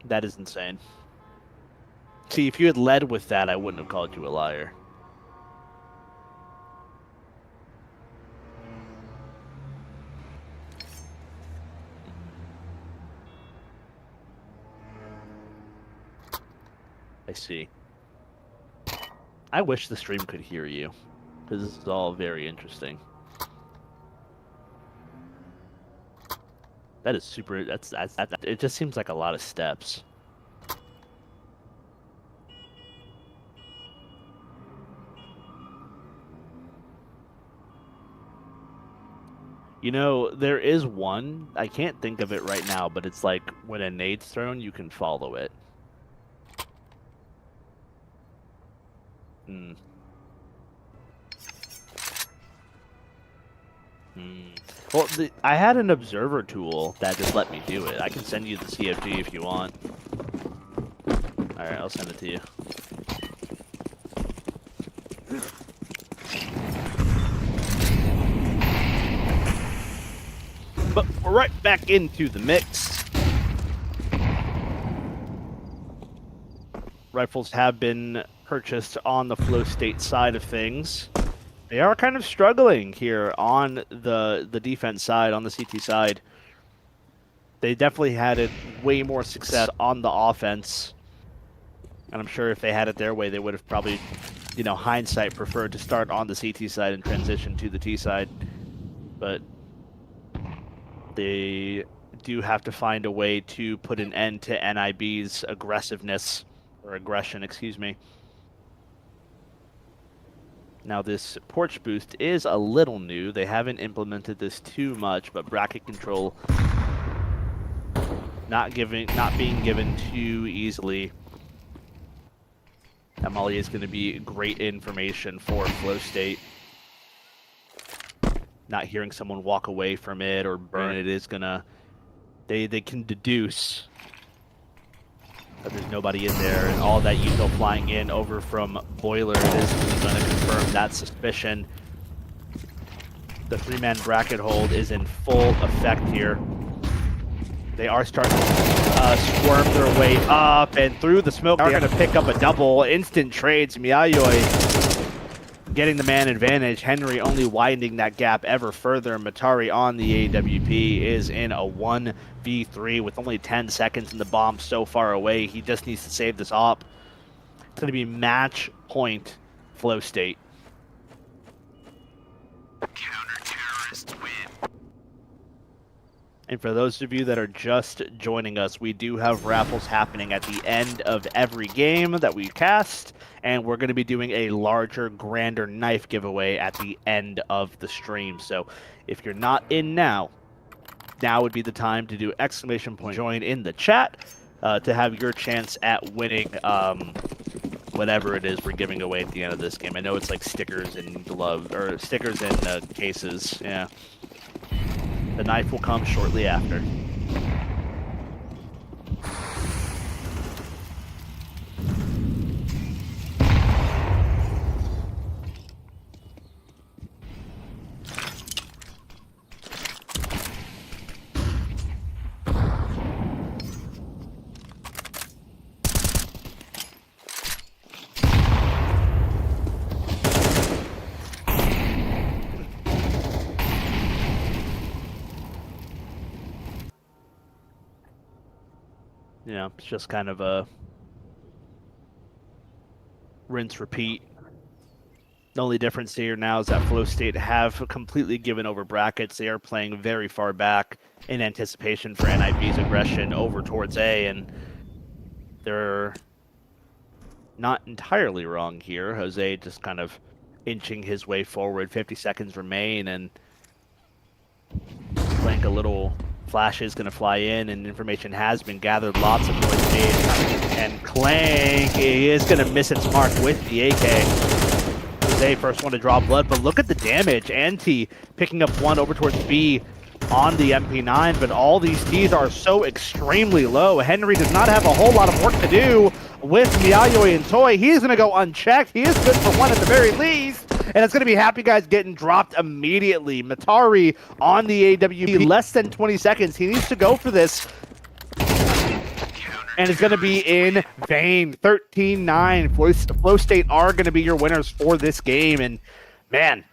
That is insane. See, if you had led with that, I wouldn't have called you a liar. I see. I wish the stream could hear you, because this is all very interesting. That is super. That's it. Just seems like a lot of steps. You know, there is one. I can't think of it right now, but it's like when a nade's thrown, you can follow it. Well, I had an observer tool that just let me do it. I can send you the CFG if you want. Alright, I'll send it to you. But we're right back into the mix. Rifles have been purchased on the flow state side of things. They are kind of struggling here on the defense side, on the CT side. They definitely had it way more success on the offense. And I'm sure if they had it their way, they would have probably, you know, hindsight preferred to start on the CT side and transition to the T side. But they do have to find a way to put an end to NIB's aggressiveness, or aggression, excuse me. Now this porch boost is a little new. They haven't implemented this too much, but bracket control not being given too easily. That molly is going to be great information for flow state. Not hearing someone walk away from it or burn it is gonna. They can deduce that there's nobody in there, and all that util flying in over from Boiler is going to confirm that suspicion. The three-man bracket hold is in full effect here. They are starting to squirm their way up, and through the smoke, they're going to pick up a double. Instant trades. Miyayoy getting the man advantage. Henry only widening that gap ever further. Matari on the AWP is in a 1v3 with only 10 seconds and the bomb so far away. He just needs to save this op. It's going to be match point Flow State. Counter-terrorists win. And for those of you that are just joining us, we do have raffles happening at the end of every game that we cast, and we're going to be doing a larger, grander knife giveaway at the end of the stream. So if you're not in now would be the time to do ! Join in the chat to have your chance at winning whatever it is we're giving away at the end of this game. I know it's like stickers and gloves, or stickers and cases, yeah. The knife will come shortly after. You know, it's just kind of a rinse repeat. The only difference here now is that Flow State have completely given over brackets. They are playing very far back in anticipation for NIB's aggression over towards A, and they're not entirely wrong here. Jose just kind of inching his way forward. 50 seconds remain, and Clank, a little flash is going to fly in, and information has been gathered. Lots of noise made, and Clank is going to miss its mark with the AK. Jose first one to draw blood, but look at the damage. Anti picking up one over towards B on the MP9, but all these Ts are so extremely low. Henry does not have a whole lot of work to do with Miyayoi and Toy. He's going to go unchecked. He is good for one at the very least. And it's going to be Happy Guys getting dropped immediately. Matari on the AWP, less than 20 seconds. He needs to go for this. And it's going to be in vain. 13-9. Flow State are going to be your winners for this game. And man,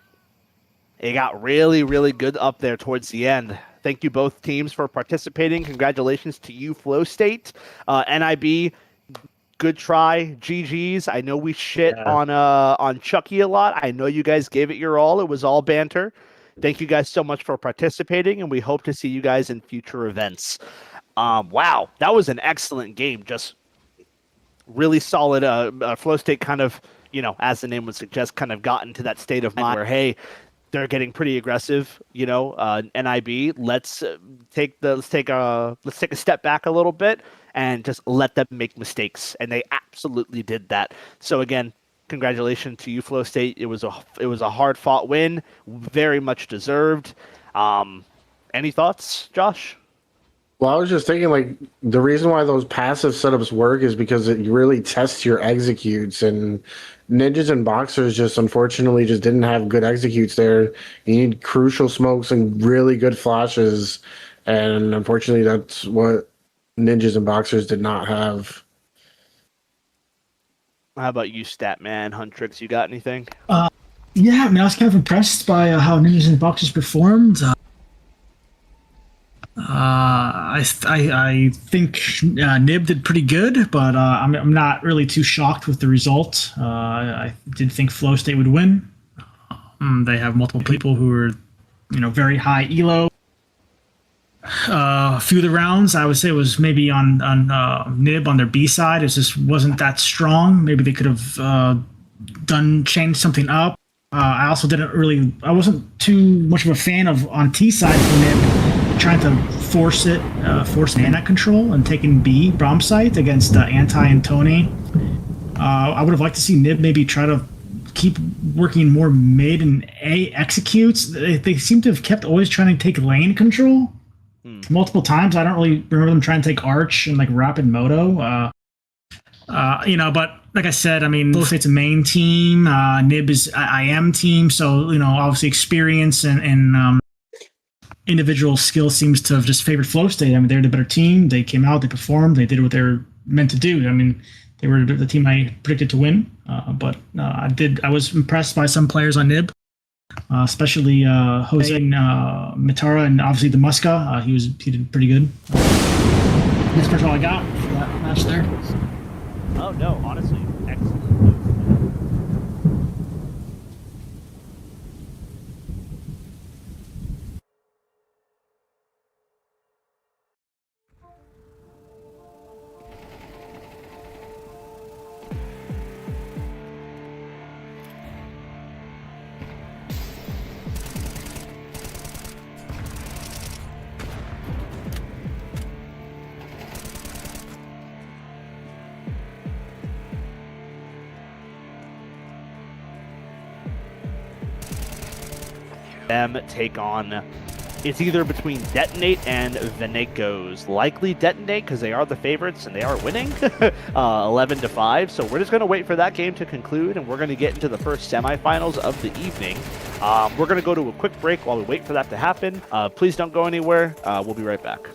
it got really, really good up there towards the end. Thank you both teams for participating. Congratulations to you, Flow State. NIB, good try. GG's. I know we shit on Chucky a lot. I know you guys gave it your all. It was all banter. Thank you guys so much for participating, and we hope to see you guys in future events. Wow, that was an excellent game. Just really solid. Flow State kind of, you know, as the name would suggest, kind of got into that state of mind where, hey, they're getting pretty aggressive, you know. NIB, let's take a step back a little bit and just let them make mistakes, and they absolutely did that. So again, congratulations to you, Flow State. It was a hard fought win, very much deserved. Any thoughts, Josh? Well, I was just thinking, like, the reason why those passive setups work is because it really tests your executes, and Ninjas and Boxers just unfortunately just didn't have good executes there. You need crucial smokes and really good flashes, and unfortunately that's what Ninjas and Boxers did not have. How about you, Statman, Huntrix? You got anything? Yeah, I mean, I was kind of impressed by how Ninjas and Boxers performed. I think Nib did pretty good, but I'm not really too shocked with the result. I did think Flow State would win. They have multiple people who are, you know, very high elo. A few of the rounds, I would say, was maybe on Nib on their B side. It just wasn't that strong. Maybe they could have changed something up. I also I wasn't too much of a fan of on T side for Nib trying to force mana control and taking B Brom site against Anti and Tony. I would have liked to see Nib maybe try to keep working more mid and A executes. They seem to have kept always trying to take lane control multiple times. I don't really remember them trying to take Arch and like Rapid Moto. You know, but like I said, I mean, Flow State's a main team. Nib is IM team, so you know, obviously experience and individual skill seems to have just favored Flow State. I mean, they're the better team. They came out, they performed, they did what they're meant to do. I mean, they were the team I predicted to win. But I was impressed by some players on Nib, especially Jose and Mitara, and obviously the Muska. He did pretty good. That's pretty all I got for that match there. Oh no, honestly, Excellent move. Them take on, it's either between Detonate and Venegos. Likely Detonate because they are the favorites and they are winning 11-5. So we're just going to wait for that game to conclude and we're going to get into the first semifinals of the evening. We're going to go to a quick break while we wait for that to happen. Please don't go anywhere. We'll be right back.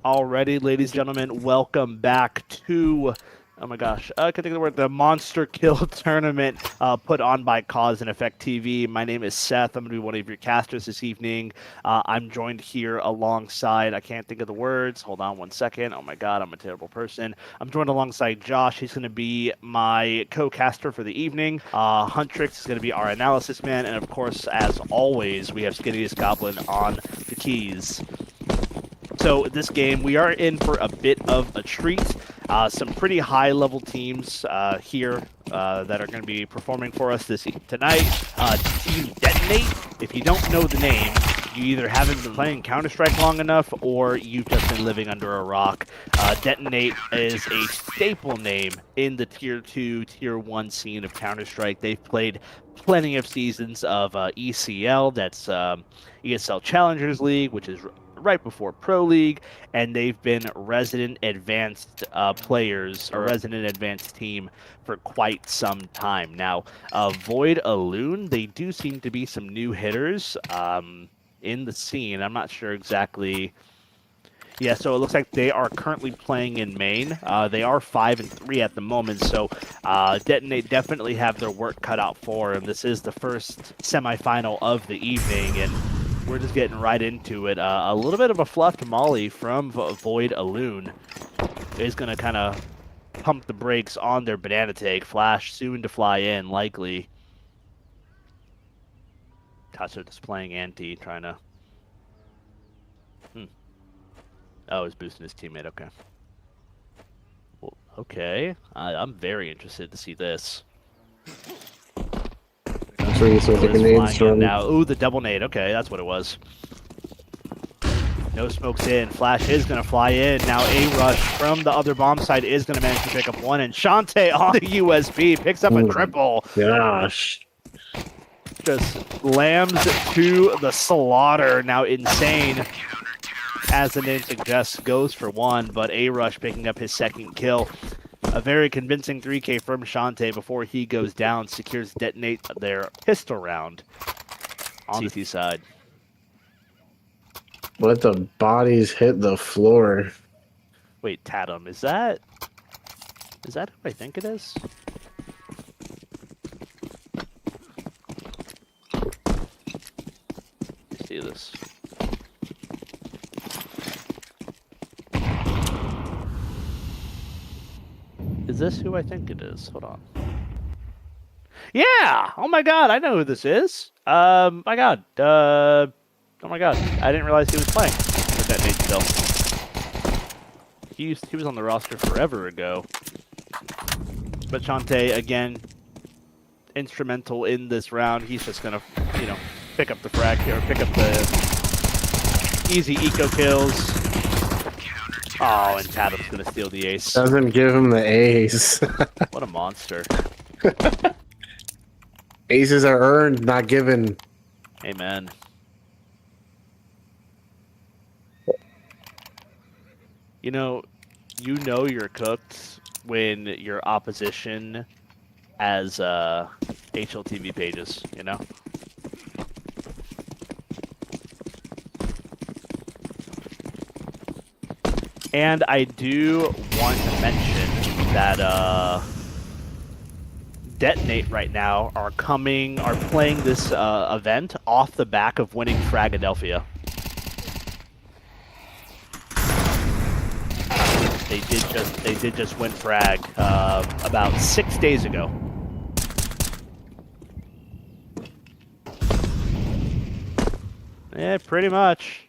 Alrighty, ladies and gentlemen, welcome back to, oh my gosh, I can think of the word, the Monster Kill Tournament put on by Cause and Effect TV. My name is Seth. I'm going to be one of your casters this evening. I'm joined here alongside, I can't think of the words. Hold on one second. Oh my god, I'm a terrible person. I'm joined alongside Josh. He's going to be my co-caster for the evening. Huntrix is going to be our analysis man. And of course, as always, we have Skinniest Goblin on the keys. So this game, we are in for a bit of a treat. Some pretty high-level teams here that are going to be performing for us tonight. Team Detonate, if you don't know the name, you either haven't been playing Counter-Strike long enough or you've just been living under a rock. Detonate is a staple name in the Tier 2, Tier 1 scene of Counter-Strike. They've played plenty of seasons of ECL, that's ESL Challengers League, which is right before Pro League, and they've been resident advanced players, or resident advanced team for quite some time. Now, Void Alune, they do seem to be some new hitters in the scene. I'm not sure exactly. Yeah, so it looks like they are currently playing in main. They are 5-3 at the moment, so Detonate definitely have their work cut out for them. This is the first semifinal of the evening, and we're just getting right into it. A little bit of a fluffed molly from Void Alune is going to kind of pump the brakes on their banana take. Flash soon to fly in, likely. Tatsu displaying anti, trying to... Oh, he's boosting his teammate, okay. Well, okay, I'm very interested to see this. So the grenades from now. Ooh, the double nade. Okay, that's what it was. No smokes in. Flash is going to fly in. Now a rush from the other bomb side is going to manage to pick up one. And Shantae on the USB picks up a triple. Gosh. Just lambs to the slaughter. Now Insane, as the name suggests, goes for one. But a rush picking up his second kill. A very convincing 3K from Shantae before he goes down, secures Detonate their pistol round on the CT side. Let the bodies hit the floor. Wait, Tatum, is that who I think it is? Let's see this. Is this who I think it is? Hold on. Yeah! Oh my god, I know who this is. My god. Oh my god. I didn't realize he was playing with that Nate still. He was on the roster forever ago. But Shantae, again, instrumental in this round. He's just gonna, you know, pick up the frag here, pick up the easy eco kills. Oh, and Tatum's gonna steal the ace. Doesn't give him the ace. What a monster. Aces are earned, not given. Amen. You know you're cooked when your opposition has HLTV pages, you know? And I do want to mention that Detonate right now are playing this event off the back of winning Fragadelphia. They did just win Frag about 6 days ago. Yeah, pretty much.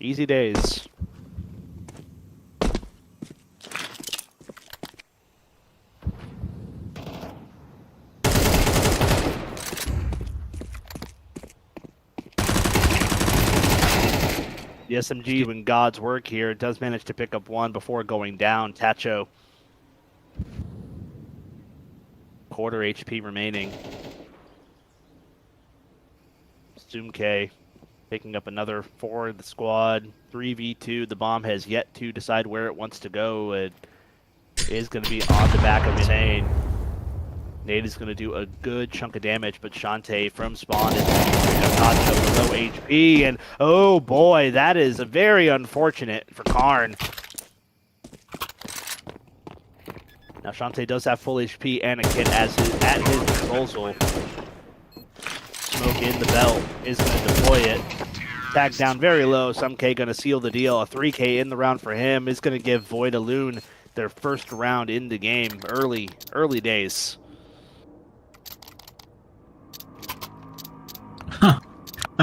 Easy days. The SMG doing God's work here, does manage to pick up one before going down. Tacho. Quarter HP remaining. Zoom-K picking up another 4 of the squad. 3v2. The bomb has yet to decide where it wants to go. It is going to be on the back of Insane. Nate is going to do a good chunk of damage, but Shantae from spawn is going to pick up Nacho with low HP, and oh boy, that is very unfortunate for Karn. Now Shantae does have full HP and a kit at his disposal. Smoke in the belt is going to deploy it. Tag down very low. Sumk going to seal the deal. A 3K in the round for him is going to give Void Alune their first round in the game. Early days. Huh.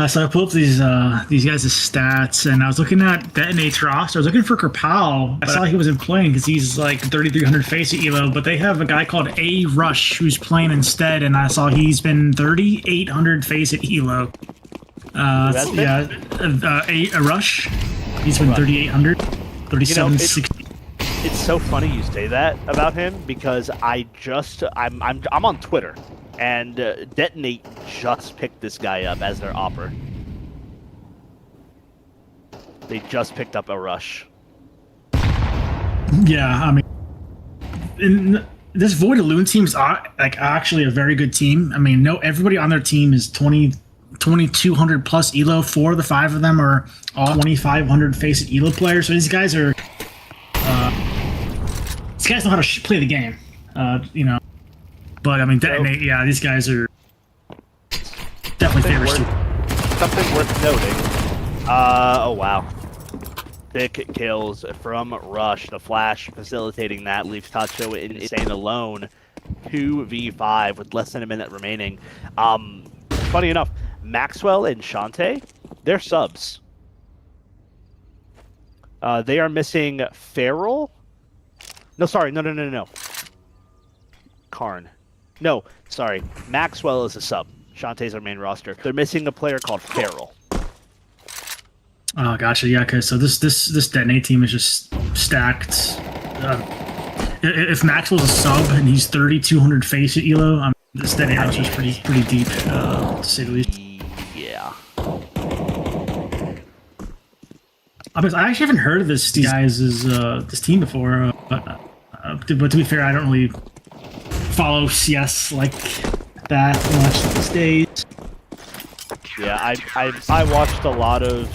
So I pulled up these guys' stats, and I was looking at Detonate's roster. I was looking for Kerpal. I saw he wasn't playing because he's like 3,300 face at Elo, but they have a guy called A Rush who's playing instead, and I saw he's been 3,800 face at Elo. A Rush. He's been 3,800, 3,760. It's so funny you say that about him because I'm on Twitter. And Detonate just picked this guy up as their opper. They just picked up a Rush. Yeah, I mean, this Void Alune team is actually a very good team. I mean, everybody on their team is 2,200 plus Elo. 4 of the 5 of them are all 2,500 face at Elo players. So these guys are, these guys know how to play the game. But I mean, Detonate, yeah, these guys are definitely favorites too. Something worth noting. Oh wow. Thick kills from Rush. The flash facilitating that leaves Tacho insane alone. 2v5 with less than a minute remaining. Funny enough, Maxwell and Shantae, they're subs. They are missing Feral. No. Karn. No, sorry. Maxwell is a sub. Shantae's our main roster. They're missing a player called Feral. Oh, gotcha. Yeah, okay. So this Detonate team is just stacked. If Maxwell's a sub and he's 3,200 face at Elo, this Detonate roster is pretty deep, to say the least. Yeah. I actually haven't heard of these guys' this team before, but to be fair, I don't really follow CS like that much these days. Yeah, I watched a lot of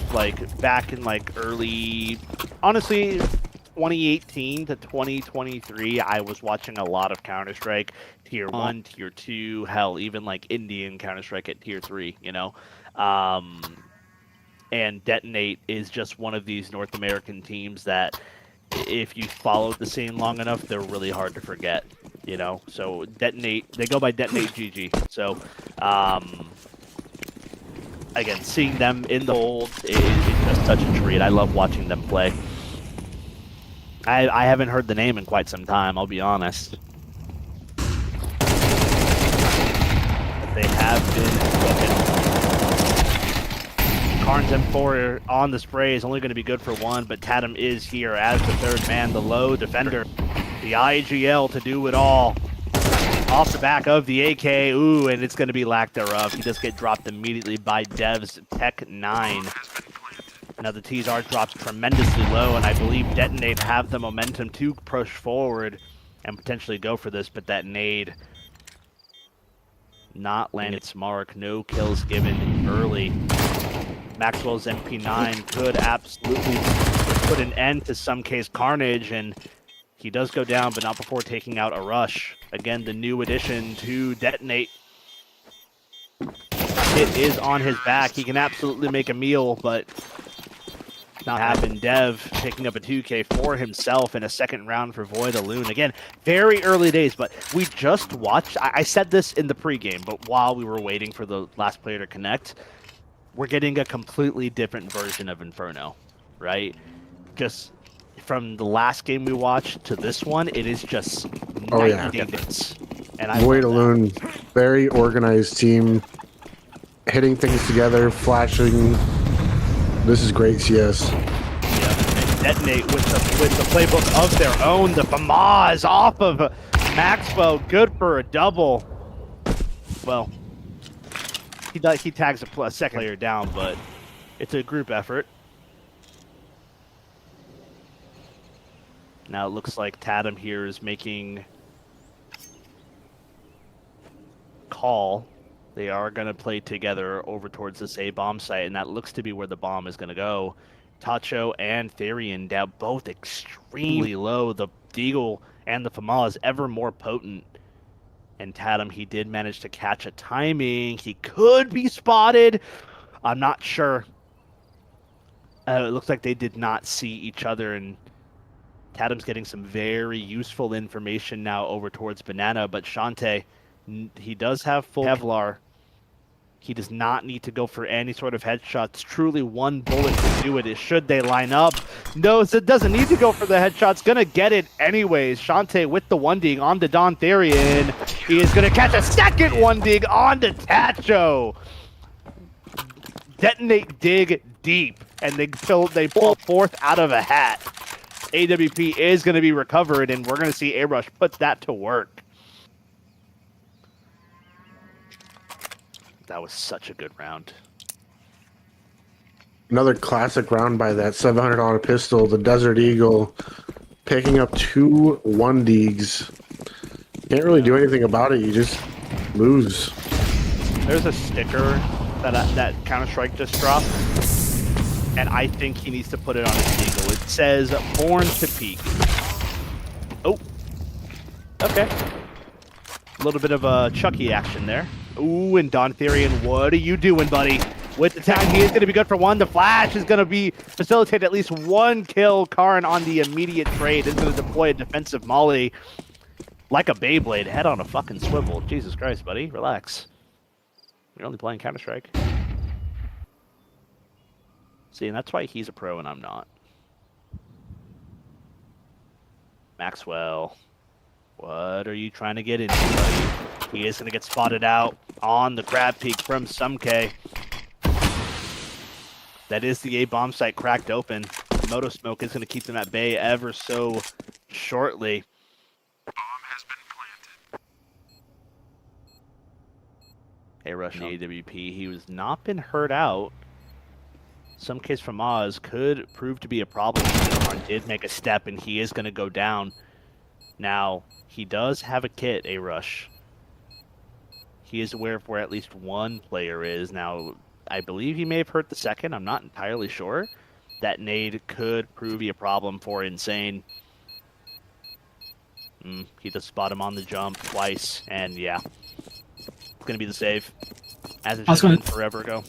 back in early, honestly, 2018 to 2023. I was watching a lot of Counter-Strike Tier 1, Tier 2, hell, even Indian Counter-Strike at Tier 3. And Detonate is just one of these North American teams that, if you followed the scene long enough, they're really hard to forget. So Detonate, they go by Detonate GG. So, again, seeing them in the fold is just such a treat. I love watching them play. I haven't heard the name in quite some time, I'll be honest. They have been cooking. Karn's M4 on the spray is only going to be good for 1, but Tatum is here as the 3rd man, the low defender. The IGL to do it all. Off the back of the AK, ooh, and it's going to be lack thereof. He does get dropped immediately by Dev's Tech 9. Now the T's are dropped tremendously low, and I believe Detonate have the momentum to push forward and potentially go for this, but that nade not landing its mark. No kills given early. Maxwell's MP9 could absolutely put an end to some case carnage, and he does go down, but not before taking out a Rush. Again, the new addition to Detonate. It is on his back. He can absolutely make a meal, but not happen. Dev picking up a 2K for himself in a second round for Void Alune. Again, very early days, but we just watched. I said this in the pregame, but while we were waiting for the last player to connect, we're getting a completely different version of Inferno, right? Just from the last game we watched to this one, it is just night and day difference. And Void Alune, very organized team, hitting things together, flashing. This is great CS. Yeah, and Detonate with the playbook of their own. The FAMAS off of Maxwell, good for a double. Well, he tags a second player down, but it's a group effort. Now it looks like Tatum here is making call They are going to play together over towards this A bomb site, and that looks to be where the bomb is going to go. Tacho and Therian down both extremely low. The Deagle and the Famal is ever more potent. And Tatum, he did manage to catch a timing. He could be spotted. I'm not sure. It looks like they did not see each other, and Tatum's getting some very useful information now over towards Banana, but Shantae, he does have full Kevlar. He does not need to go for any sort of headshots. Truly one bullet to do it. Should they line up? No, it doesn't need to go for the headshots. Gonna get it anyways. Shantae with the one dig on to Don Therian. He is gonna catch a second one dig on to Tacho. Detonate dig deep, and they pull fourth out of a hat. AWP is going to be recovered, and we're going to see A-Rush put that to work. That was such a good round. Another classic round by that $700 pistol, the Desert Eagle, picking up 2 1-digs. Can't really do anything about it. You just lose. There's a sticker that Counter-Strike just dropped, and I think he needs to put it on his Eagle. It says, "Born to Peak." Oh. Okay. A little bit of a Chucky action there. Ooh, and Don Therian, what are you doing, buddy? With the time, he is going to be good for one. The flash is going to be facilitate at least one kill. Karn on the immediate trade is going to deploy a defensive molly like a Beyblade. Head on a fucking swivel. Jesus Christ, buddy. Relax. You're only playing Counter-Strike. See, and that's why he's a pro and I'm not. Maxwell, what are you trying to get into, buddy? He is going to get spotted out on the crab peak from Sumke. That is the A-bomb site cracked open. Moto Smoke is going to keep them at bay ever so shortly. Bomb has been planted. A-Rush and AWP, he was not been hurt out. Some case from Oz could prove to be a problem. Karn did make a step, and he is going to go down. Now, he does have a kit, A-Rush. He is aware of where at least one player is. Now, I believe he may have hurt the second. I'm not entirely sure. That nade could prove to be a problem for Insane. He does spot him on the jump twice, and yeah. It's going to be the save. As it should have been forever ago.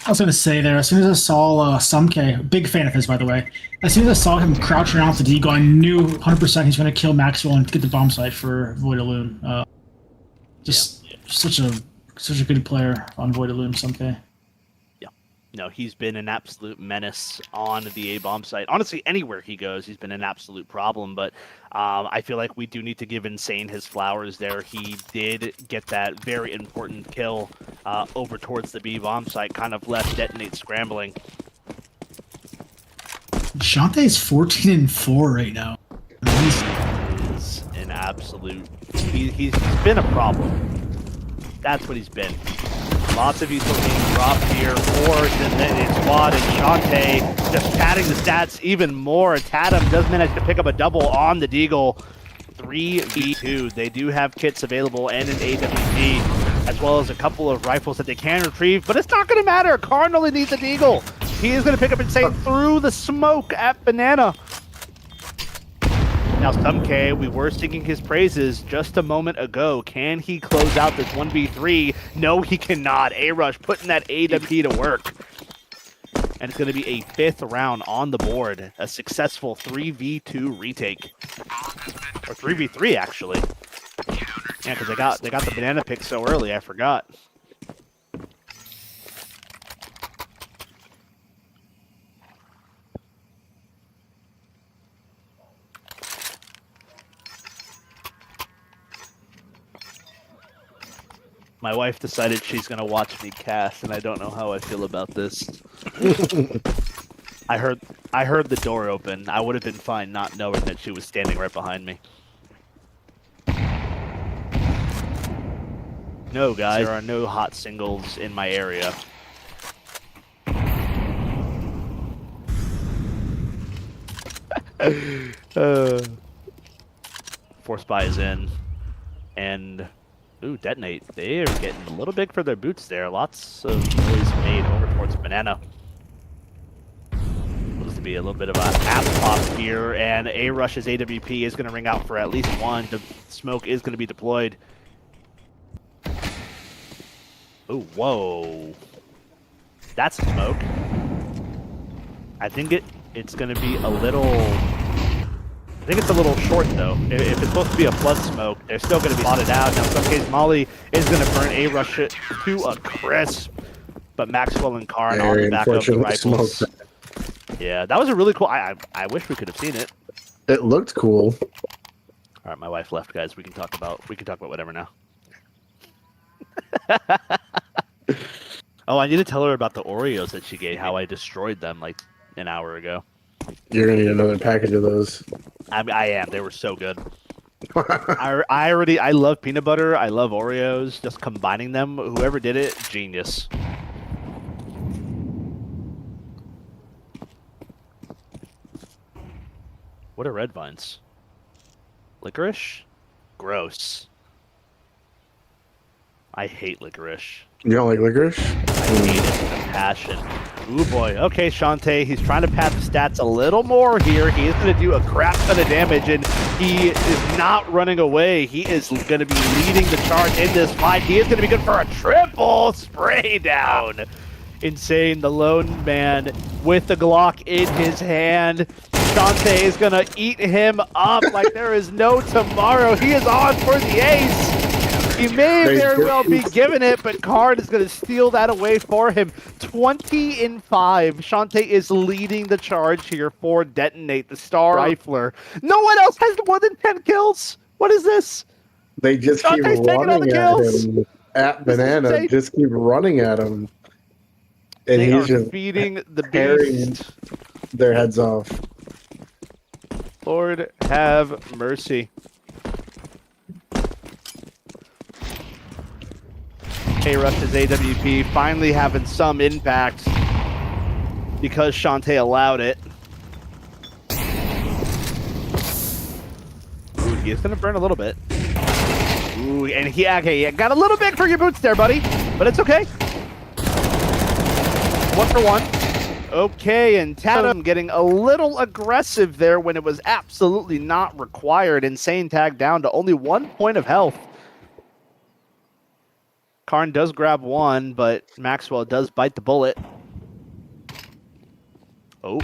I was going to say there, as soon as I saw Sumke, big fan of his, by the way, as soon as I saw him crouching around the Deagle, I knew 100% he's going to kill Maxwell and get the bomb site for Void Illume. Such a good player on Void Illume, Sumke. Yeah. No, he's been an absolute menace on the A-bomb site. Honestly, anywhere he goes, he's been an absolute problem, but I feel like we do need to give Insane his flowers there. He did get that very important kill over towards the B-bomb site, kind of left Detonate scrambling. Shantae is 14-4 right now. He's an absolute... He's been a problem. That's what he's been. Lots of useful being dropped here for the squad, and Shantae just padding the stats even more. Tatum does manage to pick up a double on the Deagle. 3v2. They do have kits available and an AWP, as well as a couple of rifles that they can retrieve, but it's not going to matter. Karn only needs a Deagle. He is going to pick up Insane through the smoke at Banana. Now, Sumke, we were singing his praises just a moment ago. Can he close out this 1v3? No, he cannot. A-Rush putting that AWP to work. And it's going to be a 5th round on the board. A successful 3v2 retake. Or 3v3, actually. Yeah, because they got the banana pick so early, I forgot. My wife decided she's going to watch me cast, and I don't know how I feel about this. I heard the door open. I would have been fine not knowing that she was standing right behind me. No, guys, there are no hot singles in my area. Force buy is in, and Ooh, detonate. They're getting a little big for their boots there. Lots of noise made over towards Banana. Looks to be a little bit of a app pop here, and A-Rush's AWP is going to ring out for at least one. The smoke is going to be deployed. Ooh, whoa. That's smoke. I think it's going to be a little... I think it's a little short, though. If it's supposed to be a flood smoke, they're still going to be spotted out. Now, in some case, Molly is going to burn A-Rush to a crisp. But Maxwell and Karn on the back of the rifles. Yeah, that was a really cool... I wish we could have seen it. It looked cool. All right, my wife left, guys. We can talk about whatever now. Oh, I need to tell her about the Oreos that she gave, how I destroyed them like an hour ago. You're gonna need another package of those. I am. They were so good. I love peanut butter. I love Oreos. Just combining them, whoever did it, genius. What are red vines? Licorice? Gross. I hate licorice. You don't like licorice? I hate it with a passion. Ooh boy. Okay, Shantae, he's trying to pad the stats a little more here. He is going to do a crap ton of damage, and he is not running away. He is going to be leading the charge in this fight. He is going to be good for a triple spray down. Insane. The lone man with the Glock in his hand. Shantae is going to eat him up like there is no tomorrow. He is on for the ace. He may very well be giving it, but Karn is going to steal that away for him. 20-5. Shantae is leading the charge here for Detonate, the star rifler. No one else has more than 10 kills. What is this? They just Shantae's keep running at him. At Banana, just keep running at him. And they he's are just feeding the tearing beast. Their heads off. Lord have mercy. A-Rush's AWP finally having some impact because Shantae allowed it. Ooh, he is going to burn a little bit. Ooh, and he got a little big for your boots there, buddy, but it's okay. 1 for 1. Okay, and Tatum getting a little aggressive there when it was absolutely not required. Insane tag down to only 1 point of health. Karn does grab one, but Maxwell does bite the bullet. Oh.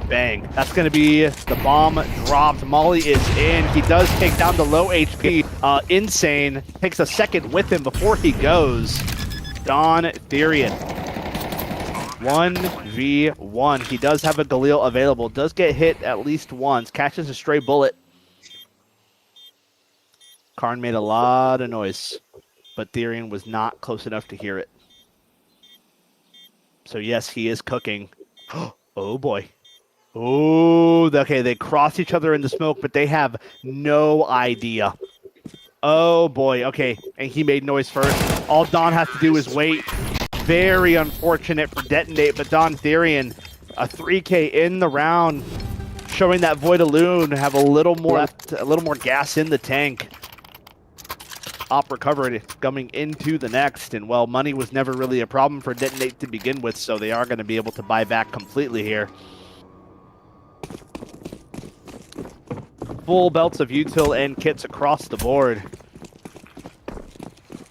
Bang. That's going to be the bomb dropped. Molly is in. He does take down the low HP. Insane takes a second with him before he goes. Don Therian. 1v1. He does have a Galil available. Does get hit at least once. Catches a stray bullet. Karn made a lot of noise, but Therian was not close enough to hear it. So yes, he is cooking. Oh boy. Oh, okay, they cross each other in the smoke, but they have no idea. Oh boy, okay, and he made noise first. All Don has to do is wait. Very unfortunate for Detonate, but Don Therian, a 3K in the round, showing that Voidaloon have a little more left, a little more gas in the tank. Op recovered coming into the next, and well, money was never really a problem for Detonate to begin with, so they are going to be able to buy back completely here. Full belts of util and kits across the board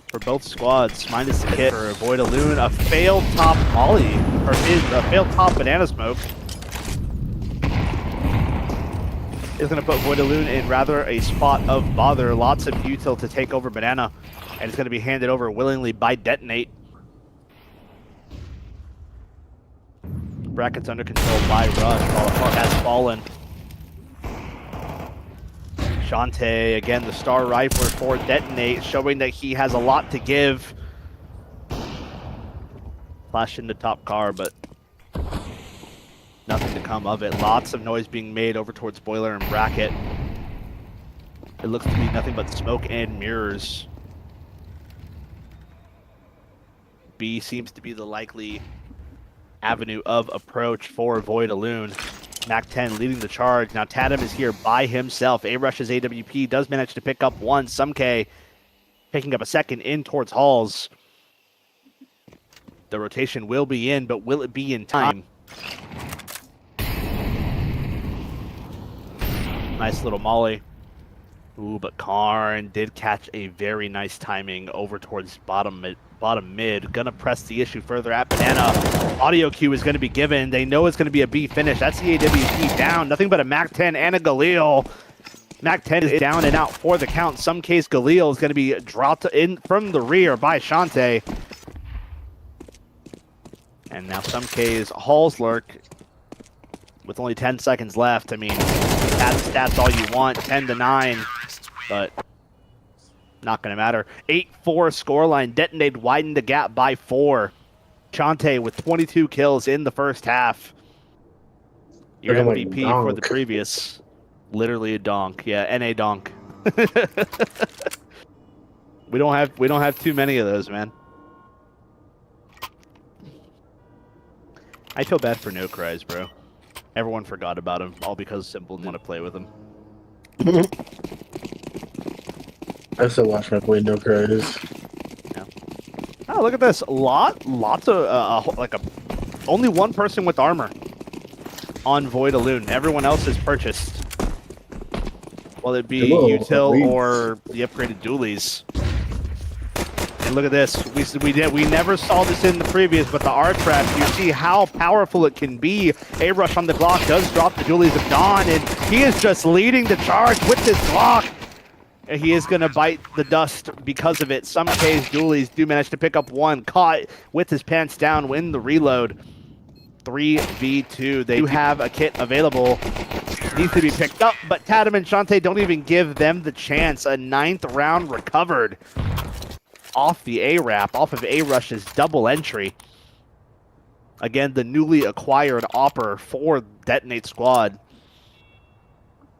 for both squads, minus the kit for Voidaloon. A failed top Molly, or a failed top Banana Smoke. Is going to put Voidaloon in rather a spot of bother. Lots of util to take over Banana, and it's going to be handed over willingly by Detonate. Brackets under control by Rush, while the heart has fallen. Shantae, again, the star rifler for Detonate, showing that he has a lot to give. Flash into top car, but nothing to come of it. Lots of noise being made over towards Boiler and Bracket. It looks to be nothing but smoke and mirrors. B seems to be the likely avenue of approach for Voidaloon. Mac-10 leading the charge. Now Tatum is here by himself. A-Rush's AWP does manage to pick up one. Sumk picking up a second in towards Halls. The rotation will be in, but will it be in time? Nice little molly. Ooh, but Karn did catch a very nice timing over towards bottom mid. Gonna press the issue further at Banana. Audio cue is gonna be given. They know it's gonna be a B finish. That's the AWP down. Nothing but a MAC-10 and a Galil. MAC-10 is down and out for the count. Some case Galil is gonna be dropped in from the rear by Shante. And now some case Halls lurk with only 10 seconds left. I mean, that's stats all you want, 10-9, but not going to matter. 8-4 scoreline. Detonate widened the gap by 4. Shante with 22 kills in the first half. Your MVP for the previous. Literally a donk. Yeah, NA donk. we don't have too many of those, man. I feel bad for No Cries, bro. Everyone forgot about him, all because Simple didn't want to play with him. I still watch my play No Cries. Yeah. Oh, look at this! Lots of only one person with armor on Void Alune. Everyone else is purchased. Whether it be util or the upgraded dualies. And look at this. We never saw this in the previous, but the R-Trap, you see how powerful it can be. A-Rush on the Glock does drop the dualies of Dawn, and he is just leading the charge with this Glock. And he is going to bite the dust because of it. Some case dualies do manage to pick up one, caught with his pants down, win the reload. 3v2. They do have a kit available. Needs to be picked up, but Tatum and Shante don't even give them the chance. A 9th round recovered off the A-Rap, off of A-Rush's double entry. Again, the newly acquired AWPer for Detonate Squad,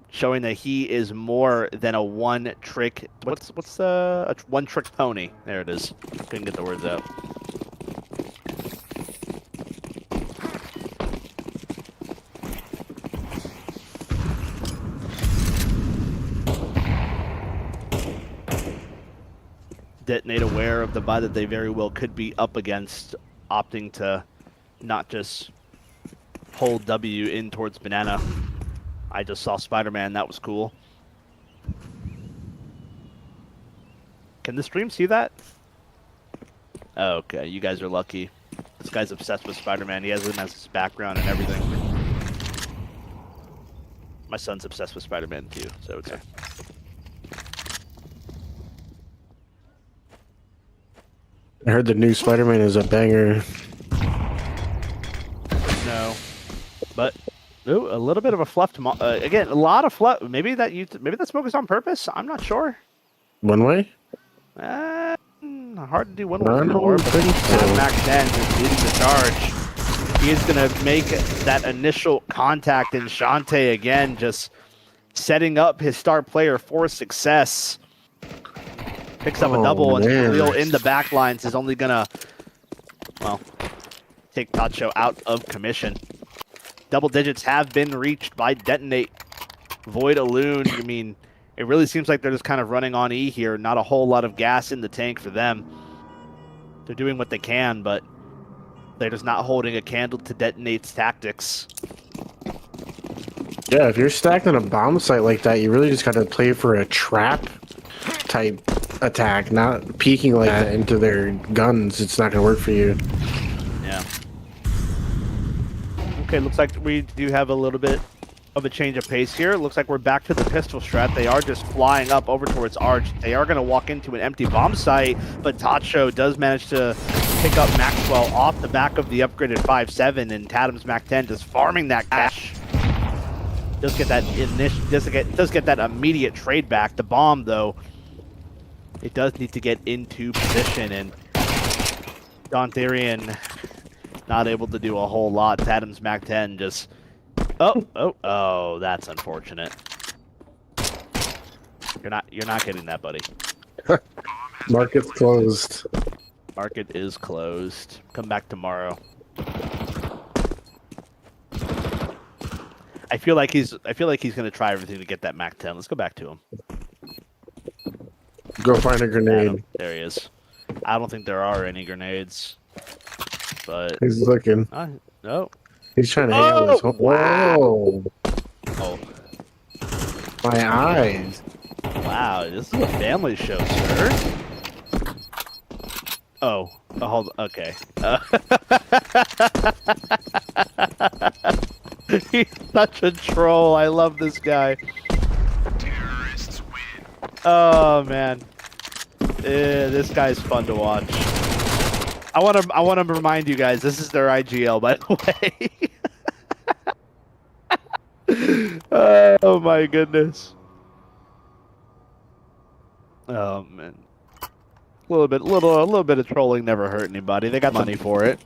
showing that he is more than a one-trick. What's a one-trick pony? There it is. Couldn't get the words out. Detonate aware of the buy that they very well could be up against, opting to not just hold W in towards Banana. I just saw Spider-Man, that was cool. Can the stream see that? Oh, okay, you guys are lucky. This guy's obsessed with Spider-Man. He has him as his background and everything. My son's obsessed with Spider-Man too, so it's okay. I heard the new Spider-Man is a banger. No, but ooh, a little bit of a fluff. Again, a lot of fluff. Maybe that smoke is on purpose. I'm not sure. One way? Hard to do one way. No, pretty cool. MAC-10 is leading the charge. He is going to make that initial contact, and Shante again just setting up his star player for success. Picks up a double, and Khalil in the back lines is only gonna, well, take Tacho out of commission. Double digits have been reached by Detonate. Void Alune, I mean, it really seems like they're just kind of running on E here. Not a whole lot of gas in the tank for them. They're doing what they can, but they're just not holding a candle to Detonate's tactics. Yeah, if you're stacked on a bomb site like that, you really just gotta play for a trap type attack, not peeking like that into their guns. It's not gonna work for you. Yeah. Okay, looks like we do have a little bit of a change of pace here. Looks like we're back to the pistol strat. They are just flying up over towards Arch. They are going to walk into an empty bomb site, but Tacho does manage to pick up Maxwell off the back of the upgraded 5.7, and Tatum's MAC-10 just farming that cash. Does get that does get that immediate trade back. The bomb, though, it does need to get into position, and Dontherian not able to do a whole lot. Tatum's MAC-10 just... Oh, that's unfortunate. You're not getting that, buddy. Market's closed. Market is closed. Come back tomorrow. I feel like he's gonna try everything to get that MAC-10. Let's go back to him. Go find a grenade. There he is. I don't think there are any grenades. But He's looking. no. He's trying to hang out with his home. Wow. Whoa! Oh, My eyes. wow. This is a family show, sir. Oh, hold. Okay. He's such a troll. I love this guy. Terrorists win. Oh man, this guy's fun to watch. I want to remind you guys, this is their IGL, by the way. Oh my goodness. Oh man. A little bit of trolling never hurt anybody. They got money for it.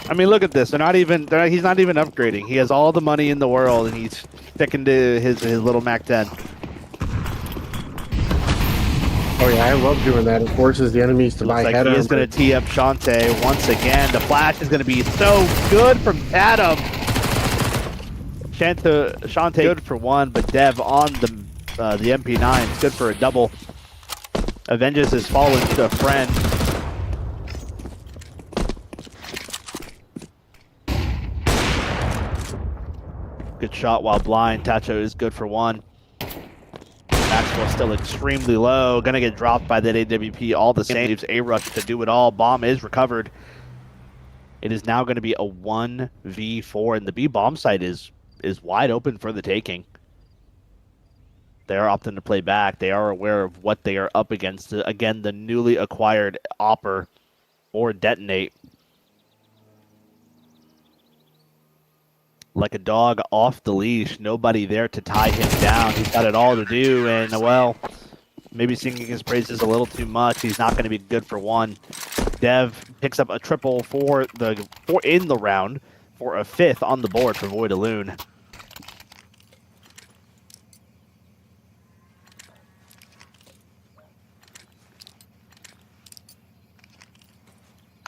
I mean, look at this. He's not even upgrading. He has all the money in the world, and he's sticking to his little Mac 10. Oh yeah, I love doing that. It forces the enemies to buy Looks like head he is armor. going to tee up Shantae once again. The flash is going to be so good from Tatum. Shantae good for one, but Dev on the MP9 is good for a double. Avenges is falling to a friend. Good shot while blind. Tacho is good for one. Maxwell still extremely low. Gonna get dropped by that AWP. All the same. Leaves A-Rush to do it all. Bomb is recovered. It is now going to be a 1v4, and the B bomb site is wide open for the taking. They are opting to play back. They are aware of what they are up against. Again, the newly acquired Opper or Detonate. Like a dog off the leash. Nobody there to tie him down. He's got it all to do, and well, maybe singing his praises a little too much. He's not going to be good for one. Dev picks up a triple in the round for a fifth on the board for Void Loon.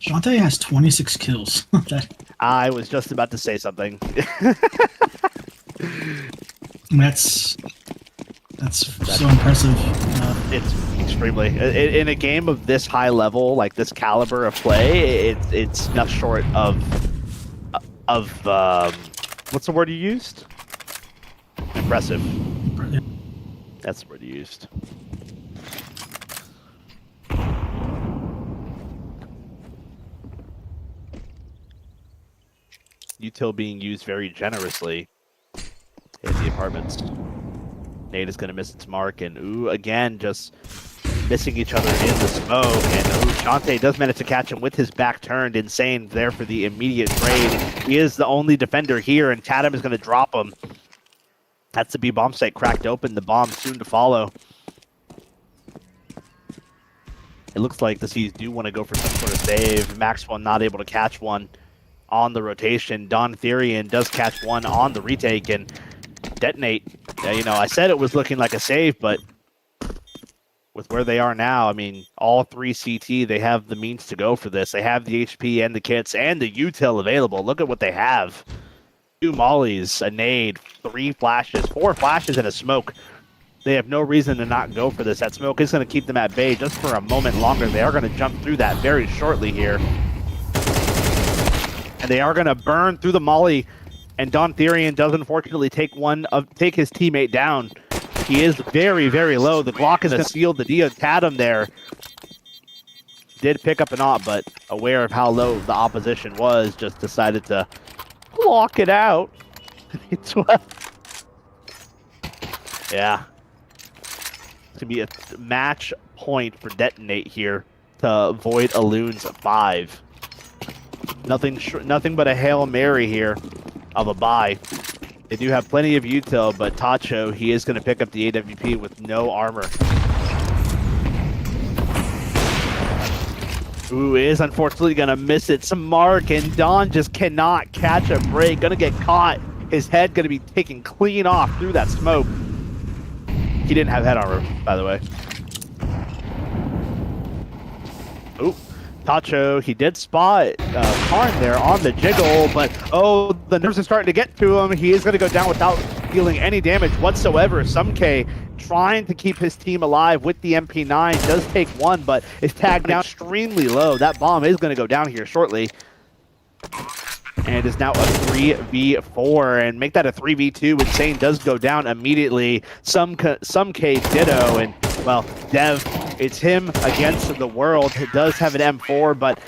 Shantae has 26 kills. I was just about to say something. That's so impressive. It's extremely in a game of this high level, like this caliber of play. It's not short of what's the word you used? Impressive. That's the word you used. Util being used very generously in the apartments. Nate is going to miss its mark, and ooh, again, just missing each other in the smoke. And ooh, Shantae does manage to catch him with his back turned. Insane there for the immediate trade. He is the only defender here, and Tatum is going to drop him. That's the B bomb site cracked open. The bomb soon to follow. It looks like the C's do want to go for some sort of save. Maxwell not able to catch one on the rotation. Don Therian does catch one on the retake, and Detonate. You know, I said it was looking like a save, but with where they are now, I mean, all three CT, they have the means to go for this. They have the HP and the kits and the util available. Look at what they have. 2 mollies, a nade, 3 flashes, 4 flashes, and a smoke. They have no reason to not go for this. That smoke is going to keep them at bay just for a moment longer. They are going to jump through that very shortly here. And they are going to burn through the molly. And Don Therian does unfortunately take his teammate down. He is very, very low. The Glock is going to seal the Dio Tatum there. Did pick up an op, but aware of how low the opposition was, just decided to block it out. Yeah. It's going to be a match point for Detonate here to avoid Aloon's 5. Nothing but a Hail Mary here of a buy. They do have plenty of util, but Tacho, he is going to pick up the AWP with no armor. Ooh, is unfortunately going to miss it. Some mark, and Don just cannot catch a break. Going to get caught. His head going to be taken clean off through that smoke. He didn't have head armor, by the way. Ooh. Tacho, he did spot Karn there on the jiggle, but oh, the nerves are starting to get to him. He is going to go down without dealing any damage whatsoever. Sumk trying to keep his team alive with the MP9, does take one, but is tagged down extremely low. That bomb is going to go down here shortly. And is now a 3v4, and make that a 3v2. Insane does go down immediately. Sumk ditto, and well, Dev, it's him against the world. It does have an M4, but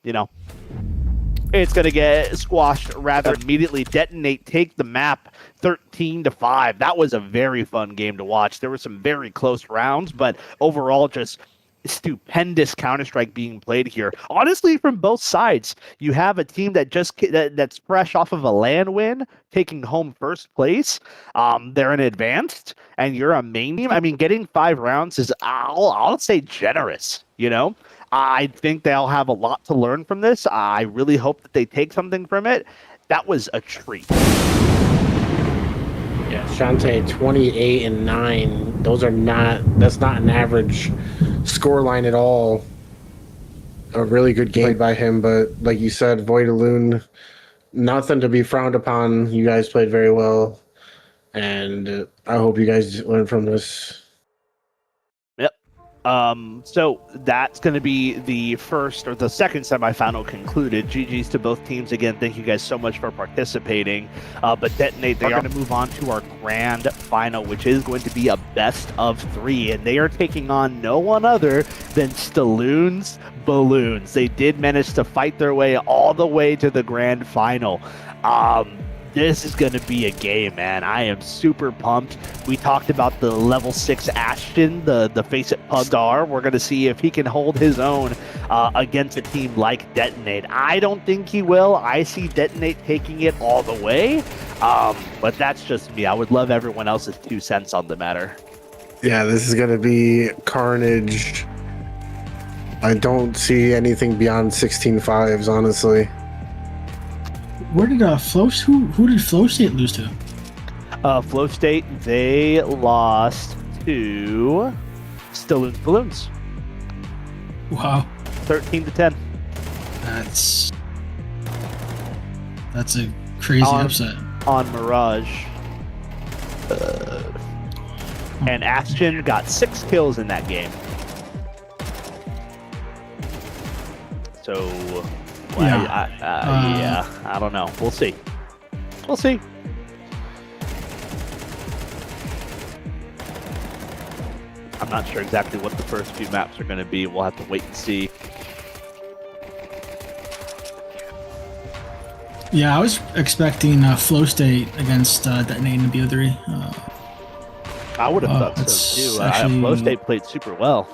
you know, it's going to get squashed rather immediately. Detonate take the map 13-5. That was a very fun game to watch. There were some very close rounds, but overall just stupendous Counter-Strike being played here. Honestly, from both sides, you have a team that that's fresh off of a LAN win, taking home first place. They're an advanced, and you're a main team. I mean, getting 5 rounds is, I'll say, generous, you know? I think they'll have a lot to learn from this. I really hope that they take something from it. That was a treat. Yeah, Shantae 28 and 9. That's not an average score line at all. A really good game by him, but like you said, Voidaloon, nothing to be frowned upon. You guys played very well, and I hope you guys learn from this. So that's going to be the first or the second semifinal concluded. GG's to both teams again. Thank you guys so much for participating. But Detonate, they are going to move on to our grand final, which is going to be a best of 3, and they are taking on no one other than Stalloon's Balloons. They did manage to fight their way all the way to the grand final. This is going to be a game, man. I am super pumped. We talked about the level 6 Ashton, the Face It Pug star. We're going to see if he can hold his own against a team like Detonate. I don't think he will. I see Detonate taking it all the way. But that's just me. I would love everyone else's 2 cents on the matter. Yeah, this is going to be carnage. I don't see anything beyond 16-5s, honestly. Where did who did Flow State lose to? Flow State, they lost to Stalloon's Balloons. Wow. 13-10. That's a crazy upset. On Mirage. And Ashton got 6 kills in that game. So, well, I don't know. We'll see. We'll see. I'm not sure exactly what the first few maps are going to be. We'll have to wait and see. Yeah, I was expecting Flow State against Detonate in the BO3. I would have thought so too. Actually, Flow State played super well.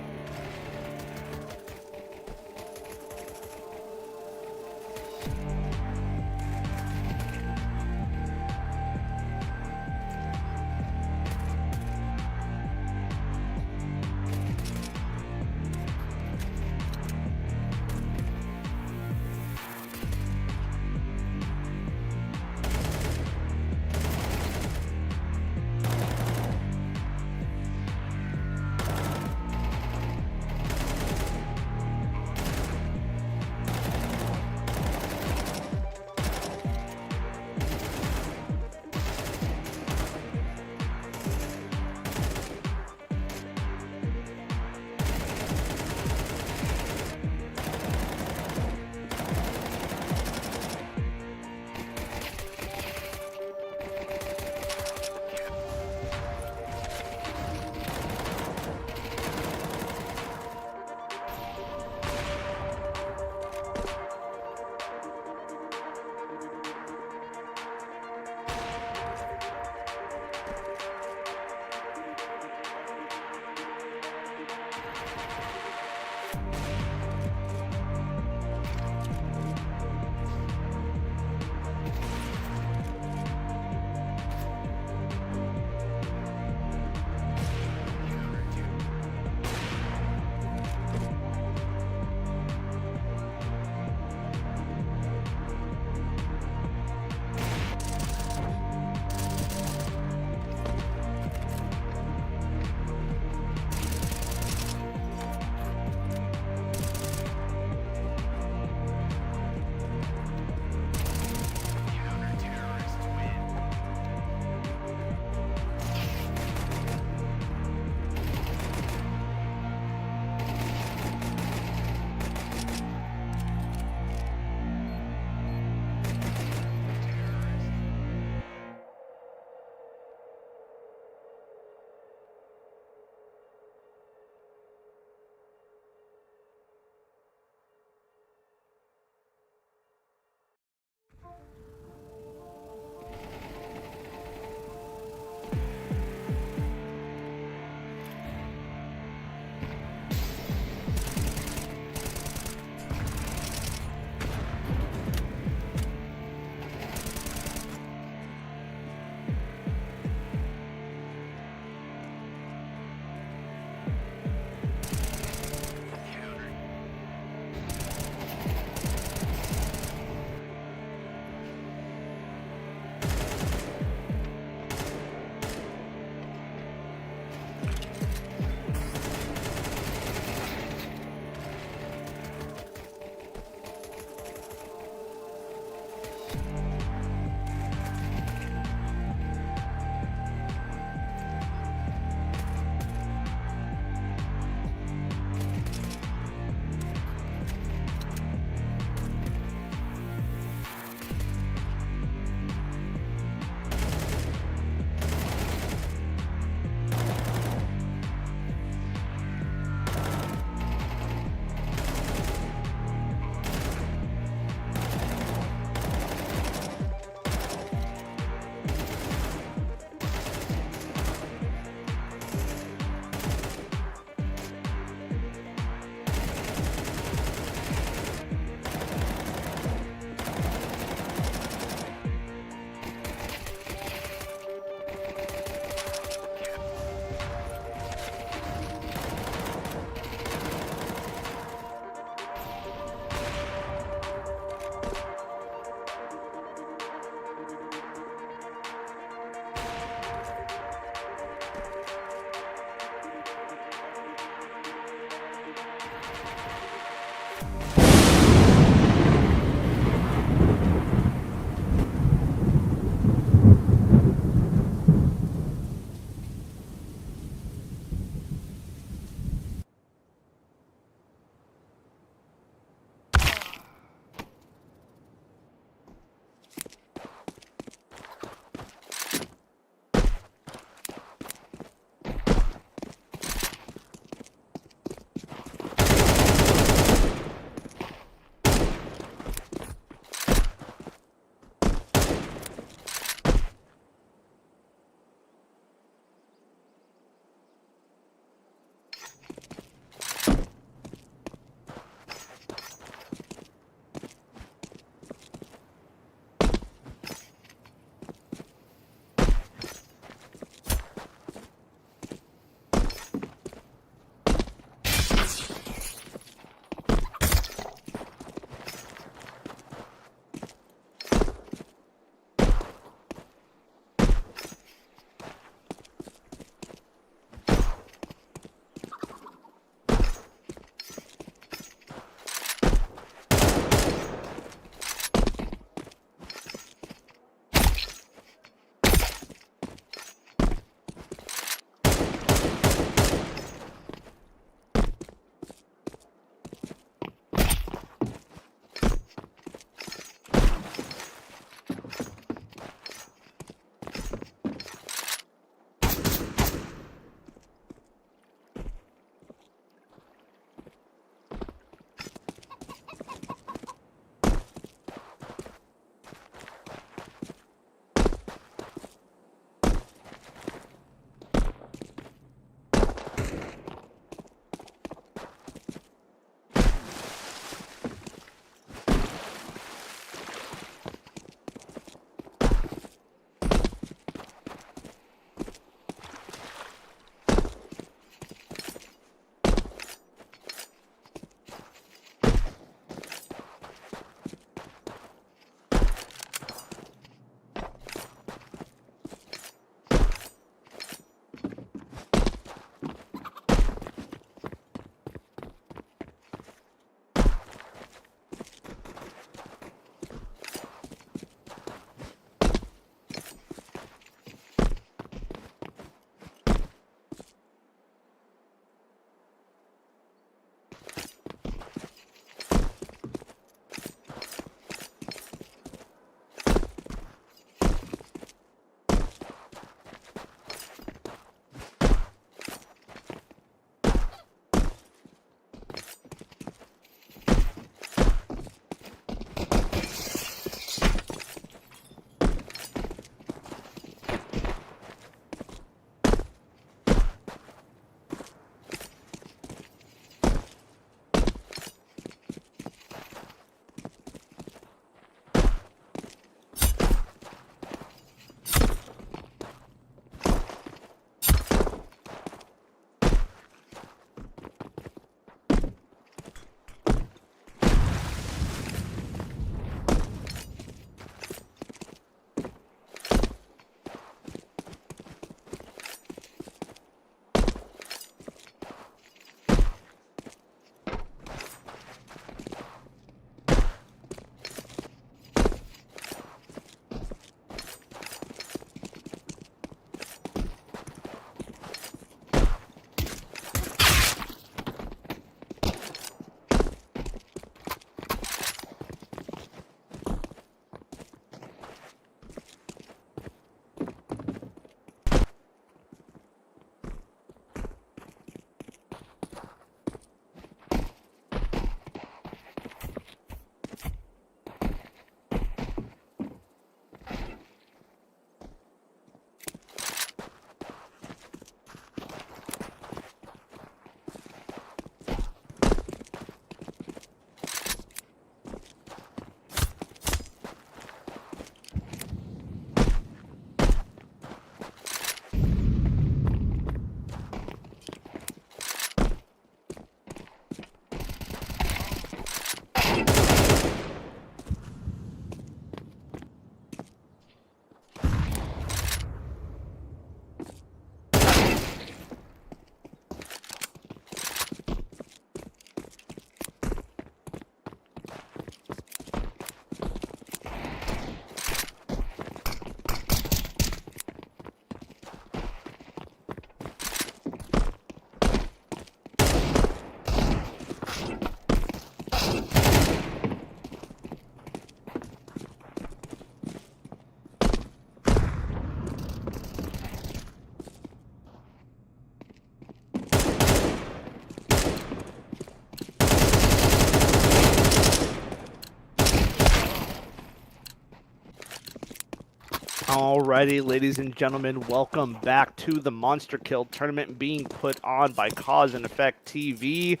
Alrighty, ladies and gentlemen, welcome back to the Monster Kill tournament being put on by Cause and Effect TV.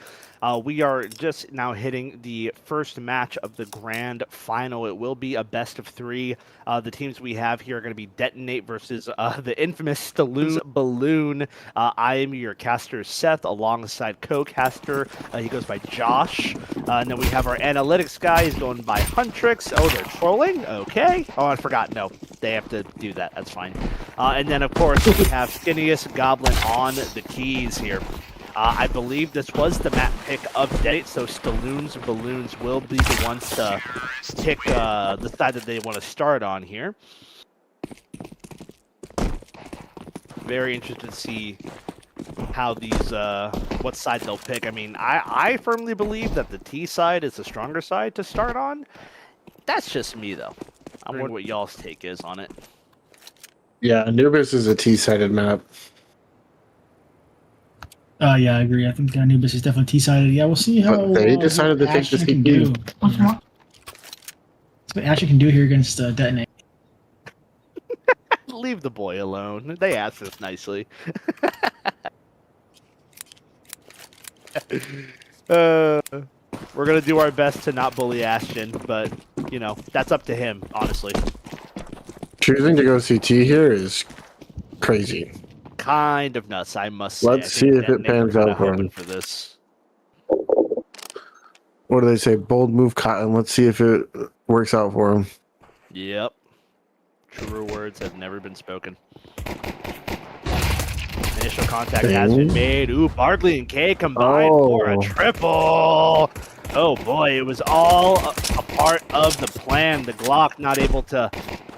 We are just now hitting the first match of the grand final. It will be a best of 3. The teams we have here are going to be Detonate versus the infamous Stalloon's Balloon. I am your caster, Seth, alongside co-caster. He goes by Josh. And then we have our analytics guy. He's going by Huntrix. Oh, they're trolling? Okay. Oh, I forgot. No, they have to do that. That's fine. And then, of course, we have Skinniest Goblin on the keys here. I believe this was the map pick of Detonate, so Stalloon's Balloons will be the ones to pick the side that they want to start on here. Very interested to see how these, what side they'll pick. I mean, I firmly believe that the T side is the stronger side to start on. That's just me, though. I'm wondering what y'all's take is on it. Yeah, Anubis is a T-sided map. Yeah, I agree. I think Anubis is definitely T-sided. Yeah, we'll see how But they decided to what take the Ashen can CPU. do. What Ashen can do here against Detonate. Leave the boy alone. They asked us nicely. We're going to do our best to not bully Ashton, but, you know, that's up to him, honestly. Choosing to go CT here is crazy. Kind of nuts, I must say. Let's see if it pans out for him. For this. What do they say? Bold move, Cotton. Let's see if it works out for him. Yep. Truer words have never been spoken. Initial contact has been made. Ooh, Barkley and K combined for a triple. Oh boy, it was all a part of the plan. The Glock not able to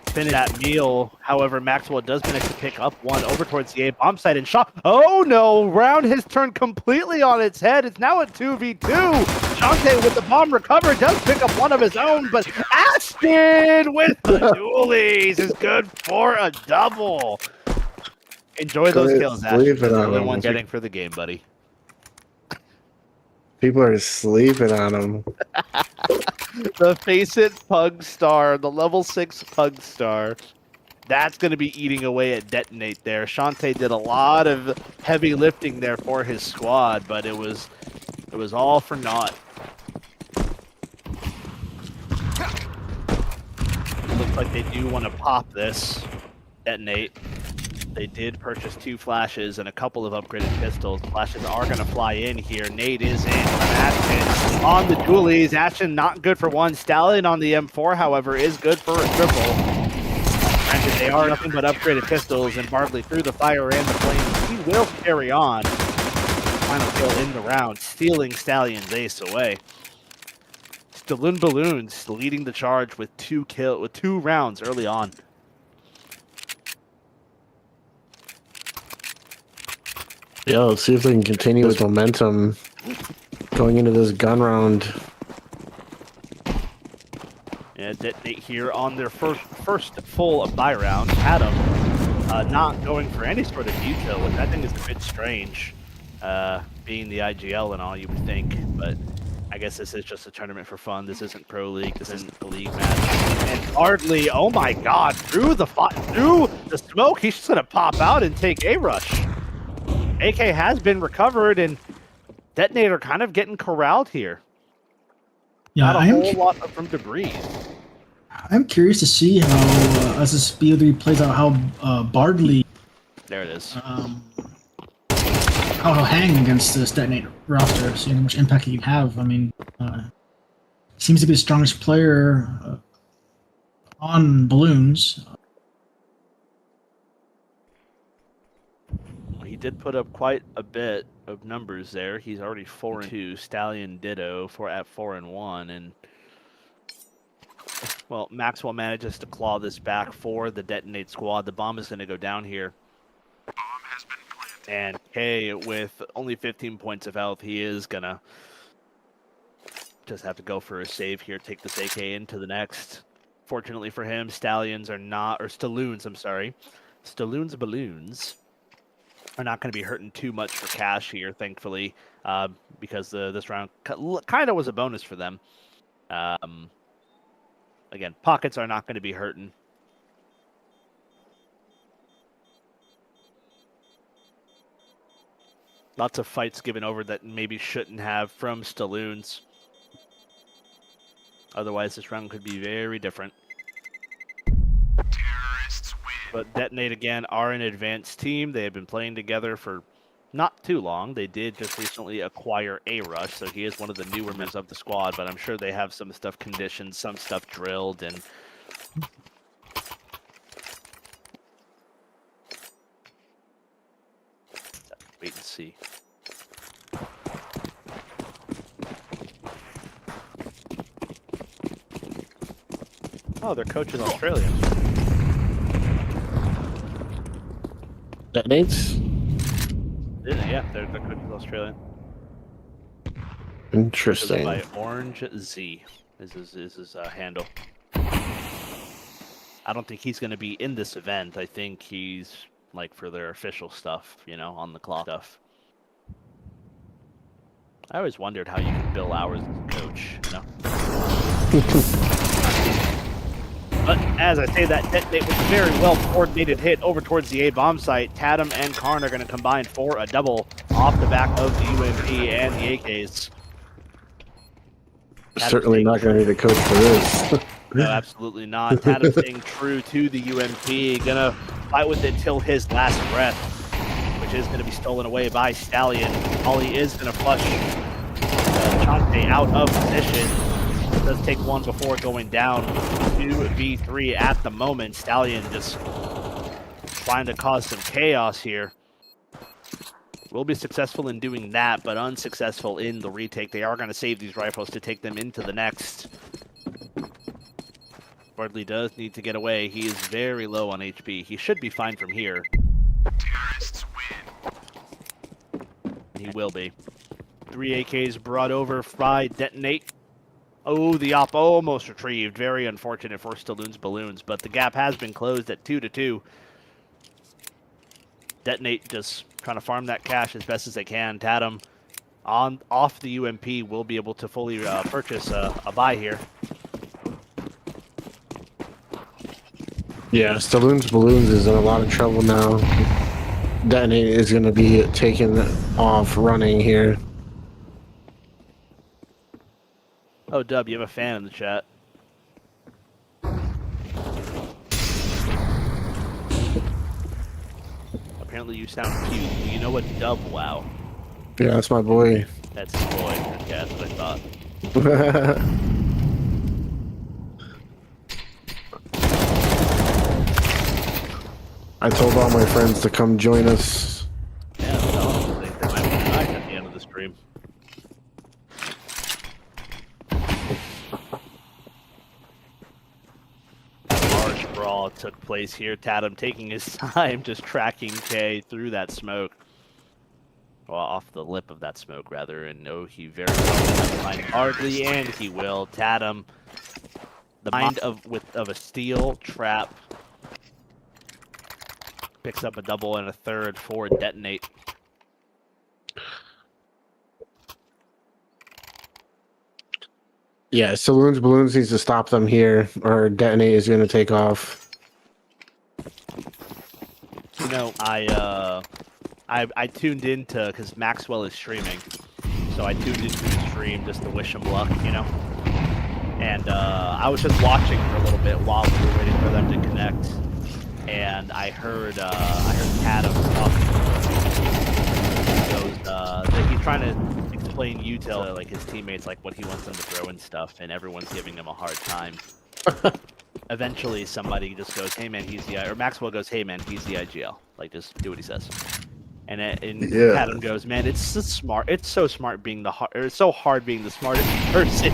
finish that meal. However, Maxwell does manage to pick up one over towards the A bomb site and shot. Oh no, round has turned completely on its head. It's now a 2v2. Shantae with the bomb recovered does pick up one of his own, but Ashton with the dualies is good for a double. Enjoy those kills, Ashton. That's the only one getting for the game, buddy. People are sleeping on him. The Face It Pug Star, the level 6 Pug Star. That's going to be eating away at Detonate there. Shantae did a lot of heavy lifting there for his squad, but it was all for naught. Looks like they do want to pop this. Detonate. They did purchase 2 flashes and a couple of upgraded pistols. Flashes are going to fly in here. Nate is in. Ashton on the dualies. Ashton not good for one. Stallion on the M4, however, is good for a triple. Granted, they are nothing but upgraded pistols, and Barkley through the fire and the flames. He will carry on. Final kill in the round, stealing Stallion's ace away. Stalloon Balloons leading the charge with 2 rounds early on. Yeah, let's see if they can continue with momentum going into this gun round. Yeah, Detonate here on their first full buy round. Adam not going for any sort of detail, which I think is a bit strange, being the IGL and all, you would think. But I guess this is just a tournament for fun. This isn't Pro League. This isn't a league match. And hardly, oh my God, through the smoke, he's just going to pop out and take a rush. AK has been recovered, and Detonator kind of getting corralled here. Yeah, Not a whole lot from debris. I'm curious to see how, as this BO3 plays out, how Bardley There it is. how he'll hang against this Detonate roster, seeing how much impact he can have. I mean, seems to be the strongest player on balloons. He did put up quite a bit of numbers there. He's already 4-2. Stallion ditto at 4-1, and well, Maxwell manages to claw this back for the Detonate squad. The bomb is going to go down here. Bomb has been planted. And K, with only 15 points of health, he is going to just have to go for a save here, take this AK into the next. Fortunately for him, Stalloons, I'm sorry. Stalloon's Balloons are not going to be hurting too much for cash here, thankfully, because this round kind of was a bonus for them. Again, pockets are not going to be hurting. Lots of fights given over that maybe shouldn't have from Stalloons. Otherwise, this round could be very different. Terrorists win. But Detonate, again, are an advanced team. They have been playing together for not too long. They did just recently acquire A-Rush, so he is one of the newer members of the squad, but I'm sure they have some stuff conditioned, some stuff drilled, and wait and see. Oh, their coach is Australian. Detonates? Yeah, their coach is Australian. Interesting. By Orange Z is his handle. I don't think he's going to be in this event. I think he's like for their official stuff, you know, on the clock stuff. I always wondered how you could bill hours as a coach, you know. But as I say that, Detonate with a very well coordinated hit over towards the A bomb site. Tatum and Karn are going to combine for a double off the back of the UMP and the AKs. Certainly not going to be the coach for this. No, absolutely not. Tatum staying true to the UMP. Gonna fight with it till his last breath, which is gonna be stolen away by Stallion. Ollie is gonna flush Chante out of position. Does take one before going down. 2v3 at the moment. Stallion just trying to cause some chaos here. Will be successful in doing that, but unsuccessful in the retake. They are going to save these rifles to take them into the next. Bardley does need to get away. He is very low on HP. He should be fine from here. Terrorists win. He will be. 3 AKs brought over by Detonate. Oh, the op almost retrieved. Very unfortunate for Stalloon's Balloons, but the gap has been closed at 2-2. Detonate just trying to farm that cash as best as they can. Tatum off the UMP will be able to fully purchase a buy here. Yeah, Stalloon's Balloons is in a lot of trouble now. Detonate is going to be taken off running here. Oh, Dub, you have a fan in the chat. Apparently you sound cute. Do you know what Dub Wow? Yeah, that's my boy. That's his boy. Yeah, that's what I thought. I told all my friends to come join us. Yeah, so I think they might be back at the end of the stream. Large brawl took place here. Tatum taking his time, just tracking K through that smoke. Well, off the lip of that smoke, rather. And no, he very well will find Hardly, and he will. Tatum, the mind of a steel trap. Picks up a double and a third for Detonate. Yeah, Stalloon's Balloons needs to stop them here, or Detonate is going to take off. You know, I tuned into, because Maxwell is streaming, so I tuned into his stream just to wish him luck, you know? And I was just watching for a little bit while we were waiting for them to connect. And I heard Tatum talking. He goes, he's trying to explain util to like his teammates, like what he wants them to throw and stuff, and everyone's giving him a hard time. Eventually, somebody just goes, "Hey man, he's the," or Maxwell goes, "Hey man, he's the IGL." Like, just do what he says. And Yeah. Tatum goes, "Man, it's so smart. It's so smart being the hard. Or it's so hard being the smartest person."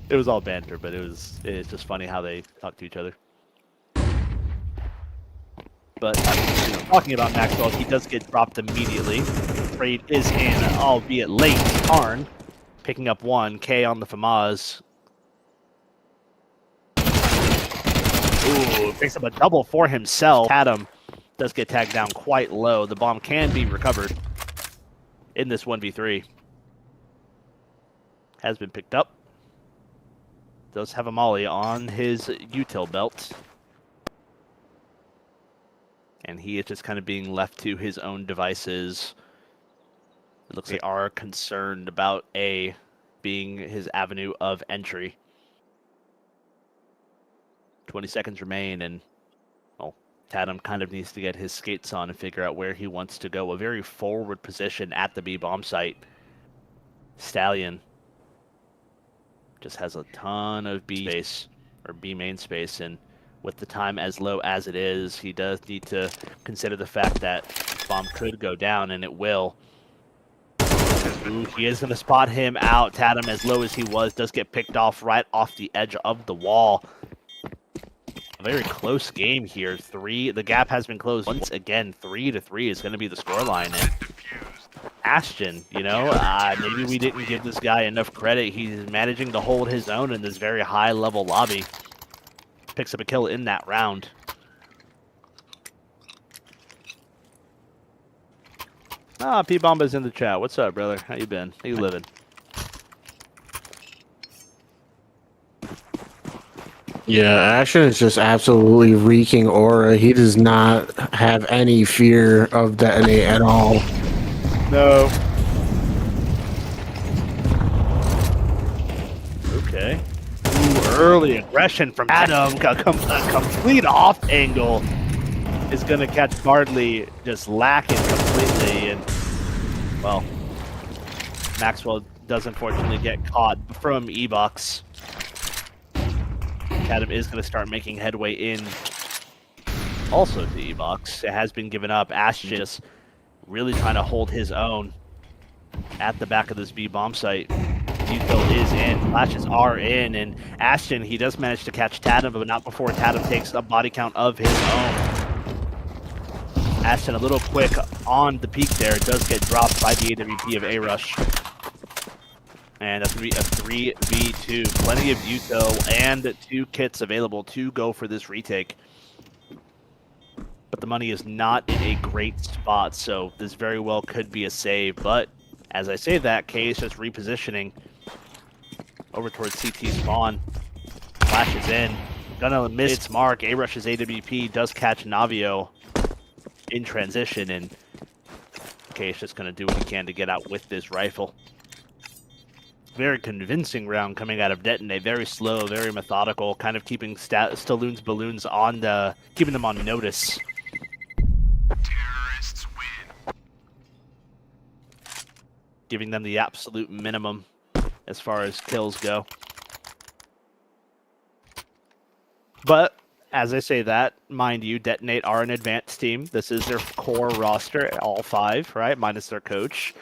It was all banter, but it's just funny how they talk to each other. But talking about Maxwell, he does get dropped immediately. Trade is in, albeit late. Karn picking up one. K on the FAMAS. Ooh, picks up a double for himself. Tatum does get tagged down quite low. The bomb can be recovered in this 1v3. Has been picked up. Does have a molly on his util belt. and he is just kind of being left to his own devices. It looks like they are concerned about A being his avenue of entry. 20 seconds remain, and well, Tatum kind of needs to get his skates on and figure out where he wants to go. A very forward position at the B bomb site. Stallion just has a ton of B space, or B main space, and with the time as low as it is, he does need to consider the fact that bomb could go down, and it will. Ooh, he is going to spot him out. Tatum, as low as he was, does get picked off right off the edge of the wall. A very close game here. The gap has been closed once again. 3-3 is going to be the scoreline. And Ashton, you know, maybe we didn't give this guy enough credit. He's managing to hold his own in this very high-level lobby. Picks up a kill in that round. P-Bomba's in the chat. What's up, brother? How you been? How you living? Yeah, Action is just absolutely reeking aura. He does not have any fear of detonate at all. No. Okay. Ooh, early aggression from Adam. A complete off angle is going to catch Bardley just lacking completely. And, well, Maxwell does unfortunately get caught from E-Box. Adam is going to start making headway in also to E-Box. It has been given up. Ashton just really trying to hold his own at the back of this B bomb site. Util is in, flashes are in, and Ashton, he does manage to catch Tatum, but not before Tatum takes a body count of his own. Ashton a little quick on the peak there, does get dropped by the AWP of A-Rush. And that's going to be a 3v2. Plenty of Util and 2 kits available to go for this retake. But the money is not in a great spot, so this very well could be a save. But as I say that, K is just repositioning over towards CT spawn. Flashes in. Gonna miss its mark. A-Rush's AWP does catch Navio in transition, and K is just going to do what he can to get out with this rifle. Very convincing round coming out of Detonate. Very slow, very methodical, kind of keeping Stalloon's balloons on the, keeping them on notice. Terrorists win. Giving them the absolute minimum as far as kills go. But as I say that, mind you, Detonate are an advanced team. This is their core roster, all 5, right? Minus their coach.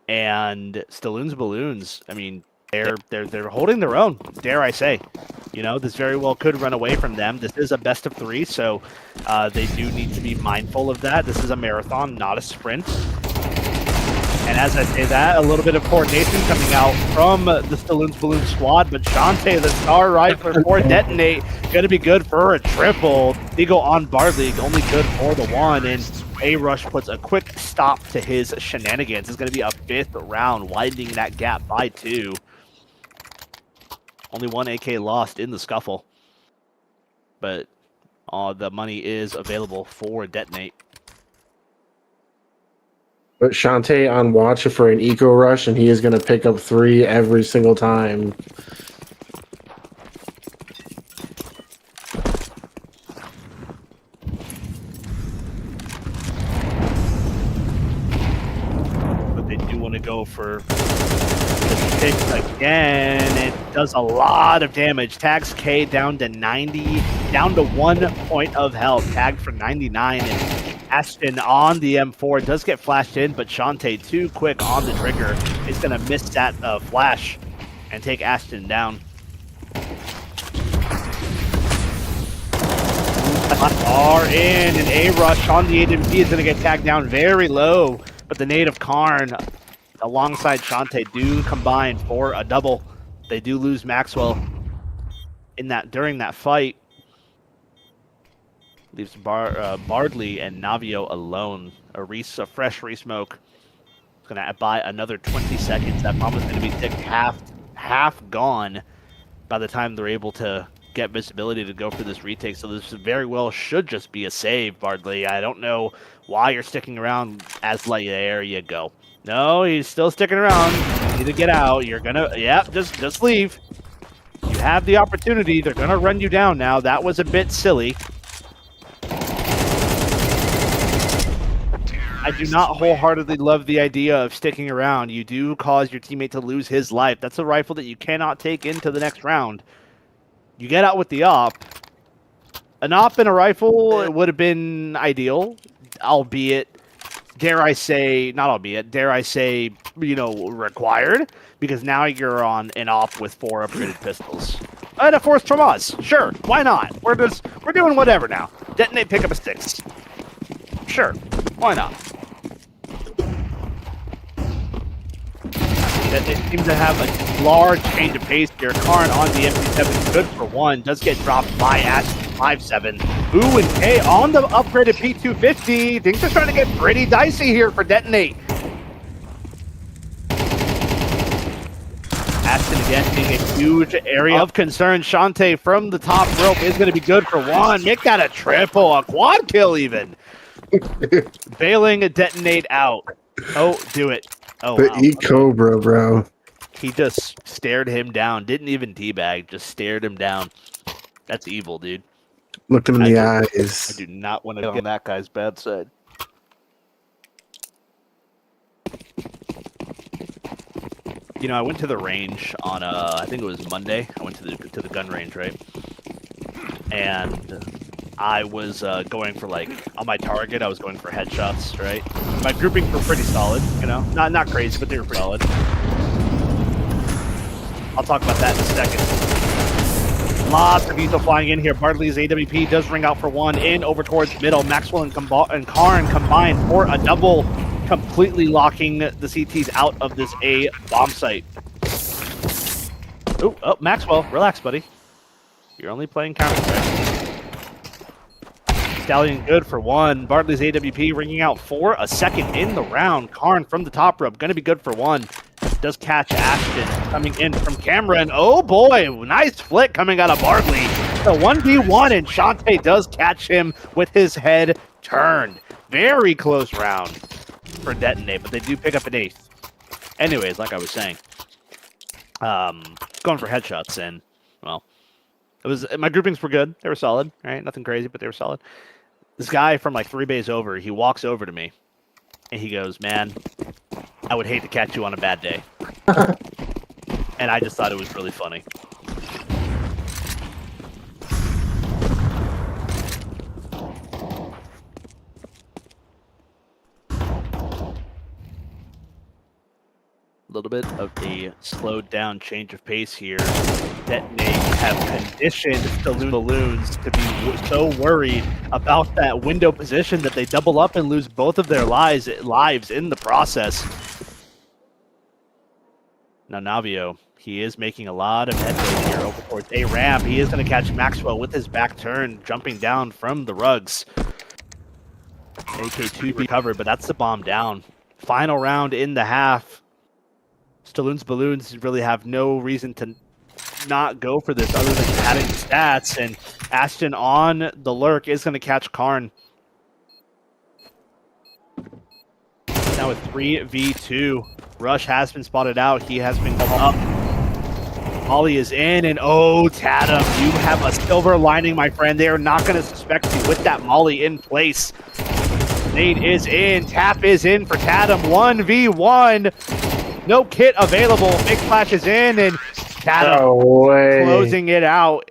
And Stalloon's balloons, I mean, they're holding their own, dare I say. You know, this very well could run away from them. This is a best of 3, so they do need to be mindful of that. This is a marathon, not a sprint. And as I say that, a little bit of coordination coming out from the Stalloon's Balloon squad, but Shantae, the star rifler for Detonate, gonna be good for a triple. Eagle on Bardley, only good for the 1, and A-Rush puts a quick stop to his shenanigans. It's gonna be a 5th round, widening that gap by 2. Only 1 AK lost in the scuffle, but the money is available for Detonate. But Shantae on watch for an eco rush, and he is going to pick up 3 every single time. But they do want to go for the pick again. It does a lot of damage. Tags K down to 90, down to 1 point of health. Tagged for 99. And Ashton on the M4 does get flashed in, but Shantae too quick on the trigger is going to miss that flash and take Ashton down. Are in, and A-Rush on the AWP is going to get tagged down very low, but the native Karn alongside Shantae do combine for a double. They do lose Maxwell in that during that fight. Leaves Bardley and Navio alone. A fresh resmoke. It's going to buy another 20 seconds. That bomb is going to be ticked half gone by the time they're able to get visibility to go for this retake, so this very well should just be a save, Bardley. I don't know why you're sticking around as late. There you go. No, he's still sticking around. You need to get out. You're gonna, yeah, just leave. You have the opportunity. They're gonna run you down now. That was a bit silly. I do not wholeheartedly love the idea of sticking around. You do cause your teammate to lose his life. That's a rifle that you cannot take into the next round. You get out with the op. An op and a rifle, it would have been ideal, albeit, dare I say, required, because now you're on an op with 4 upgraded pistols. And a forced Traumas. Sure, why not? We're doing whatever now. Detonate, pick up a 6. Sure, why not? That they seem to have a large change of pace here. Karn on the MP7, good for 1, does get dropped by Ashton 5-7. Boo and K on the upgraded P250. Things are starting to get pretty dicey here for Detonate. Ashton again being a huge area of concern. Shantae from the top rope is going to be good for 1. Make that a triple, a quad kill even. Bailing a Detonate out. Oh, do it. Oh, The wow. E-Cobra, bro. He just stared him down. Didn't even teabag, just stared him down. That's evil, dude. Looked him in the I eyes. do not want to get on that guy's bad side. You know, I went to the range on I think it was Monday. I went to the gun range, right? And I was going for, like, on my target, I was going for headshots, right? My groupings were pretty solid, you know? Not crazy, but they were pretty solid. I'll talk about that in a second. Lots of Ezo flying in here. Bartley's AWP does ring out for 1 in over towards middle. Maxwell and Karn combined for a double, completely locking the CTs out of this A bomb site. Oh, Maxwell, relax, buddy. You're only playing Counter-Strike. Stallion good for 1. Bartley's AWP ringing out for a second in the round. Karn from the top rope, going to be good for 1. Does catch Ashton coming in from Cameron. Oh boy, nice flick coming out of Bartley. The 1v1, and Shantae does catch him with his head turned. Very close round for Detonate, but they do pick up an 8th. Anyways, like I was saying, going for headshots, and, well, it was, my groupings were good. They were solid, right? Nothing crazy, but they were solid. This guy from like 3 bays over, he walks over to me, and he goes, "Man, I would hate to catch you on a bad day." And I just thought it was really funny. A little bit of a slowed down change of pace here. Detonate have conditioned the balloons to be so worried about that window position that they double up and lose both of their lives in the process. Now Navio, he is making a lot of headway here over towards A ramp. He is going to catch Maxwell with his back turn, jumping down from the rugs. AK2 recovered, but that's the bomb down. Final round in the half. Stalloon's balloons really have no reason to not go for this other than padding stats, and Ashton on the lurk is going to catch Karn. Now with 3v2, Rush has been spotted out. He has been called up. Molly is in, and oh, Tatum, you have a silver lining, my friend. They are not going to suspect you with that Molly in place. Nade is in, Tap is in for Tatum, 1v1. No kit available. Big Flash is in, and Tatum closing it out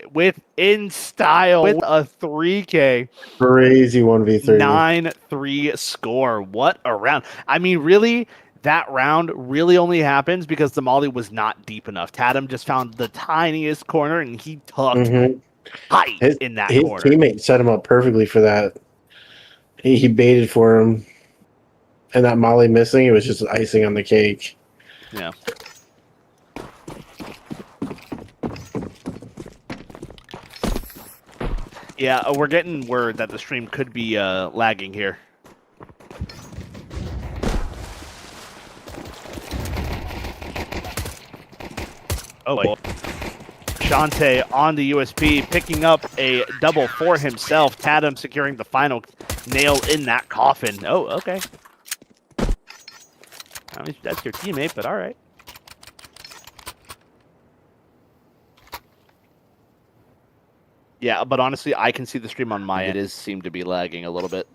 in style with a 3K. Crazy 1v3. 9-3 score. What a round. I mean, really, that round really only happens because the Molly was not deep enough. Tatum just found the tiniest corner, and he tucked tight in that corner. His teammate set him up perfectly for that. He baited for him, and that Molly missing, it was just icing on the cake. Yeah. Yeah, we're getting word that the stream could be lagging here. Oh, boy. Shante on the USP, picking up a double for himself. Tatum securing the final nail in that coffin. Oh, okay. I mean, that's your teammate, but all right. Yeah, but honestly, I can see the stream on my end. It is seem to be lagging a little bit.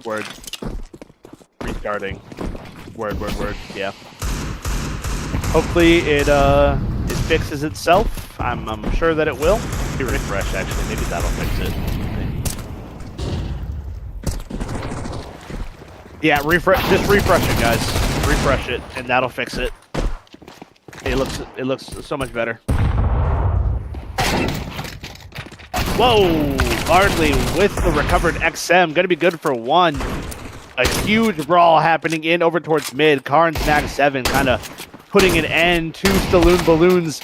Word. Restarting. Word. Yeah. Hopefully it fixes itself. I'm sure that it will. Refresh actually. Maybe that'll fix it. Yeah, refresh. Just refresh it, guys. Refresh it, and that'll fix it. It looks so much better. Whoa! Bardley with the recovered XM. Gonna be good for one. A huge brawl happening in over towards mid. Karn's Mag 7 kind of putting an end to Stalloon Balloons.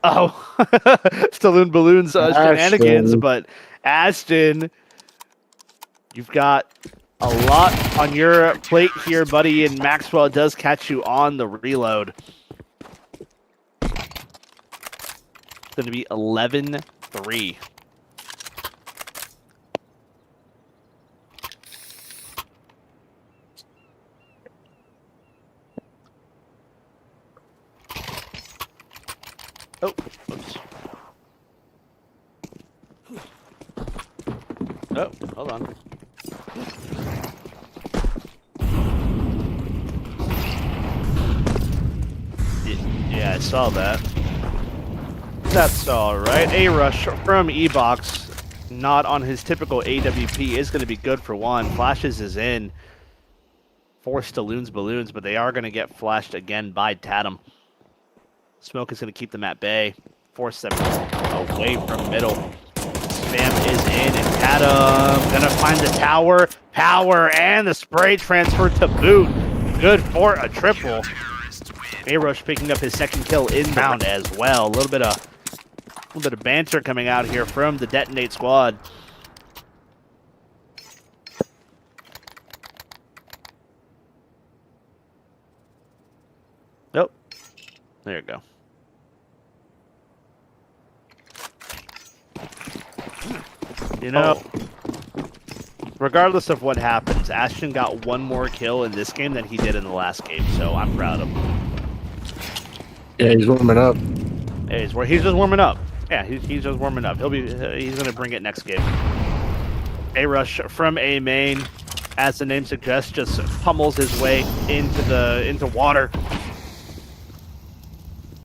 Oh, Stalloon Balloons shenanigans. But Ashton, you've got a lot on your plate here, buddy, and Maxwell does catch you on the reload. It's going to be 11-3. Oh, oops. Oh, hold on. Yeah, I saw that. That's alright. A rush from E-Box, not on his typical AWP, is going to be good for one. Flashes is in for Stalloon's Balloons, but they are going to get flashed again by Tatum. Smoke is going to keep them at bay. Force them away from middle. Spam is in, and Tatum going to find the tower. Power and the spray transfer to boot. Good for a triple. A-Rush picking up his second kill inbound as well. A little bit of banter coming out here from the Detonate squad. Nope. There you go. You know, regardless of what happens, Ashton got one more kill in this game than he did in the last game, so I'm proud of him. Yeah, he's warming up. Hey, he's just warming up. Yeah, he's just warming up. He's gonna bring it next game. A rush from A main, as the name suggests, just pummels his way into water.